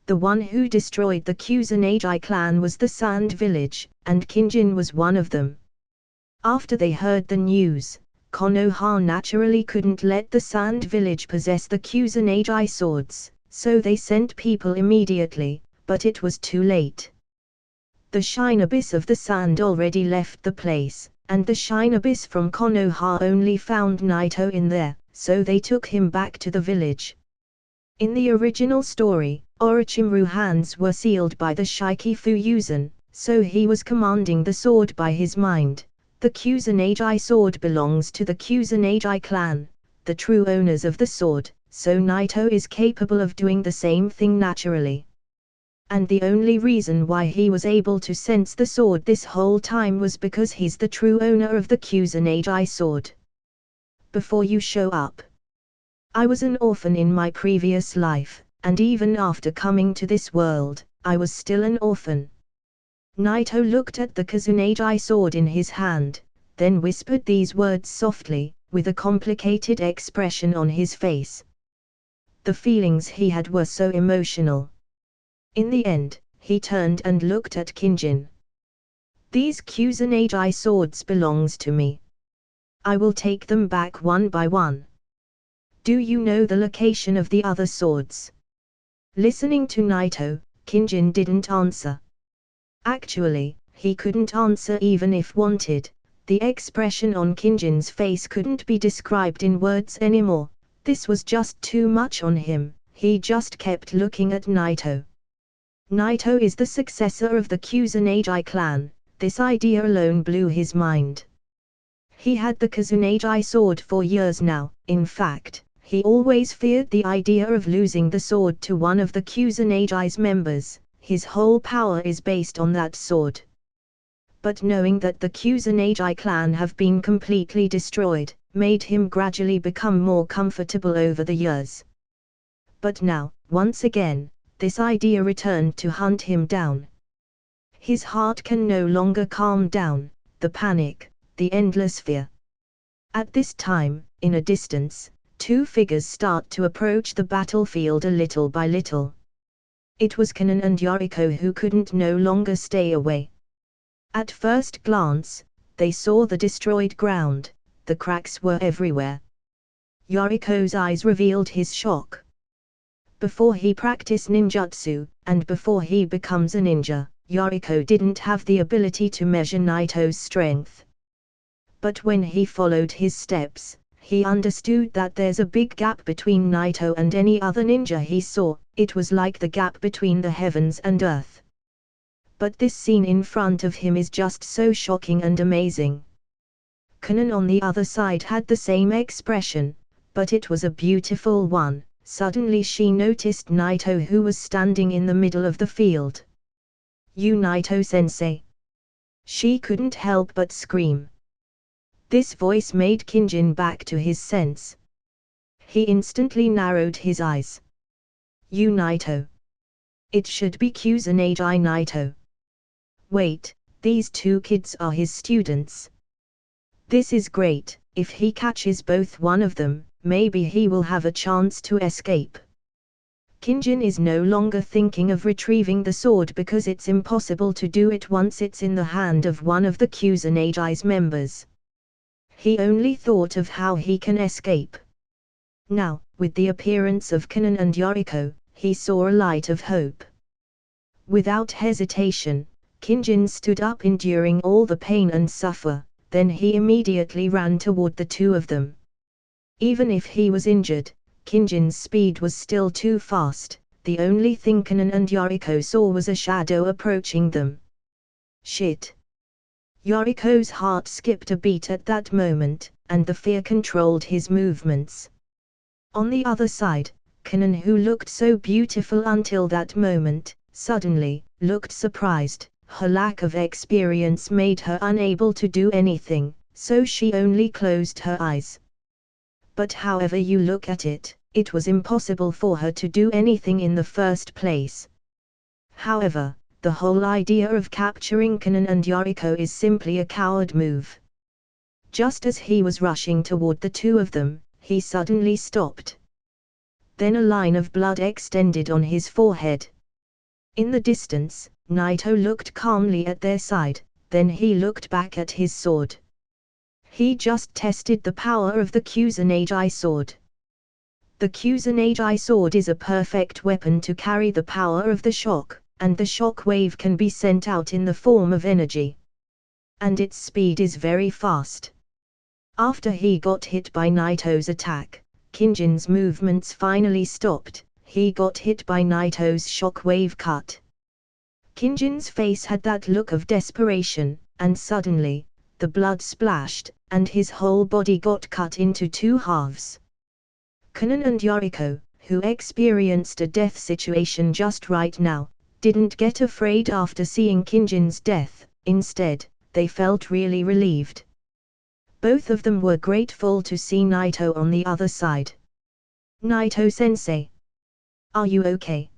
The one who destroyed the Kusanagi clan was the Sand Village, and Kinjin was one of them. After they heard the news, Konoha naturally couldn't let the Sand Village possess the Kusanagi swords, so they sent people immediately, but it was too late. The Shinobi's of the Sand already left the place, and the Shinobi's from Konoha only found Naito in there, so they took him back to the village. In the original story, Orochimaru's hands were sealed by the Shikifu Yuuzan, so he was commanding the sword by his mind. The Kusanagi sword belongs to the Kusanagi clan, the true owners of the sword, so Naito is capable of doing the same thing naturally. And the only reason why he was able to sense the sword this whole time was because he's the true owner of the Kusanagi sword. Before you show up, I was an orphan in my previous life, and even after coming to this world, I was still an orphan. Naito looked at the Kusanagi sword in his hand, then whispered these words softly, with a complicated expression on his face. The feelings he had were so emotional. In the end, he turned and looked at Kinjin. These Kusanagi swords belongs to me. I will take them back one by one. Do you know the location of the other swords? Listening to Naito, Kinjin didn't answer. Actually, he couldn't answer even if wanted. The expression on Kinjin's face couldn't be described in words anymore. This was just too much on him. He just kept looking at Naito. Naito is the successor of the Kusanagi clan. This idea alone blew his mind. He had the Kusanagi sword for years now. In fact, he always feared the idea of losing the sword to one of the Kusanagi's members. His whole power is based on that sword. But knowing that the Kusanagi clan have been completely destroyed, made him gradually become more comfortable over the years. But now, once again, this idea returned to hunt him down. His heart can no longer calm down, the panic, the endless fear. At this time, in a distance, two figures start to approach the battlefield a little by little. It was Konnan and Yoriko who couldn't no longer stay away. At first glance, they saw the destroyed ground, the cracks were everywhere. Yoriko's eyes revealed his shock. Before he practiced ninjutsu, and before he becomes a ninja, Yoriko didn't have the ability to measure Naito's strength. But when he followed his steps, he understood that there's a big gap between Naito and any other ninja he saw. It was like the gap between the heavens and earth. But this scene in front of him is just so shocking and amazing. Konnan on the other side had the same expression, but it was a beautiful one. Suddenly she noticed Naito, who was standing in the middle of the field. "You, Naito-sensei!" She couldn't help but scream. This voice made Kinjin back to his sense. He instantly narrowed his eyes. "You, Naito. It should be Kusanagi Naito. Wait, these two kids are his students. This is great. If he catches both one of them, maybe he will have a chance to escape." Kinjin is no longer thinking of retrieving the sword because it's impossible to do it once it's in the hand of one of the Kusanagi's members. He only thought of how he can escape. Now, with the appearance of Konnan and Yoriko, he saw a light of hope. Without hesitation, Kinjin stood up, enduring all the pain and suffer, then he immediately ran toward the two of them. Even if he was injured, Kinjin's speed was still too fast. The only thing Konnan and Yoriko saw was a shadow approaching them. Shit! Yoriko's heart skipped a beat at that moment, and the fear controlled his movements. On the other side, Konnan, who looked so beautiful until that moment, suddenly, looked surprised. Her lack of experience made her unable to do anything, so she only closed her eyes. But however you look at it, it was impossible for her to do anything in the first place. However, the whole idea of capturing Konnan and Yoriko is simply a coward move. Just as he was rushing toward the two of them, he suddenly stopped. Then a line of blood extended on his forehead. In the distance, Naito looked calmly at their side, then he looked back at his sword. He just tested the power of the Kusanagi sword. The Kusanagi sword is a perfect weapon to carry the power of the shock, and the shock wave can be sent out in the form of energy. And its speed is very fast. After he got hit by Naito's attack, Kinjin's movements finally stopped. He got hit by Naito's shockwave cut. Kinjin's face had that look of desperation, and suddenly, the blood splashed, and his whole body got cut into two halves. Konnan and Yoriko, who experienced a death situation just right now, didn't get afraid after seeing Kinjin's death. Instead, they felt really relieved. Both of them were grateful to see Naito on the other side. "Naito-sensei, are you okay?"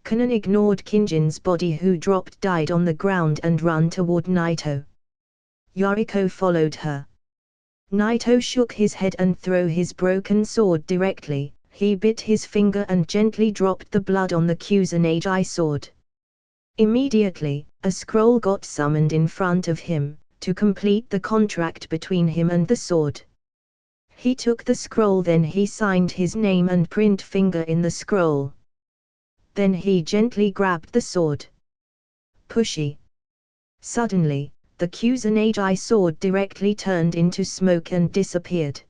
Konnan ignored Kinjin's body, who died on the ground, and ran toward Naito. Yoriko followed her. Naito shook his head and threw his broken sword directly. He bit his finger and gently dropped the blood on the Kusanagi sword. Immediately, a scroll got summoned in front of him, to complete the contract between him and the sword. He took the scroll, then he signed his name and print finger in the scroll. Then he gently grabbed the sword. Pushy. Suddenly, the Kusanagi sword directly turned into smoke and disappeared.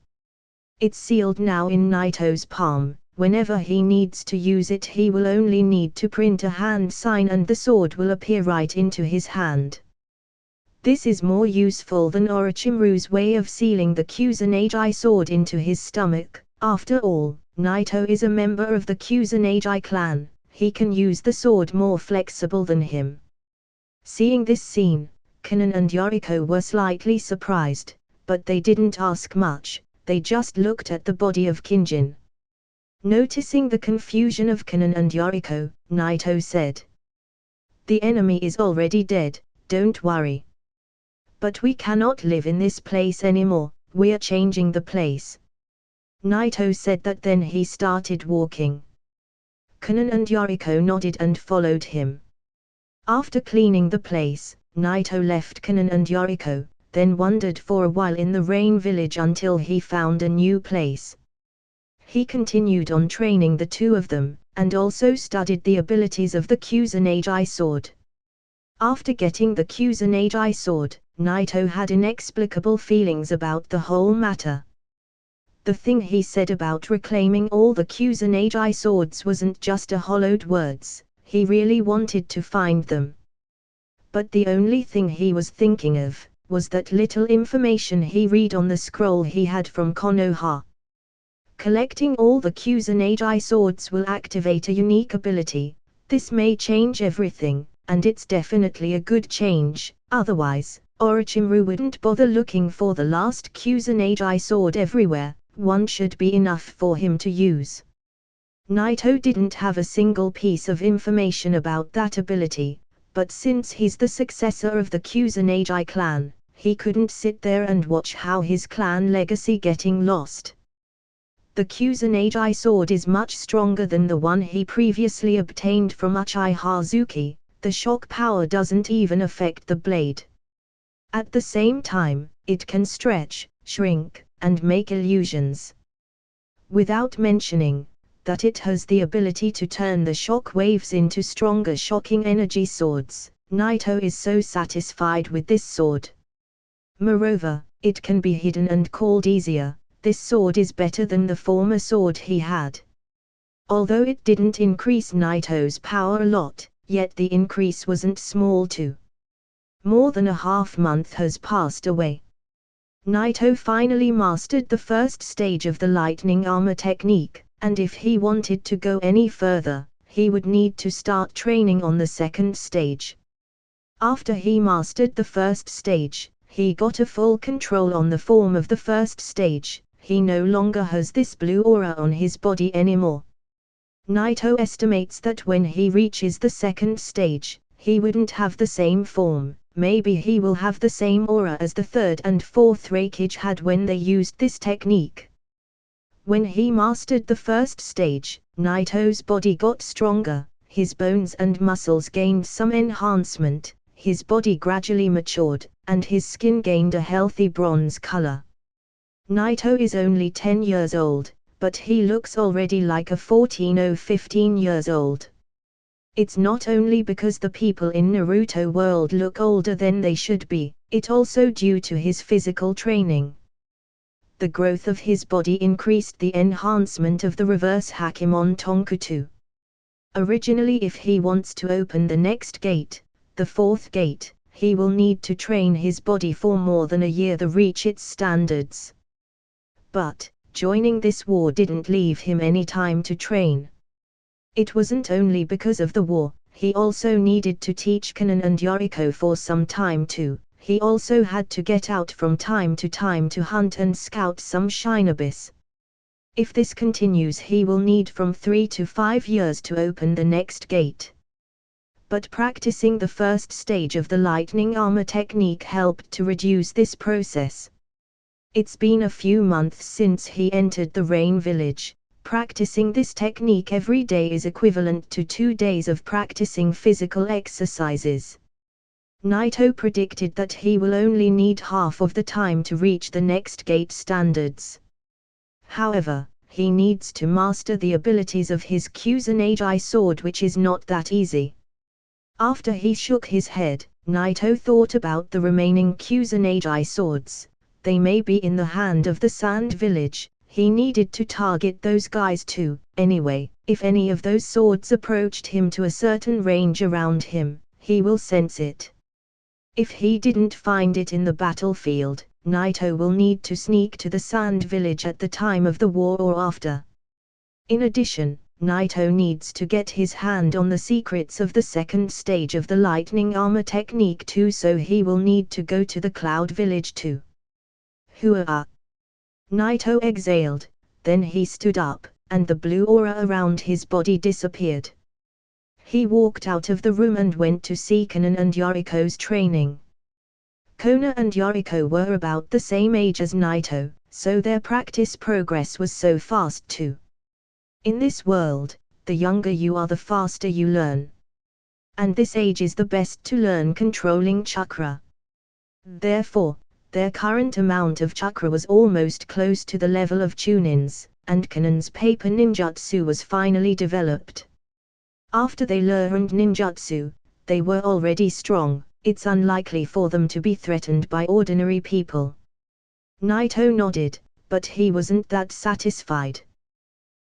It's sealed now in Naito's palm. Whenever he needs to use it, he will only need to print a hand sign and the sword will appear right into his hand. This is more useful than Orochimaru's way of sealing the Kusanagi sword into his stomach. After all, Naito is a member of the Kusanagi clan. He can use the sword more flexible than him. Seeing this scene, Konnan and Yoriko were slightly surprised, but they didn't ask much. They just looked at the body of Kinjin. Noticing the confusion of Konnan and Yoriko, Naito said, "The enemy is already dead, don't worry. But we cannot live in this place anymore, we're changing the place." Naito said that, then he started walking. Konnan and Yoriko nodded and followed him. After cleaning the place, Naito left Konnan and Yoriko, then wandered for a while in the rain village until he found a new place. He continued on training the two of them, and also studied the abilities of the Kusanagi sword. After getting the Kusanagi sword, Naito had inexplicable feelings about the whole matter. The thing he said about reclaiming all the Kusanagi swords wasn't just a hollowed words, he really wanted to find them. But the only thing he was thinking of was that little information he read on the scroll he had from Konoha. Collecting all the Kusanagi swords will activate a unique ability. This may change everything, and it's definitely a good change. Otherwise, Orochimaru wouldn't bother looking for the last Kusanagi sword everywhere. One should be enough for him to use. Naito didn't have a single piece of information about that ability, but since he's the successor of the Kusanagi clan, he couldn't sit there and watch how his clan legacy getting lost. The Kusanagi sword is much stronger than the one he previously obtained from Uchiha Hazuki. The shock power doesn't even affect the blade. At the same time, it can stretch, shrink, and make illusions. Without mentioning that it has the ability to turn the shock waves into stronger shocking energy swords, Naito is so satisfied with this sword. Moreover, it can be hidden and called easier. This sword is better than the former sword he had. Although it didn't increase Naito's power a lot, yet the increase wasn't small too. More than a half month has passed away. Naito finally mastered the first stage of the lightning armor technique, and if he wanted to go any further, he would need to start training on the second stage. After he mastered the first stage, he got a full control on the form of the first stage. He no longer has this blue aura on his body anymore. Naito estimates that when he reaches the second stage, he wouldn't have the same form. Maybe he will have the same aura as the third and fourth Hokage had when they used this technique. When he mastered the first stage, Naito's body got stronger, his bones and muscles gained some enhancement, his body gradually matured, and his skin gained a healthy bronze color. Naito is only 10 years old, but he looks already like a 14 or 15 years old. It's not only because the people in Naruto world look older than they should be, it's also due to his physical training. The growth of his body increased the enhancement of the reverse Hakemon Tonkatsu. Originally, if he wants to open the next gate, the fourth gate, he will need to train his body for more than a year to reach its standards. But, joining this war didn't leave him any time to train. It wasn't only because of the war, he also needed to teach Konnan and Yoriko for some time too. He also had to get out from time to hunt and scout some shinobis. If this continues, he will need from 3 to 5 years to open the next gate. But practicing the first stage of the lightning armor technique helped to reduce this process. It's been a few months since he entered the Rain Village. Practicing this technique every day is equivalent to 2 days of practicing physical exercises. Naito predicted that he will only need half of the time to reach the next gate standards. However, he needs to master the abilities of his Kusanagi sword, which is not that easy. After he shook his head, Naito thought about the remaining Kusanagi swords. They may be in the hand of the Sand Village. He needed to target those guys too. Anyway, if any of those swords approached him to a certain range around him, he will sense it. If he didn't find it in the battlefield, Naito will need to sneak to the Sand Village at the time of the war or after. In addition, Naito needs to get his hand on the secrets of the second stage of the lightning armor technique too, so he will need to go to the Cloud Village too. Hua! Naito exhaled, then he stood up, and the blue aura around his body disappeared. He walked out of the room and went to see Konnan and Yoriko's training. Konnan and Yoriko were about the same age as Naito, so their practice progress was so fast too. In this world, the younger you are, the faster you learn. And this age is the best to learn controlling chakra. Therefore, their current amount of chakra was almost close to the level of Chunin's, and Konnan's paper ninjutsu was finally developed. After they learned ninjutsu, they were already strong. It's unlikely for them to be threatened by ordinary people. Naito nodded, but he wasn't that satisfied.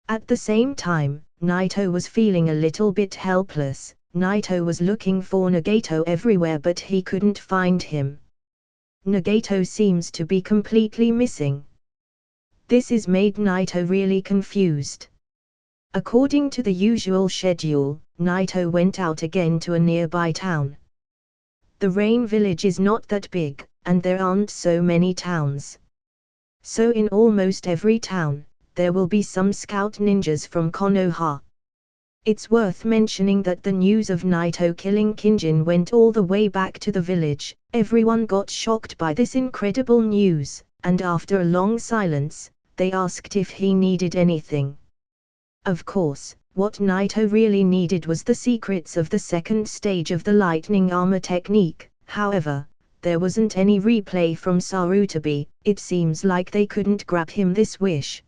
At the same time, Naito was feeling a little bit helpless. Naito was looking for Nagato everywhere, but he couldn't find him. Nagato seems to be completely missing. This has made Naito really confused. According to the usual schedule, Naito went out again to a nearby town. The Rain Village is not that big, and there aren't so many towns. So in almost every town, there will be some scout ninjas from Konoha. It's worth mentioning that the news of Naito killing Kinjin went all the way back to the village. Everyone got shocked by this incredible news, and after a long silence, they asked if he needed anything. Of course, what Naito really needed was the secrets of the second stage of the lightning armor technique. However, there wasn't any replay from Sarutobi. It seems like they couldn't grant him this wish.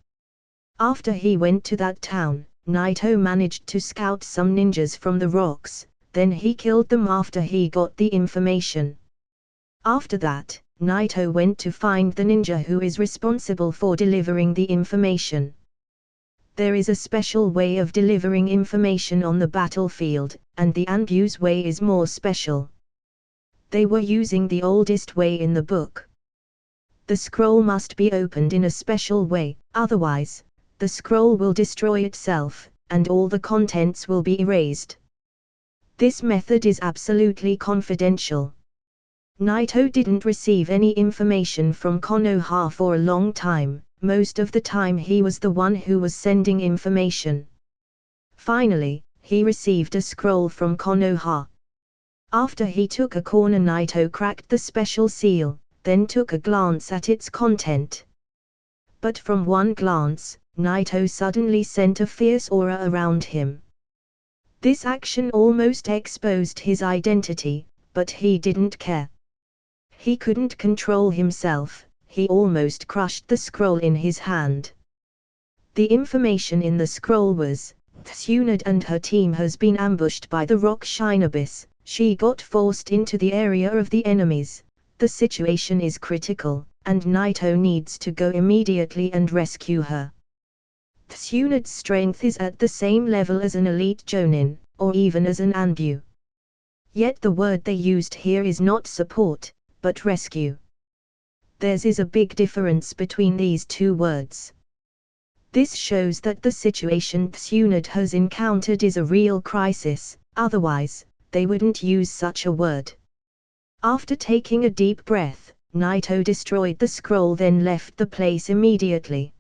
After he went to that town, Naito managed to scout some ninjas from the rocks, then he killed them after he got the information. After that, Naito went to find the ninja who is responsible for delivering the information. There is a special way of delivering information on the battlefield, and the Anbu's way is more special. They were using the oldest way in the book. The scroll must be opened in a special way, otherwise, the scroll will destroy itself. and all the contents will be erased. This method is absolutely confidential. Naito didn't receive any information from Konoha for a long time. Most of the time he was the one who was sending information. Finally, he received a scroll from Konoha. After he took a corner, Naito cracked the special seal, then took a glance at its content. But from one glance, Naito suddenly sent a fierce aura around him. This action almost exposed his identity, but he didn't care. He couldn't control himself, he almost crushed the scroll in his hand. The information in the scroll was, Tsunade and her team has been ambushed by the rock Shinobiss, she got forced into the area of the enemies, the situation is critical, and Naito needs to go immediately and rescue her. Tsunade's strength is at the same level as an elite Jonin, or even as an Anbu. Yet the word they used here is not support, but rescue. There is a big difference between these two words. This shows that the situation Tsunade has encountered is a real crisis, otherwise, they wouldn't use such a word. After taking a deep breath, Naito destroyed the scroll, then left the place immediately.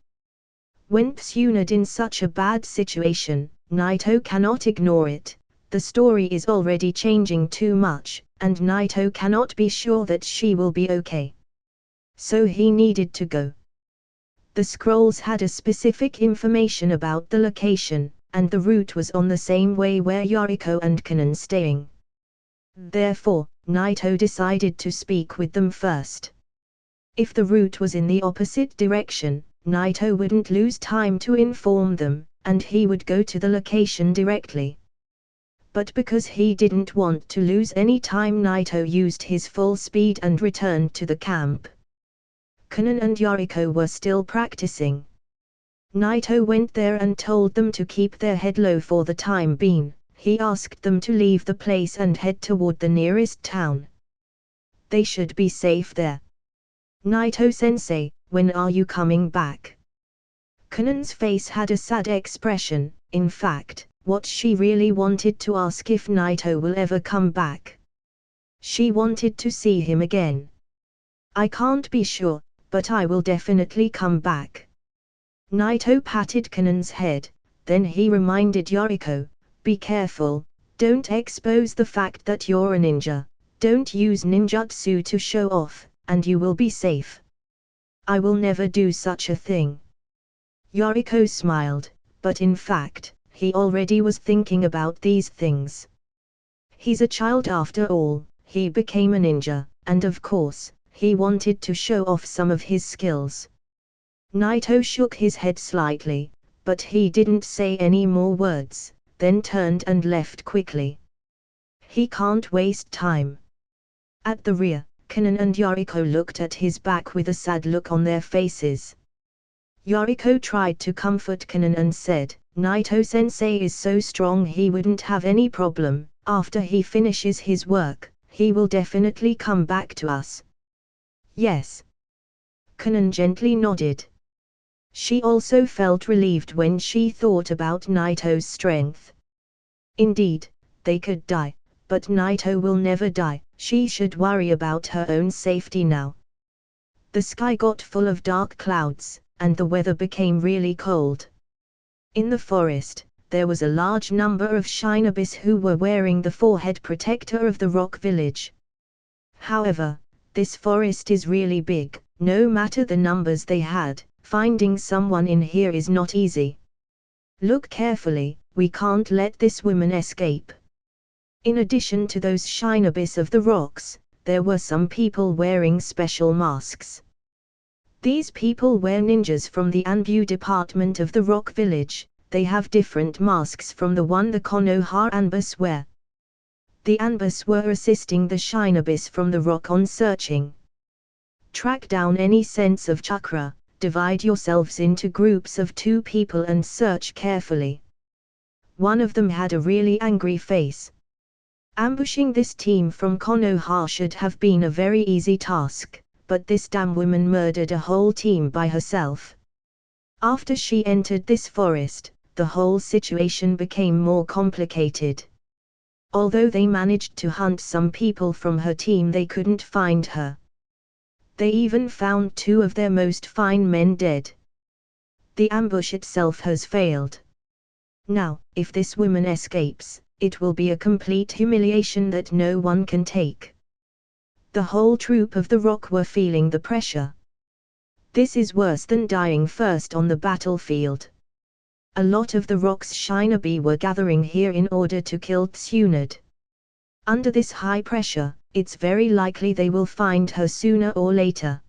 When Tsunade in such a bad situation, Naito cannot ignore it. The story is already changing too much, and Naito cannot be sure that she will be okay. So he needed to go. The scrolls had a specific information about the location, and the route was on the same way where Yoriko and Konnan staying. Therefore, Naito decided to speak with them first. If the route was in the opposite direction, Naito wouldn't lose time to inform them, and he would go to the location directly. But because he didn't want to lose any time, Naito used his full speed and returned to the camp. Konnan and Yoriko were still practicing. Naito went there and told them to keep their head low for the time being. He asked them to leave the place and head toward the nearest town. They should be safe there. Naito-sensei, when are you coming back? Konnan's face had a sad expression. In fact, what she really wanted to ask if Naito will ever come back. She wanted to see him again. I can't be sure, but I will definitely come back. Naito patted Konnan's head, then he reminded Yoriko, be careful, don't expose the fact that you're a ninja, don't use ninjutsu to show off, and you will be safe. I will never do such a thing. Yoriko smiled, but in fact, he already was thinking about these things. He's a child after all, he became a ninja, and of course, he wanted to show off some of his skills. Naito shook his head slightly, but he didn't say any more words, then turned and left quickly. He can't waste time. At the rear, Konnan and Yoriko looked at his back with a sad look on their faces. Yoriko tried to comfort Konnan and said, Naito-sensei is so strong he wouldn't have any problem, after he finishes his work, he will definitely come back to us. Yes. Konnan gently nodded. She also felt relieved when she thought about Naito's strength. Indeed, they could die, but Naito will never die. She should worry about her own safety now. The sky got full of dark clouds, and the weather became really cold. In the forest, there was a large number of Shinobiss who were wearing the forehead protector of the rock village. However, this forest is really big, no matter the numbers they had, finding someone in here is not easy. Look carefully, we can't let this woman escape. In addition to those Shinobiss of the rocks, there were some people wearing special masks. These people were ninjas from the Anbu department of the rock village. They have different masks from the one the Konoha Anbus wear. The Anbus were assisting the Shinobiss from the rock on searching. Track down any sense of chakra, divide yourselves into groups of 2 people and search carefully. One of them had a really angry face. Ambushing this team from Konoha should have been a very easy task, but this damn woman murdered a whole team by herself. After she entered this forest, the whole situation became more complicated. Although they managed to hunt some people from her team, they couldn't find her. They even found 2 of their most fine men dead. The ambush itself has failed. Now, if this woman escapes, it will be a complete humiliation that no one can take. The whole troop of the Rock were feeling the pressure. This is worse than dying first on the battlefield. A lot of the Rock's shinobi were gathering here in order to kill Tsunade. Under this high pressure, it's very likely they will find her sooner or later.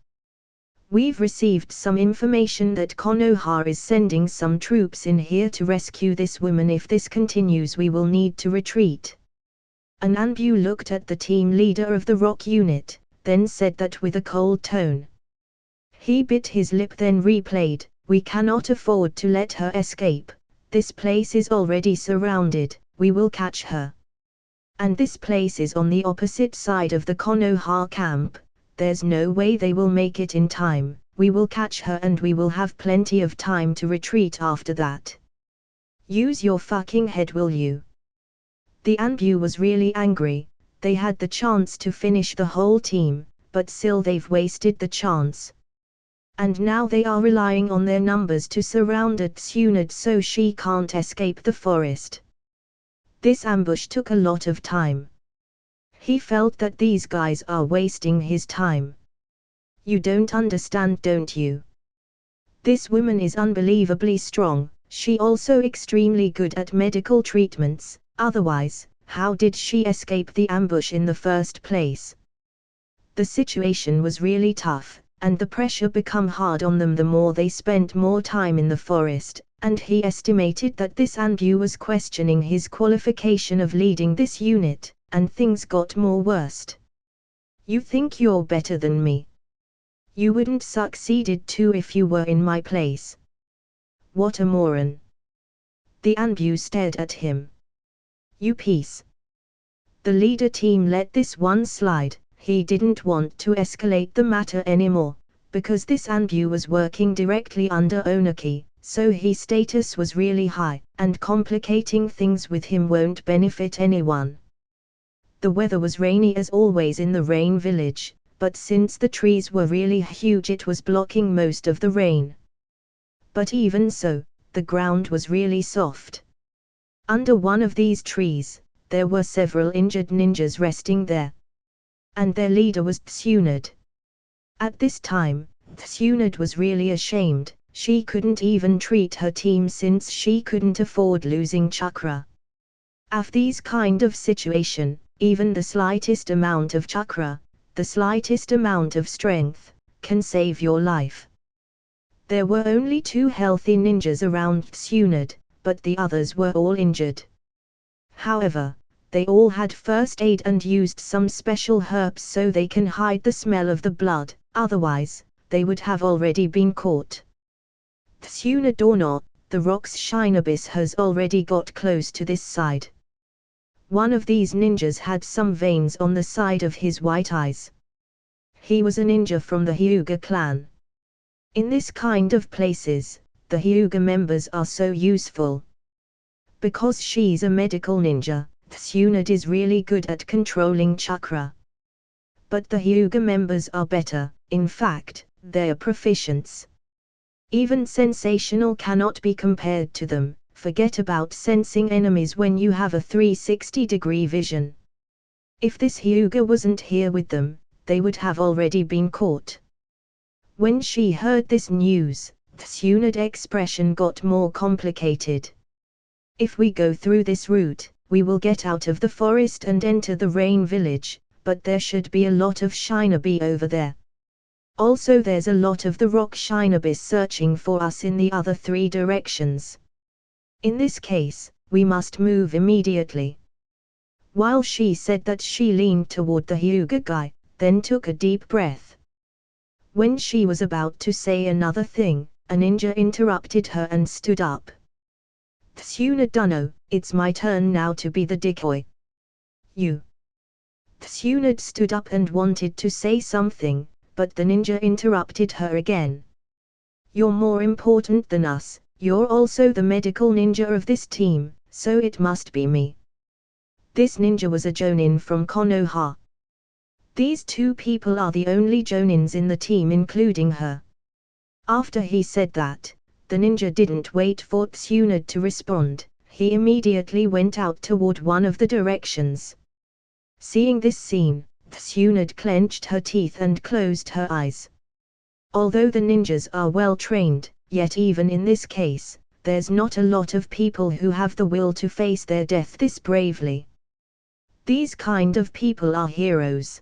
We've received some information that Konoha is sending some troops in here to rescue this woman. If this continues, we will need to retreat. Ananbu looked at the team leader of the Rock unit, then said that with a cold tone. He bit his lip, then replayed, "We cannot afford to let her escape. This place is already surrounded, we will catch her. And this place is on the opposite side of the Konoha camp. There's no way they will make it in time. We will catch her and we will have plenty of time to retreat after that. Use your fucking head, will you?" The Anbu was really angry. They had the chance to finish the whole team, but still they've wasted the chance. And now they are relying on their numbers to surround Tsunade so she can't escape the forest. This ambush took a lot of time. He felt that these guys are wasting his time. You don't understand, don't you? This woman is unbelievably strong, she also extremely good at medical treatments, otherwise, how did she escape the ambush in the first place? The situation was really tough, and the pressure become hard on them the more they spent more time in the forest, and he estimated that this Anbu was questioning his qualification of leading this unit, and things got more worst. You think you're better than me? You wouldn't succeeded too if you were in my place. What a moron. The Anbu stared at him. You piece. The leader team let this one slide. He didn't want to escalate the matter anymore, because this Anbu was working directly under Oniki, so his status was really high, and complicating things with him won't benefit anyone. The weather was rainy as always in the rain village, but since the trees were really huge it was blocking most of the rain. But even so, the ground was really soft. Under one of these trees, there were several injured ninjas resting there. And their leader was Tsunade. At this time, Tsunade was really ashamed. She couldn't even treat her team since she couldn't afford losing chakra. After these kind of situation, even the slightest amount of chakra, the slightest amount of strength, can save your life. There were only 2 healthy ninjas around Tsunade, but the others were all injured. However, they all had first aid and used some special herbs so they can hide the smell of the blood, otherwise, they would have already been caught. Tsunade or not, the Rock's Shinobis has already got close to this side. One of these ninjas had some veins on the side of his white eyes. He was a ninja from the Hyuga clan. In this kind of places, the Hyuga members are so useful. Because she's a medical ninja, Tsunade is really good at controlling chakra. But the Hyuga members are better, in fact, they're proficients. Even sensational cannot be compared to them. Forget about sensing enemies when you have a 360-degree vision. If this Hyuga wasn't here with them, they would have already been caught. When she heard this news, Tsunade's expression got more complicated. If we go through this route, we will get out of the forest and enter the rain village, but there should be a lot of shinobi over there. Also there's a lot of the rock shinobis searching for us in the other 3 directions. In this case, we must move immediately. While she said that, she leaned toward the Hyuga guy, then took a deep breath. When she was about to say another thing, a ninja interrupted her and stood up. Tsunade Dunno, it's my turn now to be the decoy. You. Tsunade stood up and wanted to say something, but the ninja interrupted her again. You're more important than us, You're also the medical ninja of this team, so it must be me. This ninja was a jonin from Konoha. These two people are the only jonins in the team including her. After he said that, the ninja didn't wait for Tsunade to respond, he immediately went out toward one of the directions. Seeing this scene, Tsunade clenched her teeth and closed her eyes. Although the ninjas are well trained, yet even in this case, there's not a lot of people who have the will to face their death this bravely. These kind of people are heroes.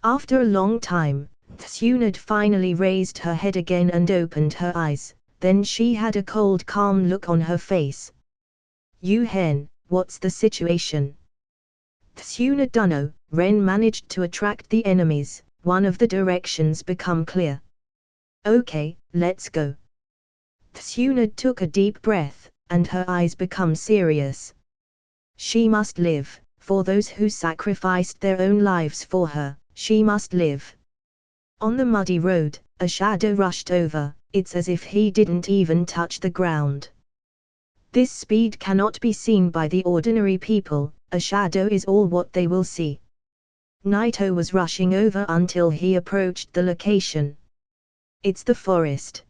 After a long time, Tsunade finally raised her head again and opened her eyes, then she had a cold calm look on her face. Hen, what's the situation? Tsunade dunno, Ren managed to attract the enemies, one of the directions become clear. Okay, let's go. Tsunade took a deep breath, and her eyes become serious. She must live, for those who sacrificed their own lives for her, she must live. On the muddy road, a shadow rushed over, it's as if he didn't even touch the ground. This speed cannot be seen by the ordinary people, a shadow is all what they will see. Naito was rushing over until he approached the location. It's the forest.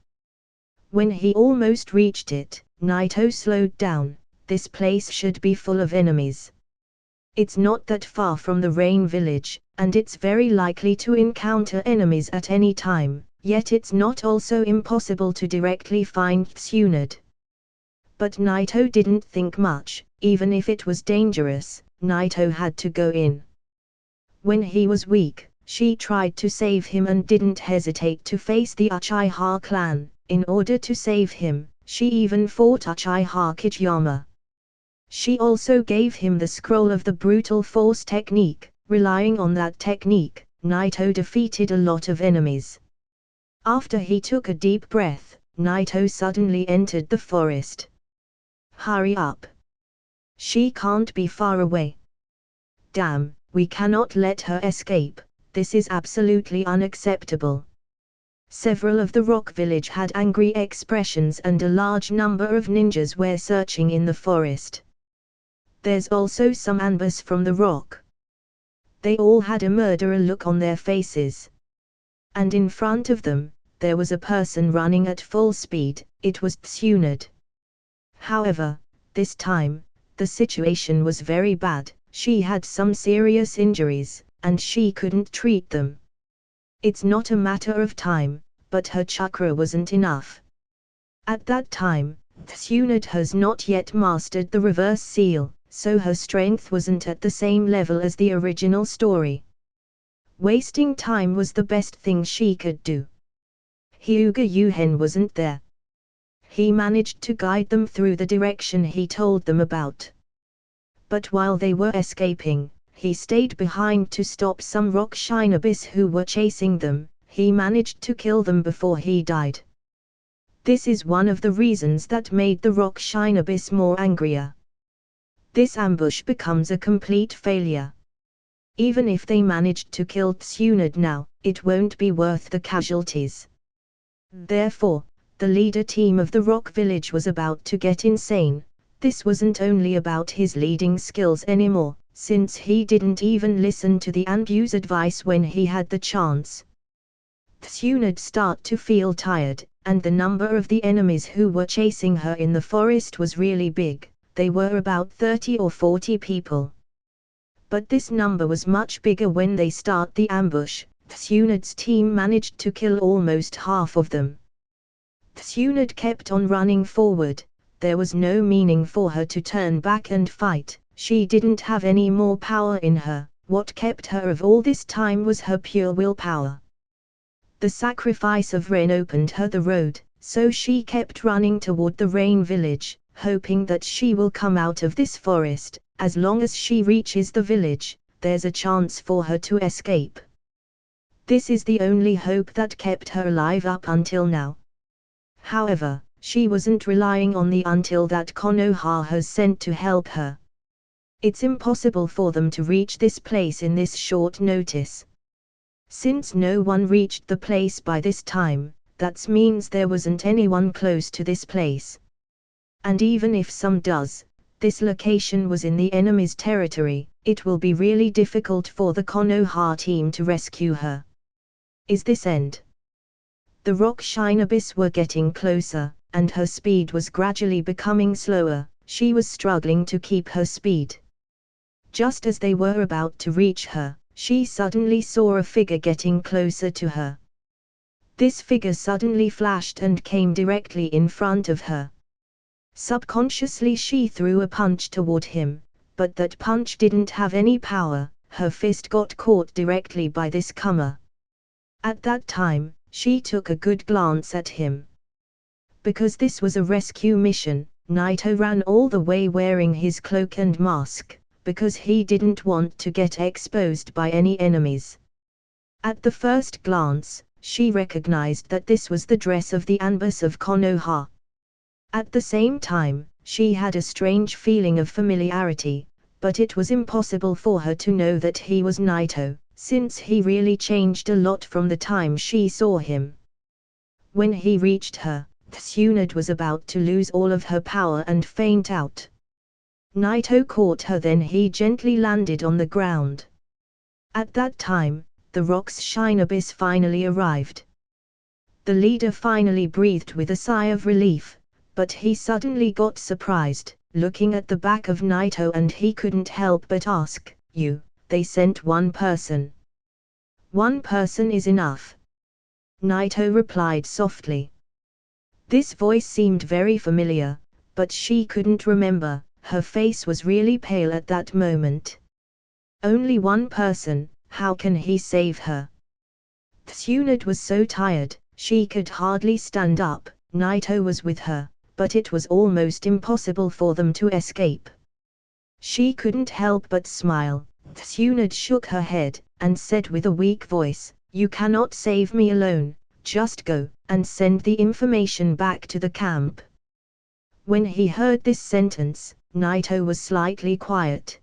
When he almost reached it, Naito slowed down, this place should be full of enemies. It's not that far from the rain village, and it's very likely to encounter enemies at any time, yet it's not also impossible to directly find Tsunade. But Naito didn't think much, even if it was dangerous, Naito had to go in. When he was weak, she tried to save him and didn't hesitate to face the Uchiha clan. In order to save him, she even fought Uchiha Kageyama. She also gave him the scroll of the brutal force technique. Relying on that technique, Naito defeated a lot of enemies. After he took a deep breath, Naito suddenly entered the forest. Hurry up! She can't be far away. Damn, we cannot let her escape, this is absolutely unacceptable. Several of the rock village had angry expressions and a large number of ninjas were searching in the forest. There's also some ambus from the rock. They all had a murderer look on their faces. And in front of them, there was a person running at full speed, it was Tsunade. However, this time, the situation was very bad, she had some serious injuries, and she couldn't treat them. It's not a matter of time, but her chakra wasn't enough. At that time, Tsunade has not yet mastered the reverse seal, so her strength wasn't at the same level as the original story. Wasting time was the best thing she could do. Hyuga Yuhen wasn't there. He managed to guide them through the direction he told them about. But while they were escaping, he stayed behind to stop some rock shinobis who were chasing them. He managed to kill them before he died. This is one of the reasons that made the rock shinobis more angrier. This ambush becomes a complete failure. Even if they managed to kill Tsunade now, it won't be worth the casualties. Therefore, the leader team of the rock village was about to get insane. This wasn't only about his leading skills anymore, since he didn't even listen to the Anbu's advice when he had the chance. Tsunade started to feel tired, and the number of the enemies who were chasing her in the forest was really big. They were about 30 or 40 people. But this number was much bigger when they start the ambush. Tsunade's team managed to kill almost half of them. Tsunade kept on running forward. There was no meaning for her to turn back and fight. She didn't have any more power in her. What kept her of all this time was her pure willpower. The sacrifice of Ren opened her the road, so she kept running toward the rain village, hoping that she will come out of this forest. As long as she reaches the village, there's a chance for her to escape. This is the only hope that kept her alive up until now. However, she wasn't relying on the until that Konoha has sent to help her. It's impossible for them to reach this place in this short notice. Since no one reached the place by this time, that means there wasn't anyone close to this place. And even if some does, this location was in the enemy's territory, it will be really difficult for the Konoha team to rescue her. Is this end? The rock shinobis were getting closer, and her speed was gradually becoming slower. She was struggling to keep her speed. Just as they were about to reach her, she suddenly saw a figure getting closer to her. This figure suddenly flashed and came directly in front of her. Subconsciously she threw a punch toward him, but that punch didn't have any power. Her fist got caught directly by this comer. At that time, she took a good glance at him. Because this was a rescue mission, Naito ran all the way wearing his cloak and mask, because he didn't want to get exposed by any enemies. At the first glance, she recognized that this was the dress of the Anbus of Konoha. At the same time, she had a strange feeling of familiarity, but it was impossible for her to know that he was Naito, since he really changed a lot from the time she saw him. When he reached her, Tsunade was about to lose all of her power and faint out. Naito caught her, then he gently landed on the ground. At that time, the rock's shinobis finally arrived. The leader finally breathed with a sigh of relief, but he suddenly got surprised, looking at the back of Naito, and he couldn't help but ask, they sent one person. One person is enough. Naito replied softly. This voice seemed very familiar, but she couldn't remember. Her face was really pale at that moment. Only one person, how can he save her? Tsunade was so tired, she could hardly stand up. Naito was with her, but it was almost impossible for them to escape. She couldn't help but smile. Tsunade shook her head, and said with a weak voice, "You cannot save me alone, just go, and send the information back to the camp." When he heard this sentence, Naito was slightly quiet.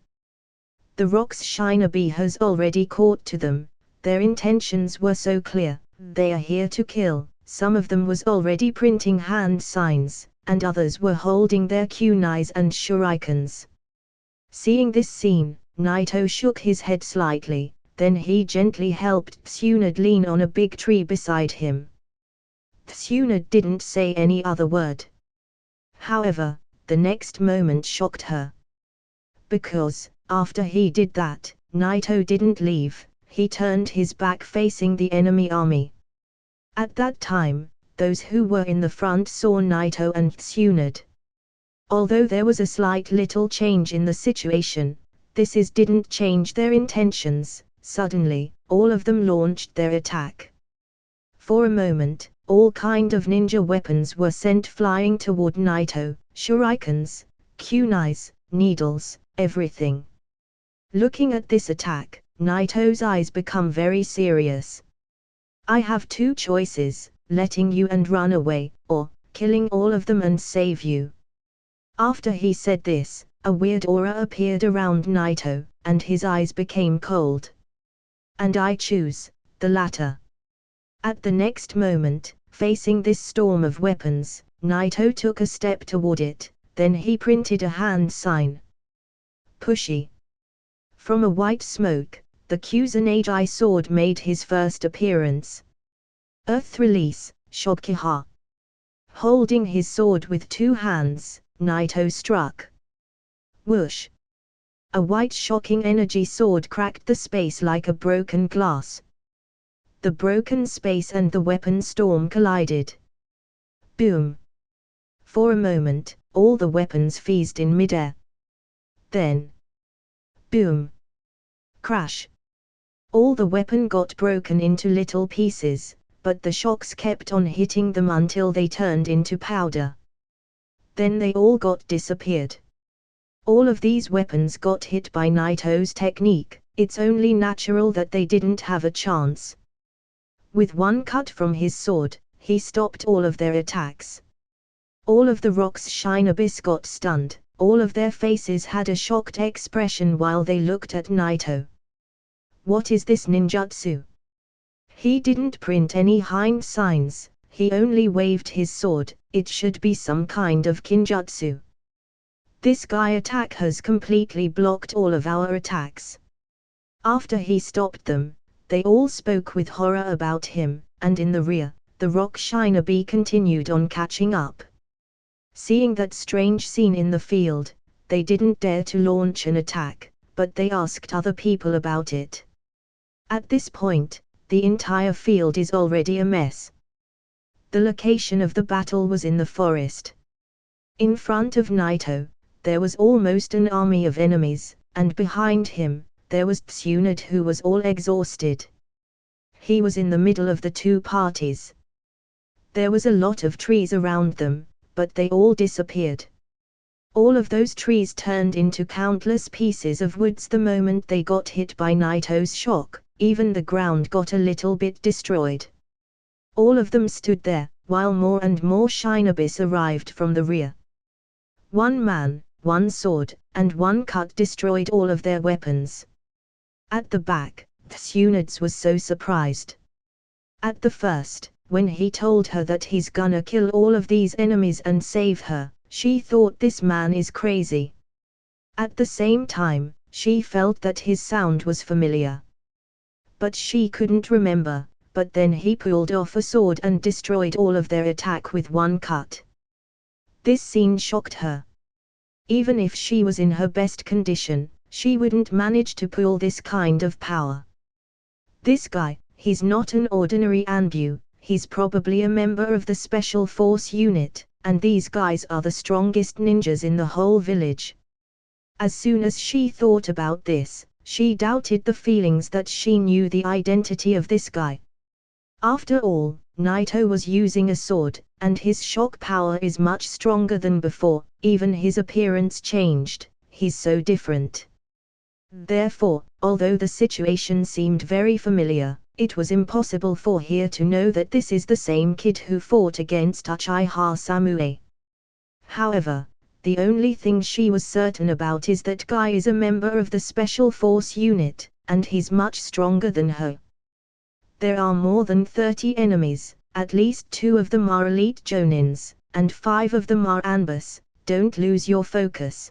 The rock's shinobi has already caught to them. Their intentions were so clear. They are here to kill. Some of them was already printing hand signs, and others were holding their kunais and shurikens. Seeing this scene, Naito shook his head slightly, then he gently helped Tsunade lean on a big tree beside him. Tsunade didn't say any other word. However, the next moment shocked her. Because, after he did that, Naito didn't leave, he turned his back facing the enemy army. At that time, those who were in the front saw Naito and Tsunade. Although there was a slight little change in the situation, this didn't change their intentions. Suddenly, all of them launched their attack. For a moment, all kind of ninja weapons were sent flying toward Naito, shurikens, kunais, needles, everything. Looking at this attack, Naito's eyes become very serious. I have two choices, letting you and run away, or killing all of them and save you. After he said this, a weird aura appeared around Naito, and his eyes became cold. And I choose the latter. At the next moment, facing this storm of weapons, Naito took a step toward it, then he printed a hand sign. Pushy. From a white smoke, the Kusanagi sword made his first appearance. Earth release, Shokiha. Holding his sword with two hands, Naito struck. Whoosh. A white shocking energy sword cracked the space like a broken glass. The broken space and the weapon storm collided. Boom. For a moment, all the weapons fizzed in midair. Then, boom. Crash. All the weapon got broken into little pieces, but the shocks kept on hitting them until they turned into powder. Then they all got disappeared. All of these weapons got hit by Naito's technique. It's only natural that they didn't have a chance. With one cut from his sword, he stopped all of their attacks. All of the rock's shinobis got stunned. All of their faces had a shocked expression while they looked at Naito. What is this ninjutsu? He didn't print any hand signs, He only waved his sword, it should be some kind of kinjutsu. This guy attack has completely blocked all of our attacks. After he stopped them, they all spoke with horror about him, and in the rear, the rock shinobi continued on catching up. Seeing that strange scene in the field, they didn't dare to launch an attack, but they asked other people about it. At this point, the entire field is already a mess. The location of the battle was in the forest. In front of Naito, there was almost an army of enemies, and behind him, there was Tsunade, who was all exhausted. He was in the middle of the two parties. There was a lot of trees around them, but they all disappeared. All of those trees turned into countless pieces of woods the moment they got hit by Naito's shock, even the ground got a little bit destroyed. All of them stood there, while more and more shinobis arrived from the rear. One man, one sword, and one cut destroyed all of their weapons. At the back, Tsunade was so surprised. At the first, when he told her that he's gonna kill all of these enemies and save her, she thought this man is crazy. At the same time, she felt that his sound was familiar. But she couldn't remember, but then he pulled off a sword and destroyed all of their attack with one cut. This scene shocked her. Even if she was in her best condition, she wouldn't manage to pull this kind of power. This guy, he's not an ordinary Anbu, he's probably a member of the Special Force unit, and these guys are the strongest ninjas in the whole village. As soon as she thought about this, she doubted the feelings that she knew the identity of this guy. After all, Naito was using a sword, and his shock power is much stronger than before, even his appearance changed, he's so different. Therefore, although the situation seemed very familiar, it was impossible for her to know that this is the same kid who fought against Uchiha Samue. However, the only thing she was certain about is that guy is a member of the Special Force unit, and he's much stronger than her. There are more than 30 enemies, at least 2 of them are elite Jonins, and 5 of them are Anbus, don't lose your focus.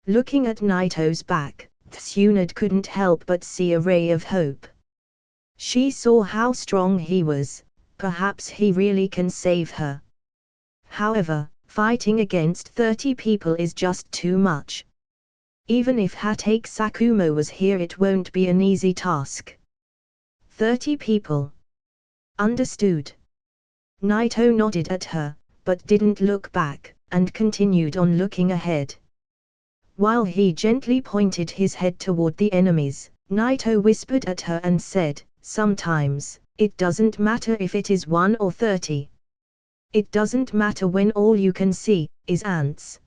Looking at Naito's back, Tsunade couldn't help but see a ray of hope. She saw how strong he was, perhaps he really can save her. However, fighting against 30 people is just too much. Even if Hatake Sakumo was here, it won't be an easy task. 30 people. Understood. Naito nodded at her, but didn't look back, and continued on looking ahead. While he gently pointed his head toward the enemies, Naito whispered at her and said, "Sometimes, it doesn't matter if it is 1 or 30. It doesn't matter when all you can see is ants."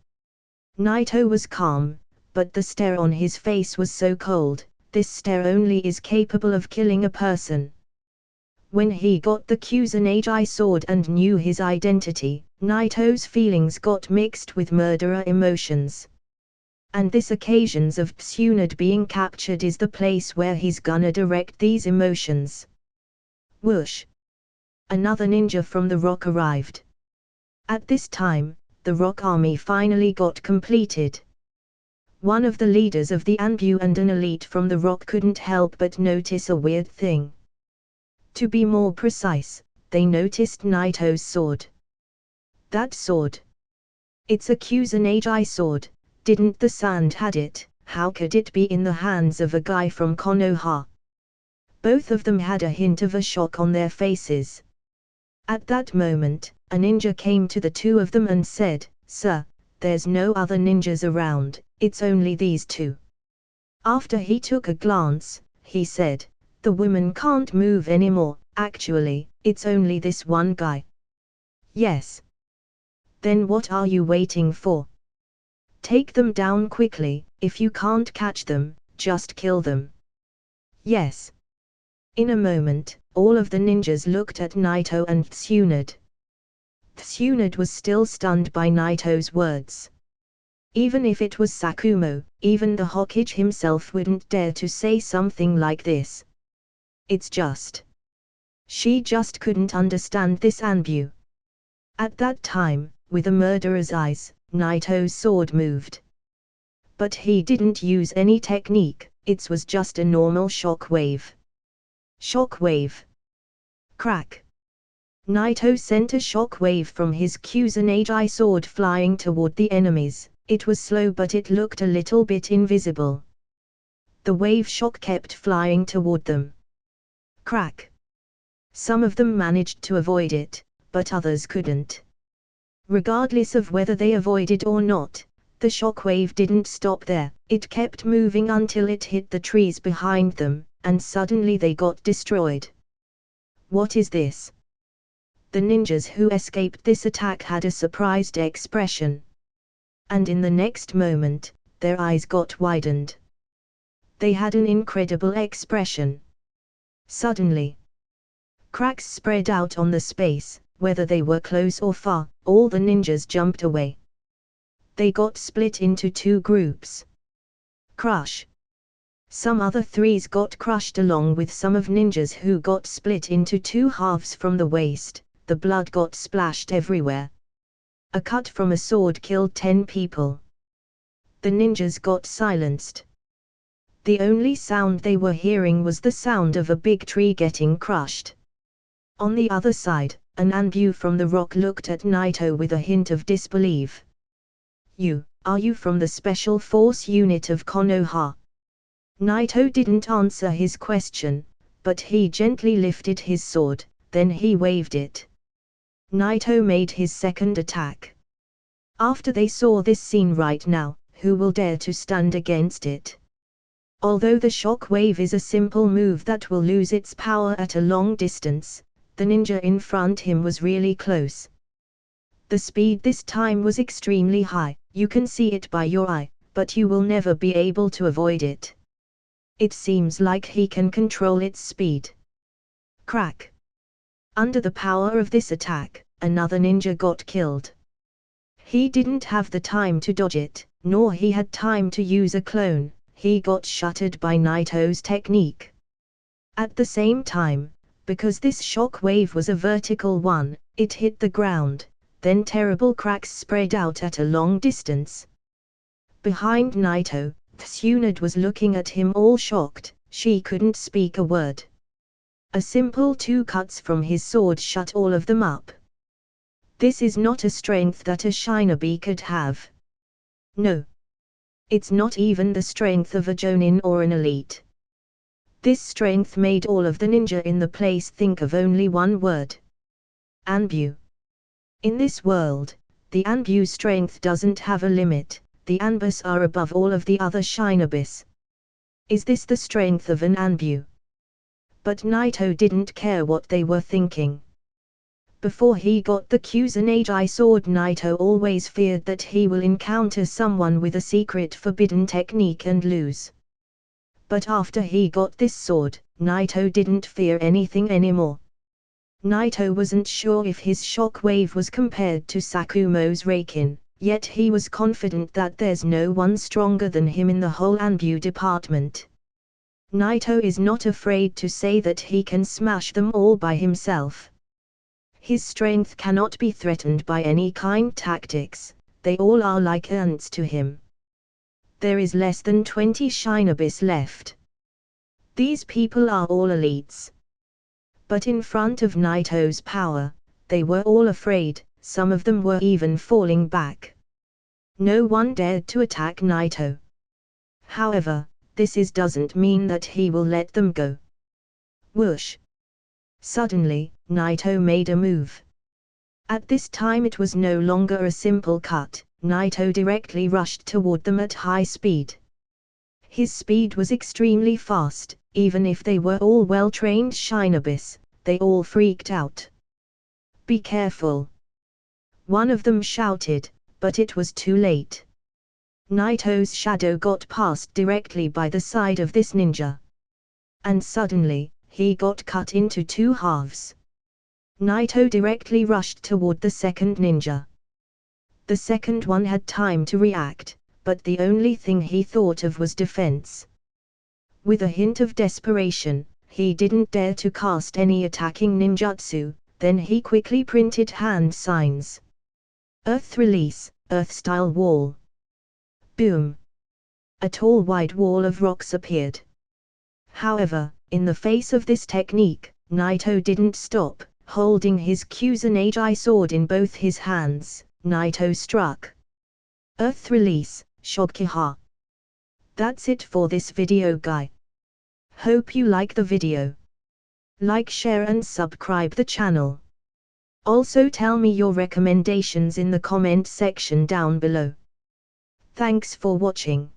Naito was calm, but the stare on his face was so cold. This stare only is capable of killing a person. When he got the Kusanagi sword and knew his identity, Naito's feelings got mixed with murderer emotions. And this occasions of Tsunade being captured is the place where he's gonna direct these emotions. Whoosh! Another ninja from the rock arrived. At this time, the rock army finally got completed. One of the leaders of the Anbu and an elite from the rock couldn't help but notice a weird thing. To be more precise, they noticed Naito's sword. That sword. It's a Kusanagi sword, didn't the sand had it, how could it be in the hands of a guy from Konoha? Both of them had a hint of a shock on their faces. At that moment, a ninja came to the two of them and said, "Sir, there's no other ninjas around, it's only these two." After he took a glance, he said, "The woman can't move anymore, actually, it's only this one guy." "Yes. Then what are you waiting for? Take them down quickly, if you can't catch them, just kill them." "Yes." In a moment, all of the ninjas looked at Naito and Tsunade. Tsunade was still stunned by Naito's words. Even if it was Sakumo, even the Hokage himself wouldn't dare to say something like this. It's just She just couldn't understand this Anbu. At that time, with a murderer's eyes, Naito's sword moved. But he didn't use any technique, it was just a normal shock wave. Shock wave. Crack. Naito sent a shock wave from his Kusanagi sword flying toward the enemies. It was slow but it looked a little bit invisible. The wave shock kept flying toward them. Crack. Some of them managed to avoid it, but others couldn't. Regardless of whether they avoided or not, the shock wave didn't stop there, it kept moving until it hit the trees behind them, and suddenly they got destroyed. What is this? The ninjas who escaped this attack had a surprised expression. And in the next moment, their eyes got widened. They had an incredible expression. Suddenly, cracks spread out on the space, whether they were close or far, all the ninjas jumped away. They got split into two groups. Crush. Some other threes got crushed along with some of ninjas who got split into two halves from the waist, the blood got splashed everywhere. A cut from a sword killed 10 people. The ninjas got silenced. The only sound they were hearing was the sound of a big tree getting crushed. On the other side, an Anbu from the rock looked at Naito with a hint of disbelief. Are you from the Special Force unit of Konoha? Naito didn't answer his question, but he gently lifted his sword, then he waved it. Naito made his second attack. After they saw this scene right now, who will dare to stand against it? Although the shock wave is a simple move that will lose its power at a long distance, the ninja in front him was really close. The speed this time was extremely high, you can see it by your eye, but you will never be able to avoid it. It seems like he can control its speed. Crack. Under the power of this attack, another ninja got killed. He didn't have the time to dodge it, nor he had time to use a clone, he got shattered by Naito's technique. At the same time, because this shock wave was a vertical one, it hit the ground, then terrible cracks spread out at a long distance. Behind Naito, Tsunade was looking at him all shocked, she couldn't speak a word. A simple 2 cuts from his sword shut all of them up. This is not a strength that a shinobi could have. No. It's not even the strength of a jonin or an elite. This strength made all of the ninja in the place think of only one word. Anbu. In this world, the Anbu strength doesn't have a limit, the Anbus are above all of the other shinobis. Is this the strength of an Anbu? But Naito didn't care what they were thinking. Before he got the Kusanagi sword, Naito always feared that he will encounter someone with a secret forbidden technique and lose. But after he got this sword, Naito didn't fear anything anymore. Naito wasn't sure if his shock wave was compared to Sakumo's Reikin, yet he was confident that there's no one stronger than him in the whole Anbu department. Naito is not afraid to say that he can smash them all by himself. His strength cannot be threatened by any kind tactics, they all are like ants to him. There is less than 20 shinobis left. These people are all elites. But in front of Naito's power, they were all afraid, some of them were even falling back. No one dared to attack Naito. However, this doesn't mean that he will let them go. Whoosh! Suddenly, Naito made a move. At this time it was no longer a simple cut, Naito directly rushed toward them at high speed. His speed was extremely fast, even if they were all well-trained shinobis, they all freaked out. Be careful! One of them shouted, but it was too late. Naito's shadow got passed directly by the side of this ninja. And suddenly, he got cut into 2 halves. Naito directly rushed toward the second ninja. The second one had time to react, but the only thing he thought of was defense. With a hint of desperation, he didn't dare to cast any attacking ninjutsu, then he quickly printed hand signs. Earth release, earth-style wall. Boom! A tall white wall of rocks appeared. However, in the face of this technique, Naito didn't stop. Holding his Kusanagi sword in both his hands, Naito struck. Earth release, Shokuha. That's it for this video, guy. Hope you like the video. Like, share and subscribe the channel. Also tell me your recommendations in the comment section down below. Thanks for watching.